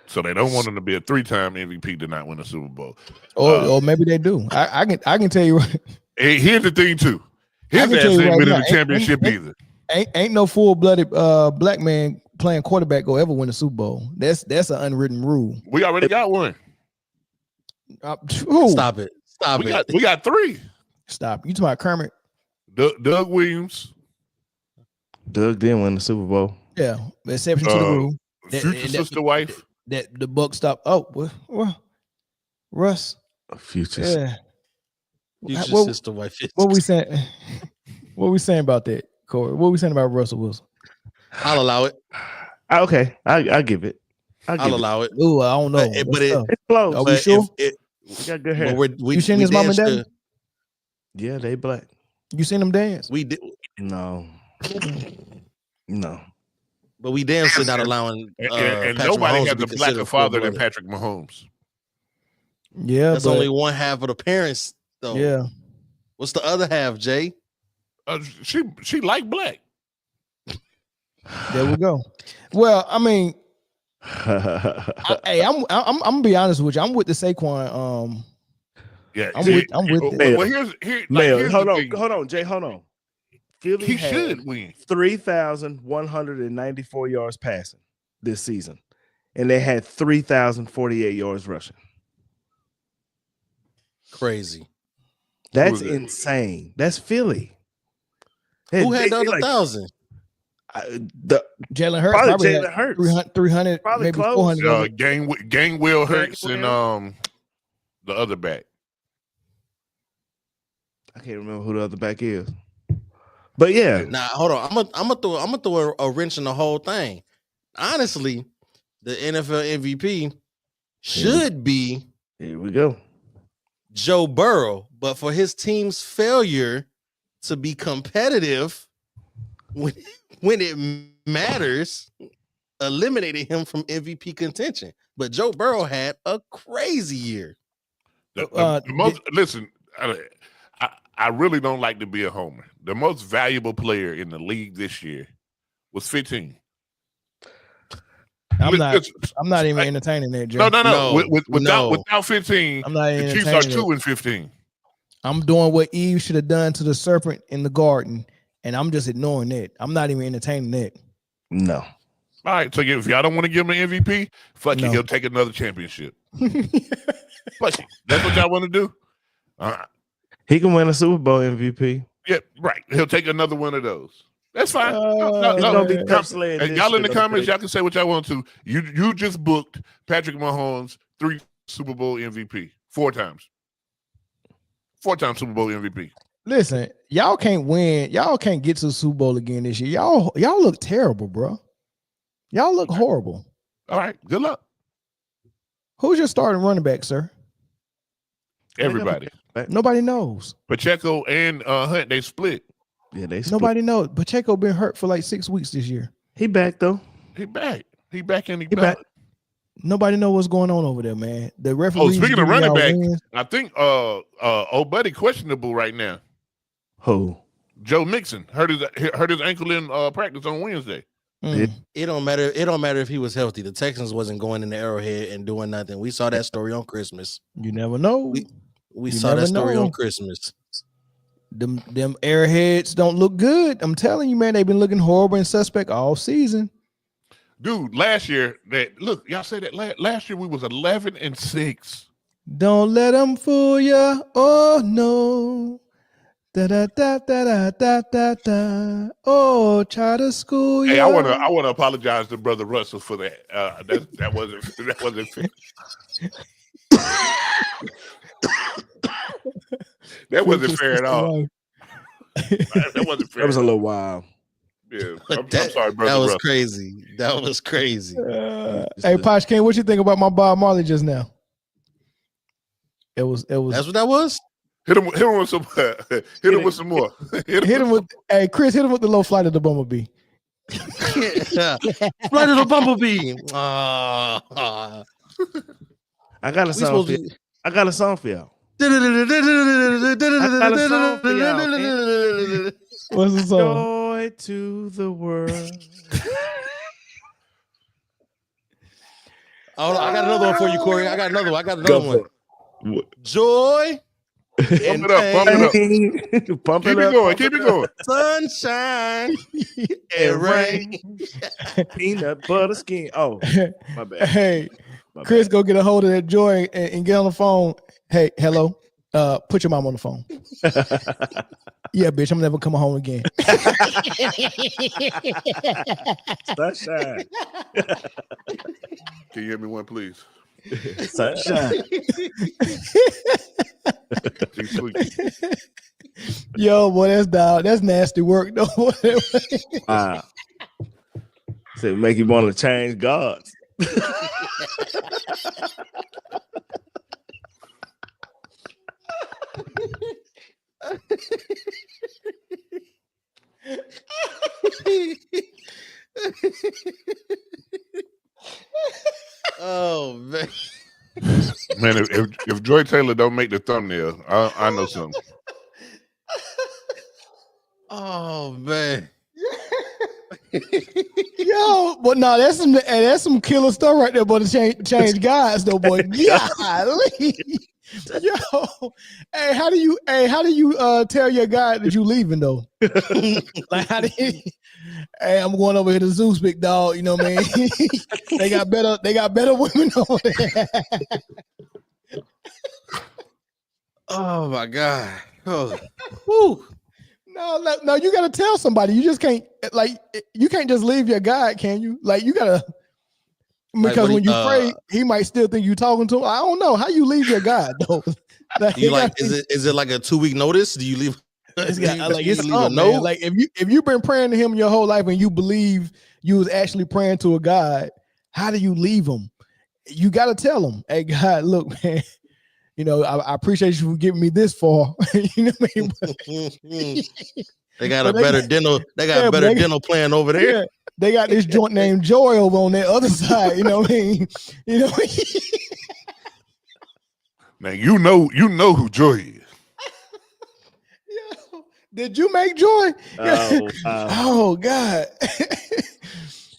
So they don't want him to be a 3-time MVP to not win a Super Bowl. Or maybe they do. I can tell you. Here's the thing too. His ass ain't winning the championship either. Ain't no full-blooded black man playing quarterback go ever win a Super Bowl. That's an unwritten rule. We already got one. Stop it. We got 3. Stop. You talking about Kermit? Doug Williams. Doug didn't win the Super Bowl. Yeah, exception to the rule. Future sister wife. That the buck stopped. Oh, well, Russ. Future. Yeah. Future sister wife. What we saying? What we saying about that, Corey? What we saying about Russell Wilson? I'll allow it. Okay, I'll give it. I'll allow it. Ooh, I don't know. But it, It's close. Are we sure? He got good hair. But we You seen his mom and dance dad? Yeah, they black. You seen them dance? We did, No. No. but we damn sure not allowing. And Patrick nobody Mahomes has to be a blacker considered father than full-blooded. Patrick Mahomes. Yeah, That's but only one half of the parents, though. yeah. What's the other half, Jay? She like black. There we go. Well, I mean, hey, I'm gonna be honest with you. I'm with the Saquon. Yeah, I'm with Mayo. here's Hold the on, thing. hold on, Jay, hold on. Philly He had should win. 3,194 yards passing this season, and they had 3,048 yards rushing. Crazy. That's Who was that? insane. That's Philly. Who had They the other like- 1,000? Jalen Hurts Probably probably Jalen had Hurts. 300, Probably maybe close. 400. of it. Gainwell Hurts and the other back. I can't remember who the other back is. But yeah, Nah, hold on. I'm gonna throw a wrench in the whole thing. Honestly, the NFL MVP should be here we go. Joe Burrow, but for his team's failure to be competitive when it matters, eliminated him from MVP contention. But Joe Burrow had a crazy year. Listen, I really don't like to be a homer. The most valuable player in the league this year was 15. I'm not even entertaining that, Joe. No. Without 15, I'm not the Chiefs are entertaining 2-15. I'm doing what Eve should have done to the serpent in the garden, and I'm just ignoring that. I'm not even entertaining that. No. All right, so if y'all don't want to give him an MVP, fuck it, No. he'll take another championship. Fuck it. That's what y'all want to do? All right. He can win a Super Bowl MVP. Yeah, right. He'll take another one of those. That's fine. It's gonna be tough slaying And this y'all in the shit, comments, okay? y'all can say what y'all want to. You just booked Patrick Mahomes 3 Super Bowl MVP 4 times. 4-time Super Bowl MVP. Listen, y'all can't win. Y'all can't get to the Super Bowl again this year. Y'all look terrible, bro. Y'all look horrible. All right, good luck. Who's your starting running back, sir? Everybody. Nobody knows. Pacheco and Hunt, they split. Yeah, they split. Nobody knows. Pacheco been hurt for like 6 weeks this year. He back though. He back. He back and he back. back. Nobody know what's going on over there, man. The referees. Speaking of giving running y'all back, wins. I think old buddy questionable right now. Who? Joe Mixon hurt his ankle in practice on Wednesday. It don't matter. It don't matter if he was healthy. The Texans wasn't going in the Arrowhead and doing nothing. We saw that story on Christmas. You never know. We You saw that never story know. on Christmas. Them Arrowheads don't look good. I'm telling you, man, they've been looking horrible and suspect all season. Dude, last year y'all said that last year we was 11-6. Don't let them fool ya. Oh no. Da da da da da da da da. Oh, try to school ya. Hey, I want to apologize to Brother Russell for that. That wasn't fair. That wasn't fair at all. That wasn't fair. That was a little wild. Yeah, I'm sorry, Brother That was Russell. crazy. That was crazy. Hey, Posh King, what you think about my Bob Marley just now? It was. That's what that was. Hit him with some. Hit him with some more. Hit him with. Hey, Chris, hit him with the low flight of the bumblebee. Flight of the bumblebee. I got a song for you. I got a song for y'all. What's the song? Joy to the world. Oh, I got another one for you, Corey. I got another one. Joy. Pump it up. Pump Keep it going. Keep it going. Sunshine and rain. Peanut butter skin. Oh, my bad. Hey, Chris, go get a hold of that Joy and get on the phone. Hey, hello. Put your mom on the phone. Yeah, bitch, I'm never coming home again. Sunshine. Can you hear me one, please? Sunshine. She's sleeping. Yo, boy, that's nasty work though. Wow. So make you want to change guards. Oh man. Man, if Joy Taylor don't make the thumbnail, I know something. Oh man. Yo, but no, that's some killer stuff right there, boy. To change guys though, boy. Golly. Yo, hey, how do you tell your guy that you leaving though? Like, how do you? Hey, I'm going over here to Zeus, big dog. You know what I mean? They got better women over there. Oh my God. Oh. Whew. No, you gotta tell somebody. You just can't you can't just leave your guy, can you? Like you gotta, because when you pray, he might still think you talking to him. I don't know how you leave your guy though. Is it like a 2-week notice? Do you leave? It's up, man. Like if you've been praying to him your whole life and you believe you was actually praying to a God, how do you leave him? You got to tell him, hey God, look, man, you know, I appreciate you for giving me this far. You know what I mean? They got a better dental. They got better dental plan over there. Yeah, they got this joint named Joy over on that other side. You know what I mean? You know. Man, you know who Joy is. Did you make Joy? Oh God.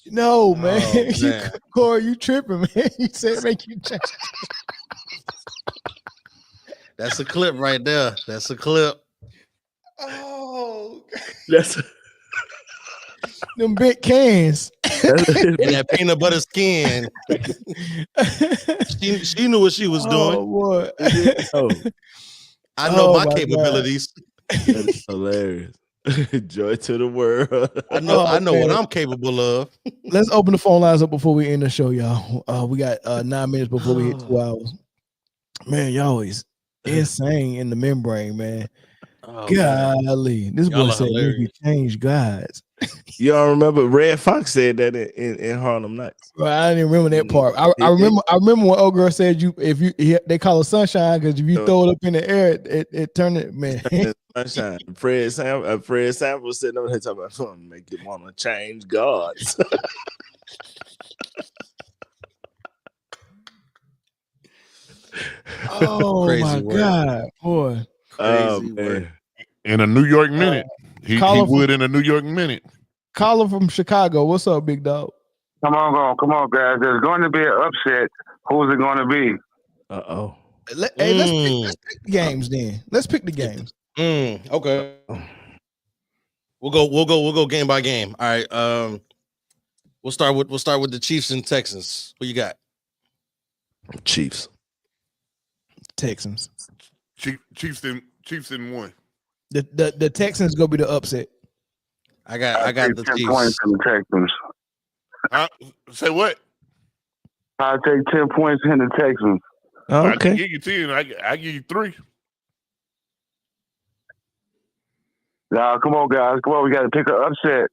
No, man. Oh, man. Corey, you tripping, man. You said make you change. That's a clip right there. That's a clip. Oh, that's them big cans. And that peanut butter skin. she knew what she was doing. Oh boy. I know my capabilities. That is hilarious. Joy to the world. I know what I'm capable of. Let's open the phone lines up before we end the show, y'all. We got 9 minutes before we hit 2 hours. Man, y'all is insane in the membrane, man. Oh, golly, man. this Y'all boy are said hilarious. we change guys. Y'all remember Red Fox said that in Harlem Nights? Well, I didn't remember that part. I remember when old girl said they call it sunshine because if you throw it up in the air, it turned it, man. Sunshine. Fred Sample sitting over there talking about something make you want to change gods. Oh Crazy my word. God, boy. Crazy word. In a New York minute. He would in a New York minute. Caller from Chicago. What's up, big dog? Come on, guys. There's going to be an upset. Who's it going to be? Uh-oh. Let's pick the games then. Let's pick the games. Okay. We'll go game by game. All right. We'll start with the Chiefs and Texans. What you got? Chiefs. Texans. Chiefs in one. The Texans gonna be the upset. I got the 10 Chiefs. points in the Texans. Say what? I'll take 10 points in the Texans. I can give you 10. I give you 3. Nah, come on, guys. Come on, we got to pick an upset.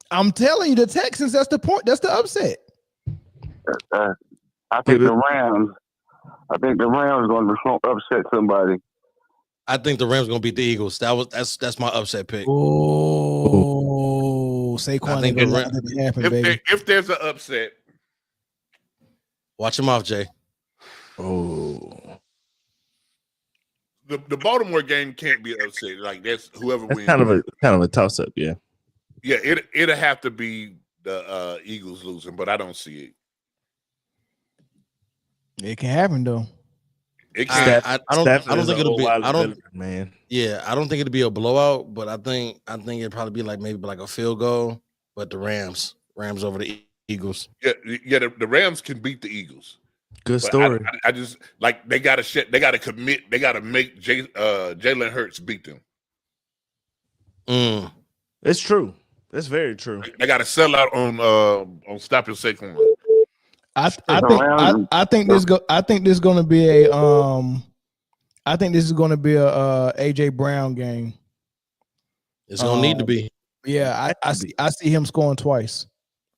I'm telling you, the Texans. That's the point. That's the upset. I think the Rams. I think the Rams going to upset somebody. I think the Rams gonna beat the Eagles. That's my upset pick. Oh, Saquon ain't gonna let it happen, baby. If there's an upset, watch him off, Jay. Oh, the Baltimore game can't be upset. Like that's whoever that's wins. kind of a toss up, yeah. Yeah, it'll have to be the Eagles losing, but I don't see it. It can happen though. It can't. I don't think it'll be. I don't, man. Yeah, I don't think it'll be a blowout, but I think it'd probably be like maybe like a field goal. But the Rams over the Eagles. Yeah. The Rams can beat the Eagles. Good But story. I just like they gotta commit. They gotta make Jalen Hurts beat them. It's true. That's very true. They gotta sell out on stopping Saquon. I think this going to be a I think this is going to be a AJ Brown game. It's gonna need to be. Yeah, I see him scoring twice.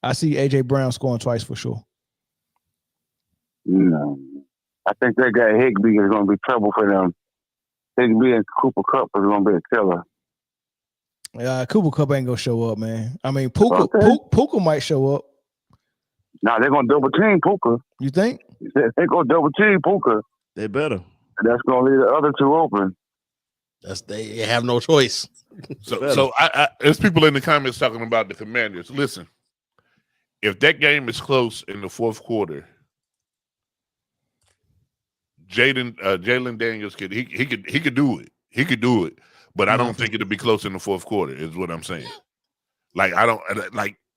I see AJ Brown scoring twice for sure. No. I think that guy Higbee is going to be trouble for them. Higbee and Cooper Kupp is going to be a killer. Cooper Kupp ain't gonna show up, man. I mean, Puka might show up. Nah, they're going to double team Puka. You think? They're going to double team Puka. They better. That's going to leave the other two open. They have no choice. So there's people in the comments talking about the Commanders. Listen, if that game is close in the fourth quarter, Jalen Daniels could do it. He could do it, but I don't think it'll be close in the fourth quarter. Is what I'm saying. Like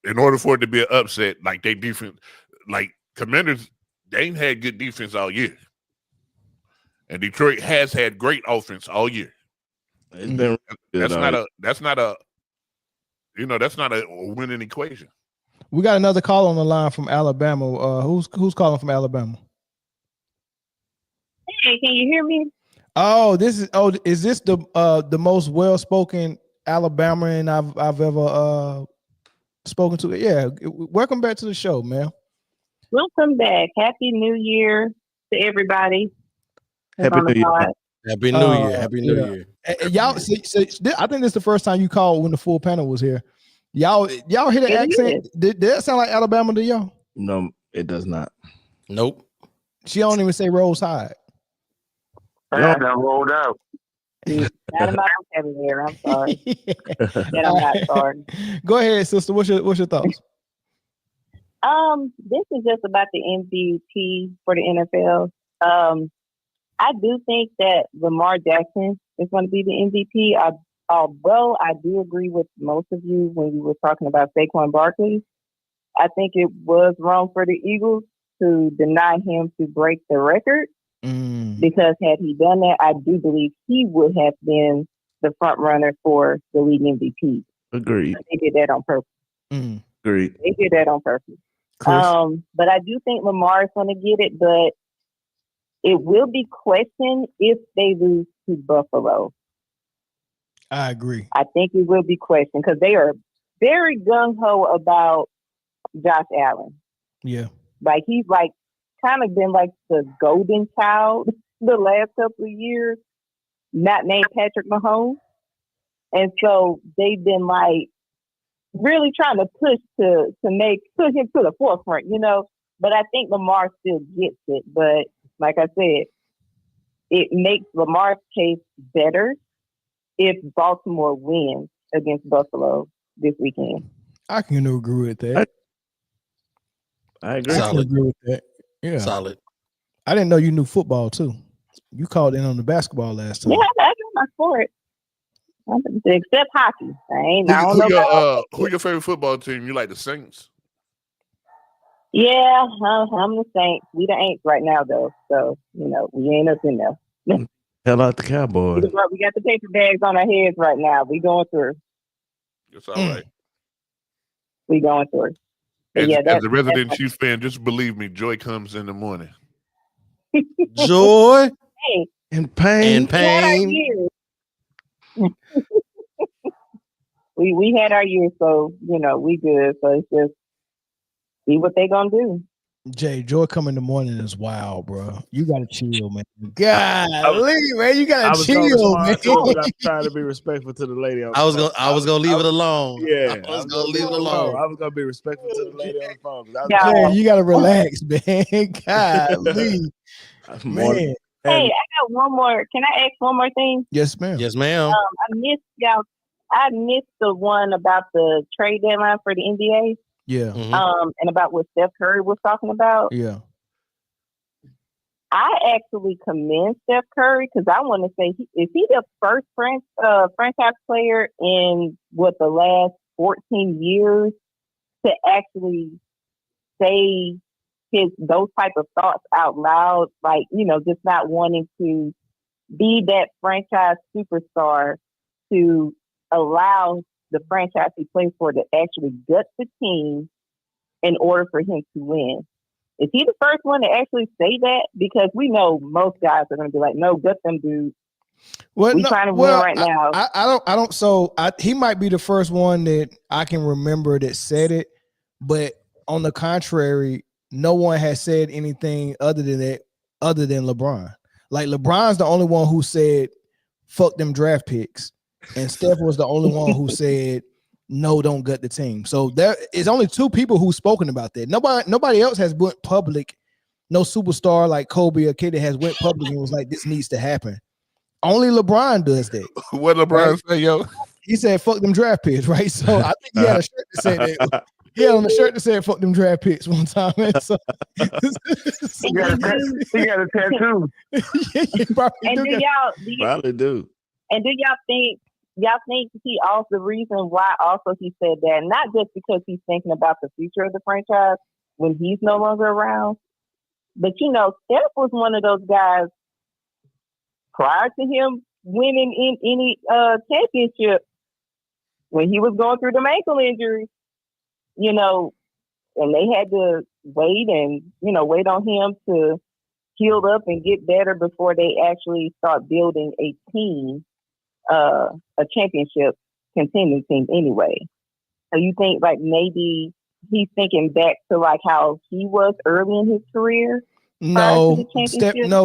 in order for it to be an upset, like they defense, like Commanders, they ain't had good defense all year, and Detroit has had great offense all year. It's been That's not a winning equation. We got another call on the line from Alabama. Who's calling from Alabama? Hey, can you hear me? Is this the most well-spoken Alabamian I've ever spoken to? Yeah, welcome back to the show, man. Welcome back. Happy New Year to everybody. Happy New Year. Happy New Year. Happy New Year. And y'all, I think this is the first time you called when the full panel was here. Y'all hear the accent? Did that sound like Alabama to y'all? No, it does not. Nope. She don't even say Rose Hide. I done rolled out. Not in my vocabulary. I'm sorry. That I'm not sorry. Go ahead, sister. What's your thoughts? This is just about the MVP for the NFL. I do think that Lamar Jackson is going to be the MVP. Although I do agree with most of you when you were talking about Saquon Barkley, I think it was wrong for the Eagles to deny him to break the record. Because had he done that, I do believe he would have been the front runner for the league MVP. Agreed. They did that on purpose. Agreed. They did that on purpose. But I do think Lamar is going to get it, but it will be questioned if they lose to Buffalo. I agree. I think it will be questioned because they are very gung-ho about Josh Allen. Yeah. Like he's like kind of been like the golden child the last couple of years, not named Patrick Mahomes. And so they've been like really trying to push him to the forefront, you know. But I think Lamar still gets it. But like I said, it makes Lamar's case better if Baltimore wins against Buffalo this weekend. I can agree with that. I agree. I can agree with that. Yeah. Solid. I didn't know you knew football too. You called in on the basketball last time. Yeah, I do my sport. Except hockey. I don't know about Who your favorite football team? You like the Saints? Yeah, I'm the Saints. We the Aints right now though, so you know we ain't up in there. Hell out the Cowboys. We got the paper bags on our heads right now. We going through. It's all right. We going through. As, Yeah, as a resident Chiefs fan, just believe me, joy comes in the morning. Joy Hey, and pain. we had our years. we had our years, so you know we good. So it's just see what they gonna do. Jay, joy come in the morning is wild, bro. You gotta chill, man. Golly, man, you gotta chill, man. I'm trying to be respectful to the lady. I was gonna leave it alone. Yeah, I was gonna leave it alone. I was gonna be respectful to the lady on the phone. Jay, you gotta relax, man. Golly, man. Hey, I got one more. Can I ask one more thing? Yes, ma'am. Yes, ma'am. I missed y'all. I missed the one about the trade deadline for the NBA. Yeah. And about what Steph Curry was talking about. Yeah. I actually commend Steph Curry because I want to say, is he the first franchise player in the last 14 years to actually say those type of thoughts out loud, like, you know, just not wanting to be that franchise superstar to allow the franchise he plays for to actually gut the team in order for him to win. Is he the first one to actually say that? Because we know most guys are going to be like, no, gut them dudes. Well, We trying to win right now. I don't. So he might be the first one that I can remember that said it, but on the contrary, no one has said anything other than that, other than LeBron. Like LeBron's the only one who said, "Fuck them draft picks," and Steph was the only one who said, "No, don't gut the team." So there is only two people who've spoken about that. Nobody else has went public. No superstar like Kobe or kid that has went public and was like, "This needs to happen." Only LeBron does that. What LeBron say, yo? He said, "Fuck them draft picks," right? So I think he had a shirt that said that. He had on a shirt that said "Fuck them draft picks" one time. And so, He got a tattoo. Probably do. And do y'all think he also the reason why also he said that, not just because he's thinking about the future of the franchise when he's no longer around, but Steph was one of those guys prior to him winning in any championship when he was going through the ankle injury, and they had to wait on him to heal up and get better before they actually start building a team, a championship contending team anyway. So you think like maybe he's thinking back to like how he was early in his career? No,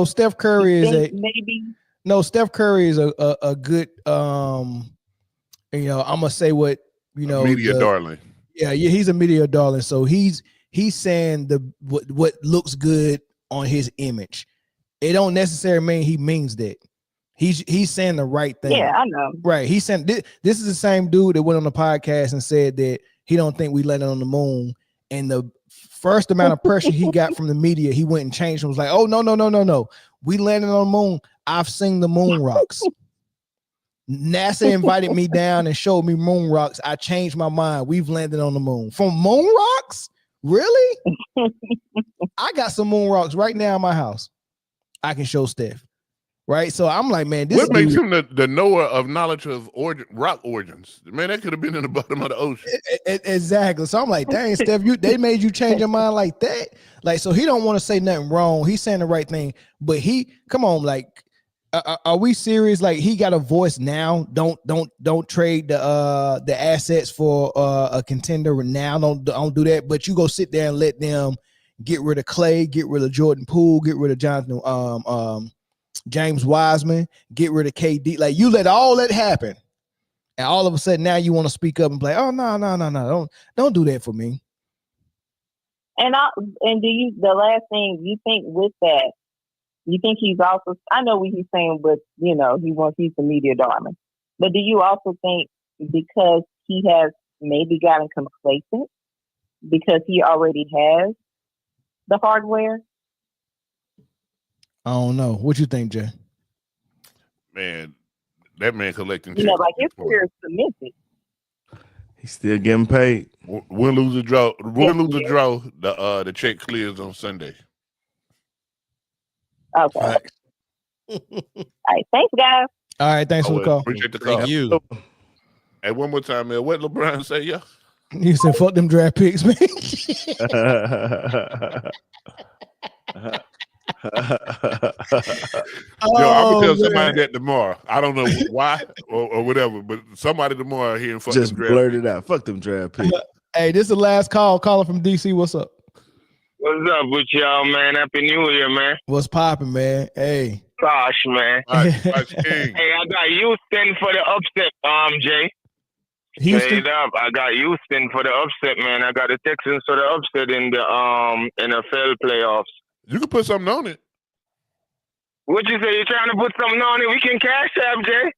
Steph Curry is Steph Curry is a good I'm gonna say what media darling. Yeah, he's a media darling. So he's saying what looks good on his image. It don't necessarily mean he means that. He's saying the right thing. Yeah, I know. Right. He's saying this is the same dude that went on the podcast and said that he don't think we landed on the moon. And the first amount of pressure he got from the media, he went and changed and was like, "Oh, no. We landed on the moon. I've seen the moon rocks. NASA invited me down and showed me moon rocks. I changed my mind. We've landed on the moon." From moon rocks? Really? I got some moon rocks right now in my house. I can show Steph. Right? So I'm like, man, this what makes him the knower of knowledge of rock origins? Man, that could have been in the bottom of the ocean. Exactly. So I'm like, dang, Steph, they made you change your mind like that. Like, so he don't want to say nothing wrong. He's saying the right thing, but come on, like, are we serious? Like, he got a voice now. Don't trade the assets for a contender now. Don't do that. But you go sit there and let them get rid of Clay, get rid of Jordan Poole, get rid of Jonathan James Wiseman, get rid of KD. Like, you let all that happen, and all of a sudden now you want to speak up and play. Oh no, don't do that for me. And the last thing you think with that, you think he's also, I know what he's saying, but he's the media darling. But do you also think because he has maybe gotten complacent because he already has the hardware? I don't know. What you think, Jay? Man, that man collecting checks. Like his career is cemented. He's still getting paid. Win, lose, or draw. The check clears on Sunday. Okay. All right. Thanks, guys. All right. Thanks for the call. Appreciate the call. Thank you. Hey, one more time, man. What LeBron say, yo? You said, "Fuck them draft picks, man." I'm gonna tell somebody that tomorrow. I don't know why or whatever, but somebody tomorrow here and just blurt it out. Fuck them draft picks. Hey, this is the last call. Caller from DC. What's up? What's up with y'all, man? Happy New Year, man. What's popping, man? Hey. Gosh, man. Hey, I got Houston for the upset, Jay. Houston? Straight up, I got Houston for the upset, man. I got the Texans for the upset in the NFL playoffs. You can put something on it. What you say? You trying to put something on it? We can cash out, Jay.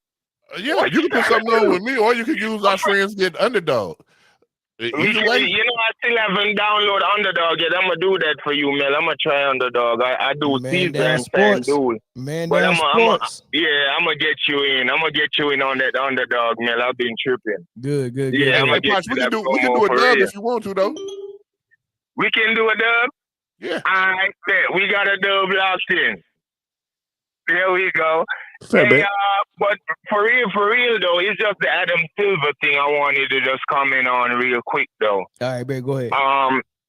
Yeah, you can put something on with me, or you can use our friends get underdog. I still haven't downloaded Underdog yet. I'm gonna do that for you, man. I'm gonna try Underdog. I do season and FanDuel. Man, but I'm gonna get you in. I'm gonna get you in on that Underdog, man. I've been tripping. Good. Yeah, I'm gonna get you that we can do a dub if you want to, though. We can do a dub. Yeah. I bet we got a dub locked in. There we go. Hey, but for real though, it's just the Adam Silver thing I wanted to just comment on real quick though. All right, babe, go ahead.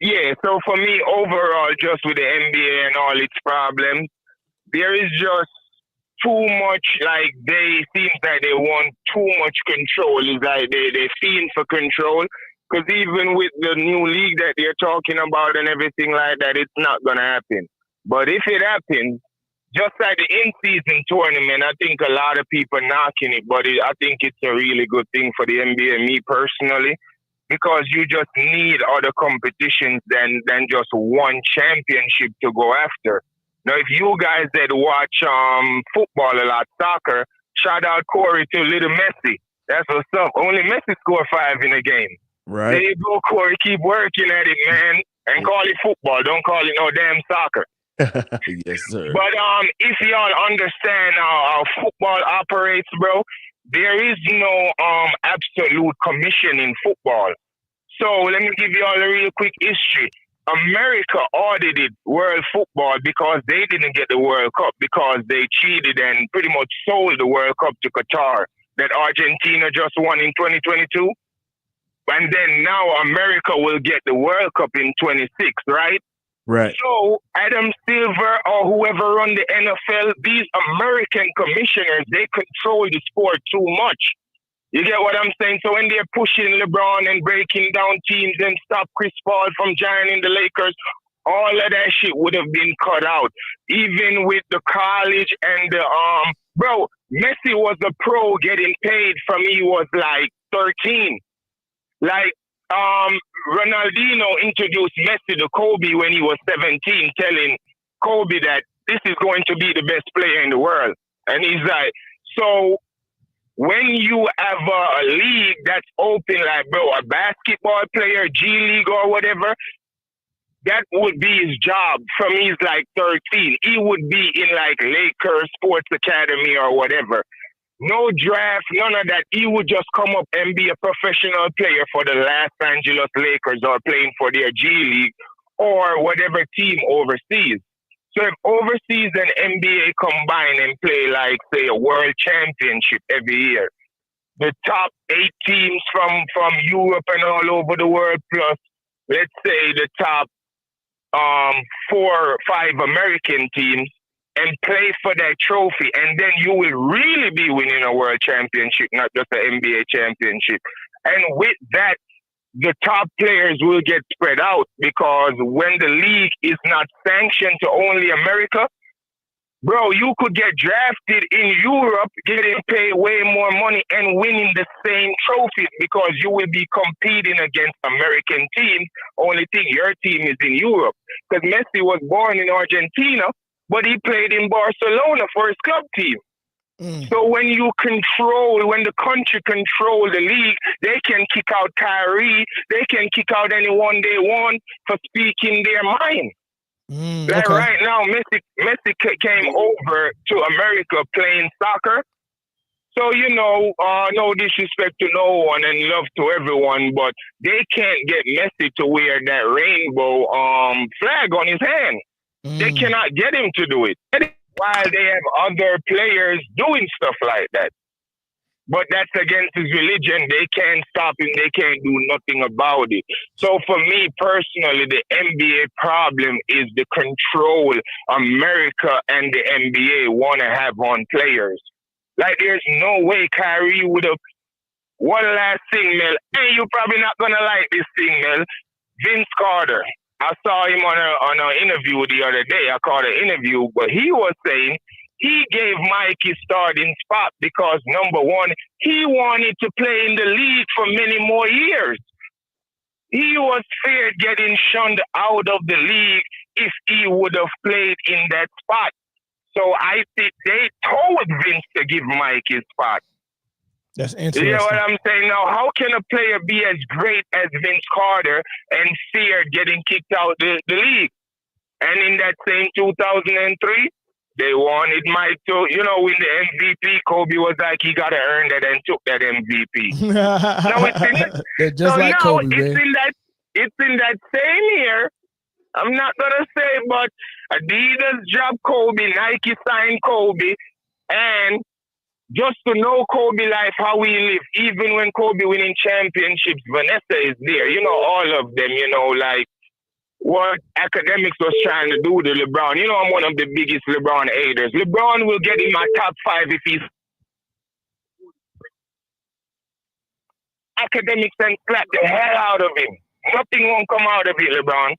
Yeah, so for me, overall, just with the NBA and all its problems, there is just too much, like, they seem like they want too much control. It's like they fiend for control. Because even with the new league that they're talking about and everything like that, it's not going to happen. But if it happens, just like the in-season tournament, I think a lot of people knocking it, but I think it's a really good thing for the NBA, me personally, because you just need other competitions than just one championship to go after. Now, if you guys that watch football a lot, soccer, shout out Corey to little Messi. That's what's up. Only Messi scored 5 in a game. Right. There you go, Corey. Keep working at it, man. And call it football. Don't call it no damn soccer. Yes, sir. But if y'all understand how football operates, bro, there is no absolute commission in football. So let me give you all a real quick history. America audited world football because they didn't get the World Cup because they cheated and pretty much sold the World Cup to Qatar that Argentina just won in 2022. And then now America will get the World Cup in 26, right? Right. So Adam Silver or whoever run the NFL, these American commissioners, they control the sport too much. You get what I'm saying? So when they're pushing LeBron and breaking down teams and stop Chris Paul from joining the Lakers, all of that shit would have been cut out. Even with the college and the bro, Messi was a pro getting paid from he was like 13. Like Ronaldinho introduced Messi to Kobe when he was 17, telling Kobe that this is going to be the best player in the world. And he's like, so when you have a league that's open, like, bro, a basketball player, G League or whatever, that would be his job from he's like 13. He would be in like Lakers Sports Academy or whatever. No draft, none of that. He would just come up and be a professional player for the Los Angeles Lakers or playing for their G League or whatever team overseas. So if overseas and NBA combine and play like, say, a world championship every year, the top 8 teams from Europe and all over the world, plus, let's say, the top 4 or 5 American teams, and play for that trophy, and then you will really be winning a world championship, not just an NBA championship. And with that, the top players will get spread out because when the league is not sanctioned to only America, bro, you could get drafted in Europe, getting paid way more money and winning the same trophies because you will be competing against American teams. Only thing, your team is in Europe. Because Messi was born in Argentina, but he played in Barcelona for his club team. So when the country control the league, they can kick out Kyrie, they can kick out anyone they want for speaking their mind. Like okay. right now, Messi came over to America playing soccer. So, no disrespect to no one and love to everyone, but they can't get Messi to wear that rainbow flag on his hand. They cannot get him to do it. While they have other players doing stuff like that. But that's against his religion. They can't stop him. They can't do nothing about it. So for me personally, the NBA problem is the control America and the NBA want to have on players. Like there's no way Kyrie would have. One last thing, Mel. Hey, you're probably not going to like this thing, Mel. Vince Carter. I saw him on an interview the other day. I caught an interview, but he was saying he gave Mike his starting spot because, number one, he wanted to play in the league for many more years. He was feared getting shunned out of the league if he would have played in that spot. So I think they told Vince to give Mike his spot. That's interesting. You know what I'm saying? Now, how can a player be as great as Vince Carter and fear getting kicked out the league? And in that same 2003, they wanted Mike to, win the MVP. Kobe was like, he got to earn that and took that MVP. Now it's in it. Just like Kobe, it's in that same year. I'm not going to say, but Adidas dropped Kobe, Nike signed Kobe, and just to know Kobe life, how he live, even when Kobe winning championships, Vanessa is there. All of them, like what academics was trying to do to LeBron. You know, I'm one of the biggest LeBron haters. LeBron will get in my top 5 if he's academics and slap the hell out of him. Nothing won't come out of it, LeBron.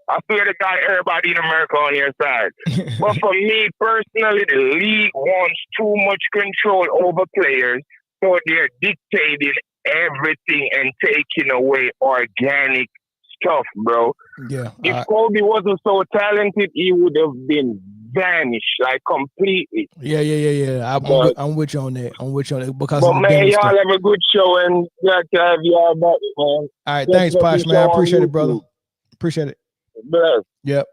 I swear to God, everybody in America on your side. But for me personally, the league wants too much control over players, so they're dictating everything and taking away organic stuff, bro. Yeah. If Kobe wasn't so talented, he would have been vanished, like completely. Yeah. I'm with you on that. Because But of the man, game y'all stuff. have a good show and glad to have y'all back, man. All right, thanks, Posh, man. I appreciate it, brother. Appreciate it. Bless. Yep.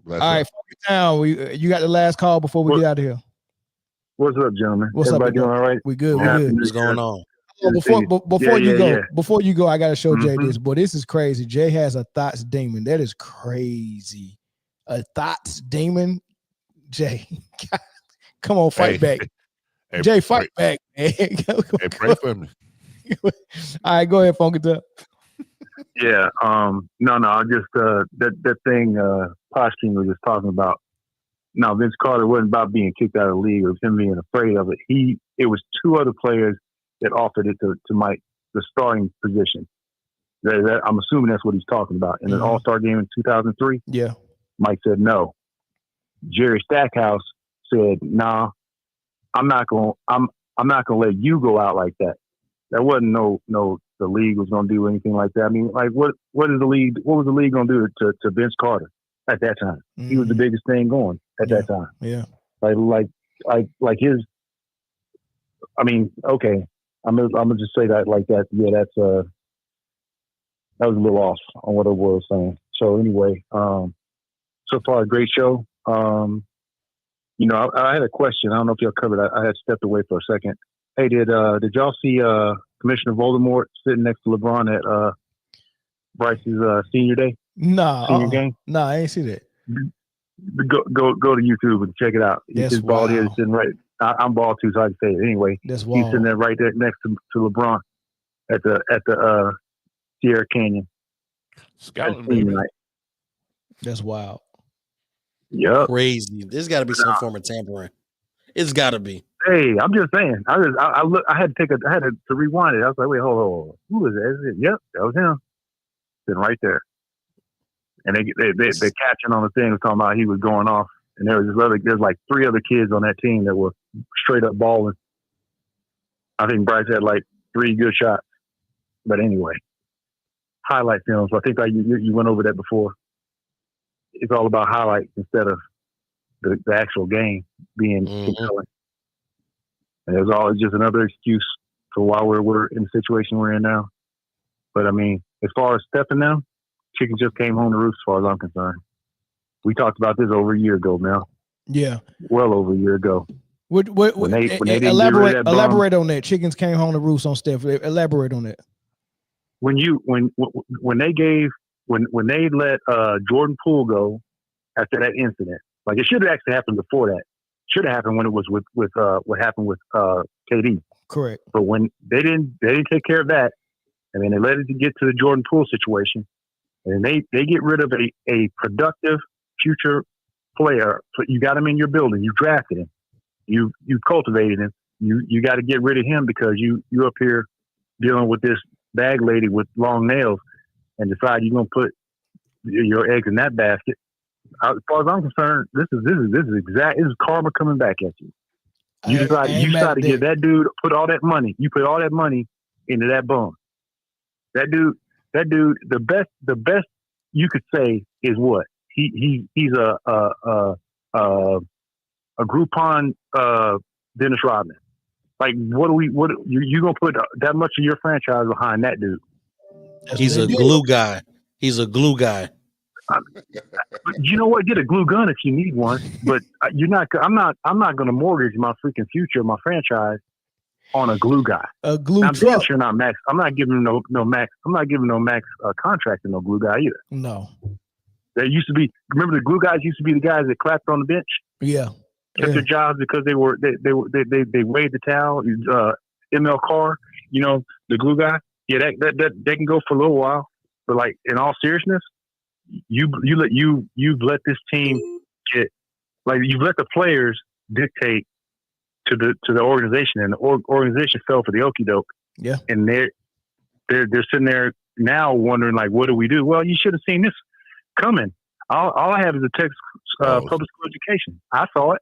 Bless all right, town. You got the last call before we get out of here. What's up, gentlemen? What's Everybody up? doing all right? We good. We Happy good. New What's going Year. on? Before you go, I gotta show Jay this. Boy, this is crazy. Jay has a thoughts demon. That is crazy. A thoughts demon. Jay, come on, fight back. Jay, fight back, man. Pray for me. All right, go ahead, Funky Tub. Yeah. No. I just that thing Posh King was just talking about. No, Vince Carter wasn't about being kicked out of the league. It was him being afraid of it. It was 2 other players that offered it to Mike, the starting position. I'm assuming that's what he's talking about. In an All-Star game in 2003, yeah, Mike said no. Jerry Stackhouse said, "Nah, I'm not gonna let you go out like that." That wasn't the league was gonna do anything like that. I mean, like what was the league gonna do to Vince Carter at that time? He was the biggest thing going at that time. Yeah. Like his. I mean, okay. I'm gonna just say that like that. Yeah, that was a little off on what I was saying. So anyway, so far a great show. I had a question. I don't know if y'all covered. I had stepped away for a second. Hey, did y'all see Commissioner Voldemort sitting next to LeBron at Bryce's senior day? Senior game? Nah, I ain't see that. Go to YouTube and check it out. That's His bald head is wild. sitting right. I'm bald too, so I can say it anyway. That's He's wild. sitting there right there next to LeBron at the Sierra Canyon. Scouting, Senior baby. night. That's wild. Yep. Crazy. There's got to be some form of tampering. It's got to be. Hey, I'm just saying. I had to rewind it. I was like, wait, hold on. Who is that? Is it? Yep, that was him. Sitting right there. And they catching on the thing was talking about he was going off, and there's like 3 other kids on that team that were straight up balling. I think Bryce had like 3 good shots, but anyway, highlight films. I think you went over that before. It's all about highlights instead of the actual game being compelling. And it's just another excuse for why we're in the situation we're in now. But I mean, as far as stepping now, chicken just came home to roost as far as I'm concerned. We talked about this over a year ago, Mel. Yeah. Well over a year ago. When they didn't elaborate get rid of that bum, elaborate on that. Chickens came home to roost on Steph. Elaborate on that. when they let Jordan Poole go after that incident, like it should have actually happened before that. Should have happened when it was with what happened with KD. Correct. But when they didn't take care of that, and then they let it get to the Jordan Poole situation, and they get rid of a productive future player. So you got him in your building. You drafted him. You cultivated him. You got to get rid of him because you up here dealing with this bag lady with long nails, and decide you're gonna put your eggs in that basket. As far as I'm concerned, this is karma coming back at you. You decide to give that dude put all that money. You put all that money into that bum. That dude, the best you could say is what he's a Groupon Dennis Rodman. Like what you gonna put that much of your franchise behind that dude? He's a glue guy. He's a glue guy. You know what? Get a glue gun if you need one, but I'm not going to mortgage my freaking future, my franchise, on a glue guy. A glue. I'm damn sure not Max. I'm not giving no Max. I'm not giving no Max contract to no glue guy either. No. There used to be. Remember the glue guys used to be the guys that clapped on the bench. Yeah. Kept their jobs because they waved the towel. ML Carr, the glue guy. Yeah, that they can go for a little while, but like in all seriousness. you've let this team get, like, you've let the players dictate to the organization, and the organization fell for the okie doke. Yeah, and they're sitting there now wondering, like, what do we do? Well, you should have seen this coming. All I have is a Texas public school education. I saw it.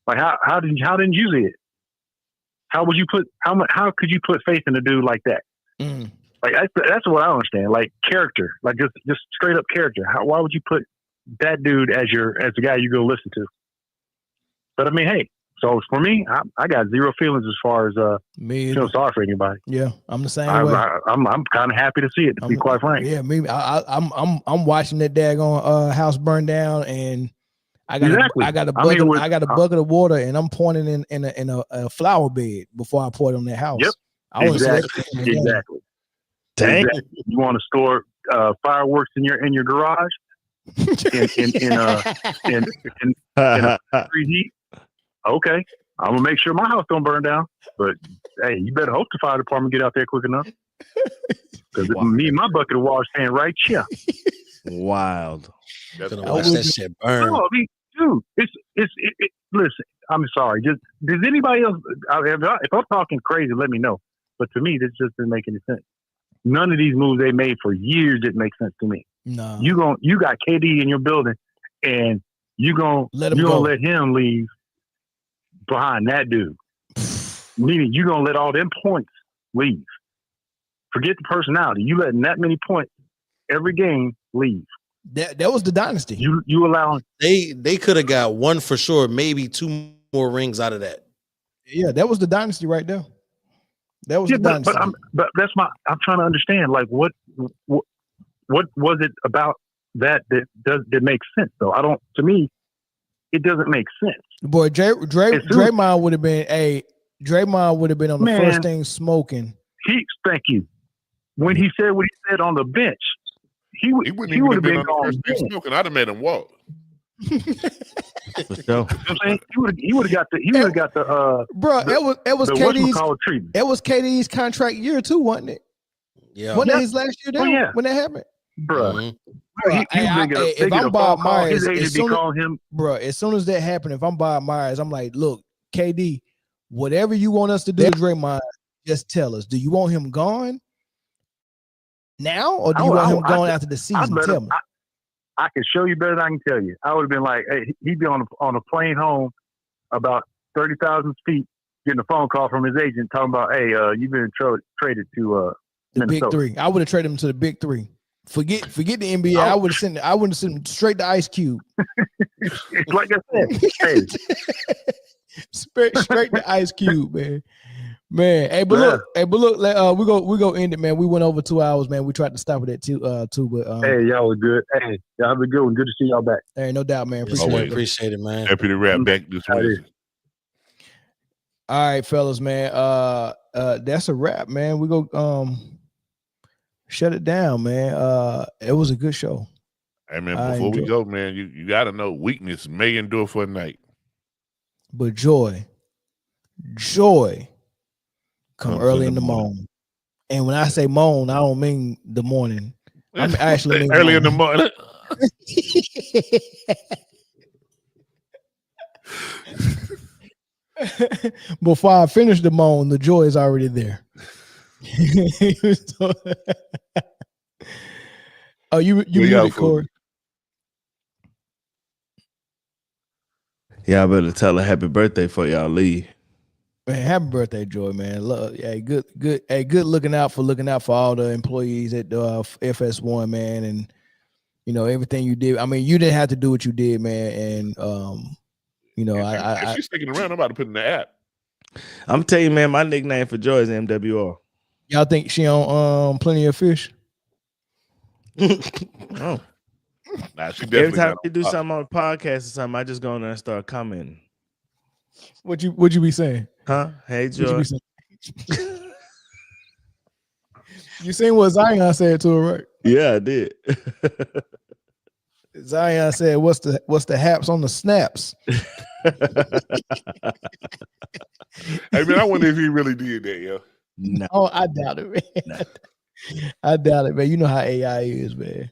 Like, how didn't you see it? How could you put faith in a dude like that? Mm. Like, that's what I don't understand. Like, character, like just straight up character. Why would you put that dude as the guy you go listen to? But I mean, hey, so for me, I got zero feelings as far as feeling sorry for anybody. Yeah, I'm the same way. I'm kind of happy to see it, to be quite frank. Yeah, me. I'm watching that daggone house burn down, and I got a bucket of water, and I'm pouring in a flower bed before I pour it on that house. Yep. Exactly. Dang. Exactly. You want to store fireworks in your garage in free heat? Okay, I'm gonna make sure my house don't burn down. But hey, you better hope the fire department get out there quick enough. Because me and my bucket of water stand right here. Wild. Gonna watch that shit burn. No, I mean, dude, it's listen. I'm sorry. Does anybody else? If I'm talking crazy, let me know. But to me, this just didn't make any sense. None of these moves they made for years didn't make sense to me. No, you got KD in your building, and you gonna let him leave behind that dude. Meaning you gonna let all them points leave. Forget the personality. You letting that many points every game leave. That was the dynasty. You allowing they could have got one for sure, maybe 2 more rings out of that. Yeah, that was the dynasty right there. That was the dynasty. But that's I'm trying to understand, like, what was it about that makes sense though? To me, it doesn't make sense. Boy, Draymond would have been Draymond would have been on the first thing smoking. Thank you. When he said what he said on the bench, he would have been on the first thing smoking. I'd have made him walk. For sure. He would have got the bro. It was KD's contract year too, wasn't it? Yeah. Wasn't that his last year down when that happened? Bro. If I'm Bob Myers, as soon as that happened, if I'm Bob Myers, I'm like, look, KD, whatever you want us to do to Draymond, just tell us. Do you want him gone now, or do you want him gone after the season? Tell me. I can show you better than I can tell you. I would have been like, hey, he'd be on a plane home about 30,000 feet, getting a phone call from his agent talking about, hey, you've been traded to the Minnesota. Big Three. I would have traded him to the Big Three. Forget the NBA. I would have sent him straight to Ice Cube. Like I said, straight to Ice Cube, man. Man, hey, but look, we go end it, man. We went over 2 hours, man. We tried to stop it at two, but hey, y'all were good. Hey, y'all have a good one. Good to see y'all back. Hey, no doubt, man. Appreciate it, man. Happy to wrap back this week. All right, fellas, man. That's a wrap, man. We go shut it down, man. It was a good show. Hey, man, before we go, man, you got to know weakness may endure for a night, but joy come early in the morning. And when I say moan, I don't mean the morning. I actually mean early in the morning. Before I finish the moan, the joy is already there. Oh, you muted, Corey. Yeah, I better tell her happy birthday before y'all leave. Man, happy birthday, Joy, man. Love, hey, good looking out for all the employees at FS1, man, and everything you did. I mean, you didn't have to do what you did, man, and if she's sticking around, I'm about to put in the app. I'm telling you, man, my nickname for Joy is MWR. Y'all think she on Plenty of Fish? Oh. Nah, she Every time you do something on a podcast or something, I just go in there and start commenting. What you be saying? Huh? Hey, Joy. You seen what Zion said to her, right? Yeah, I did. Zion said, "What's the haps on the snaps?" Hey man, I wonder if he really did that, yo. No. Oh, I doubt it, man. I doubt it, man. You know how AI is, man.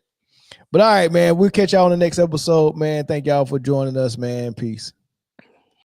But all right, man, we'll catch y'all on the next episode, man. Thank y'all for joining us, man. Peace.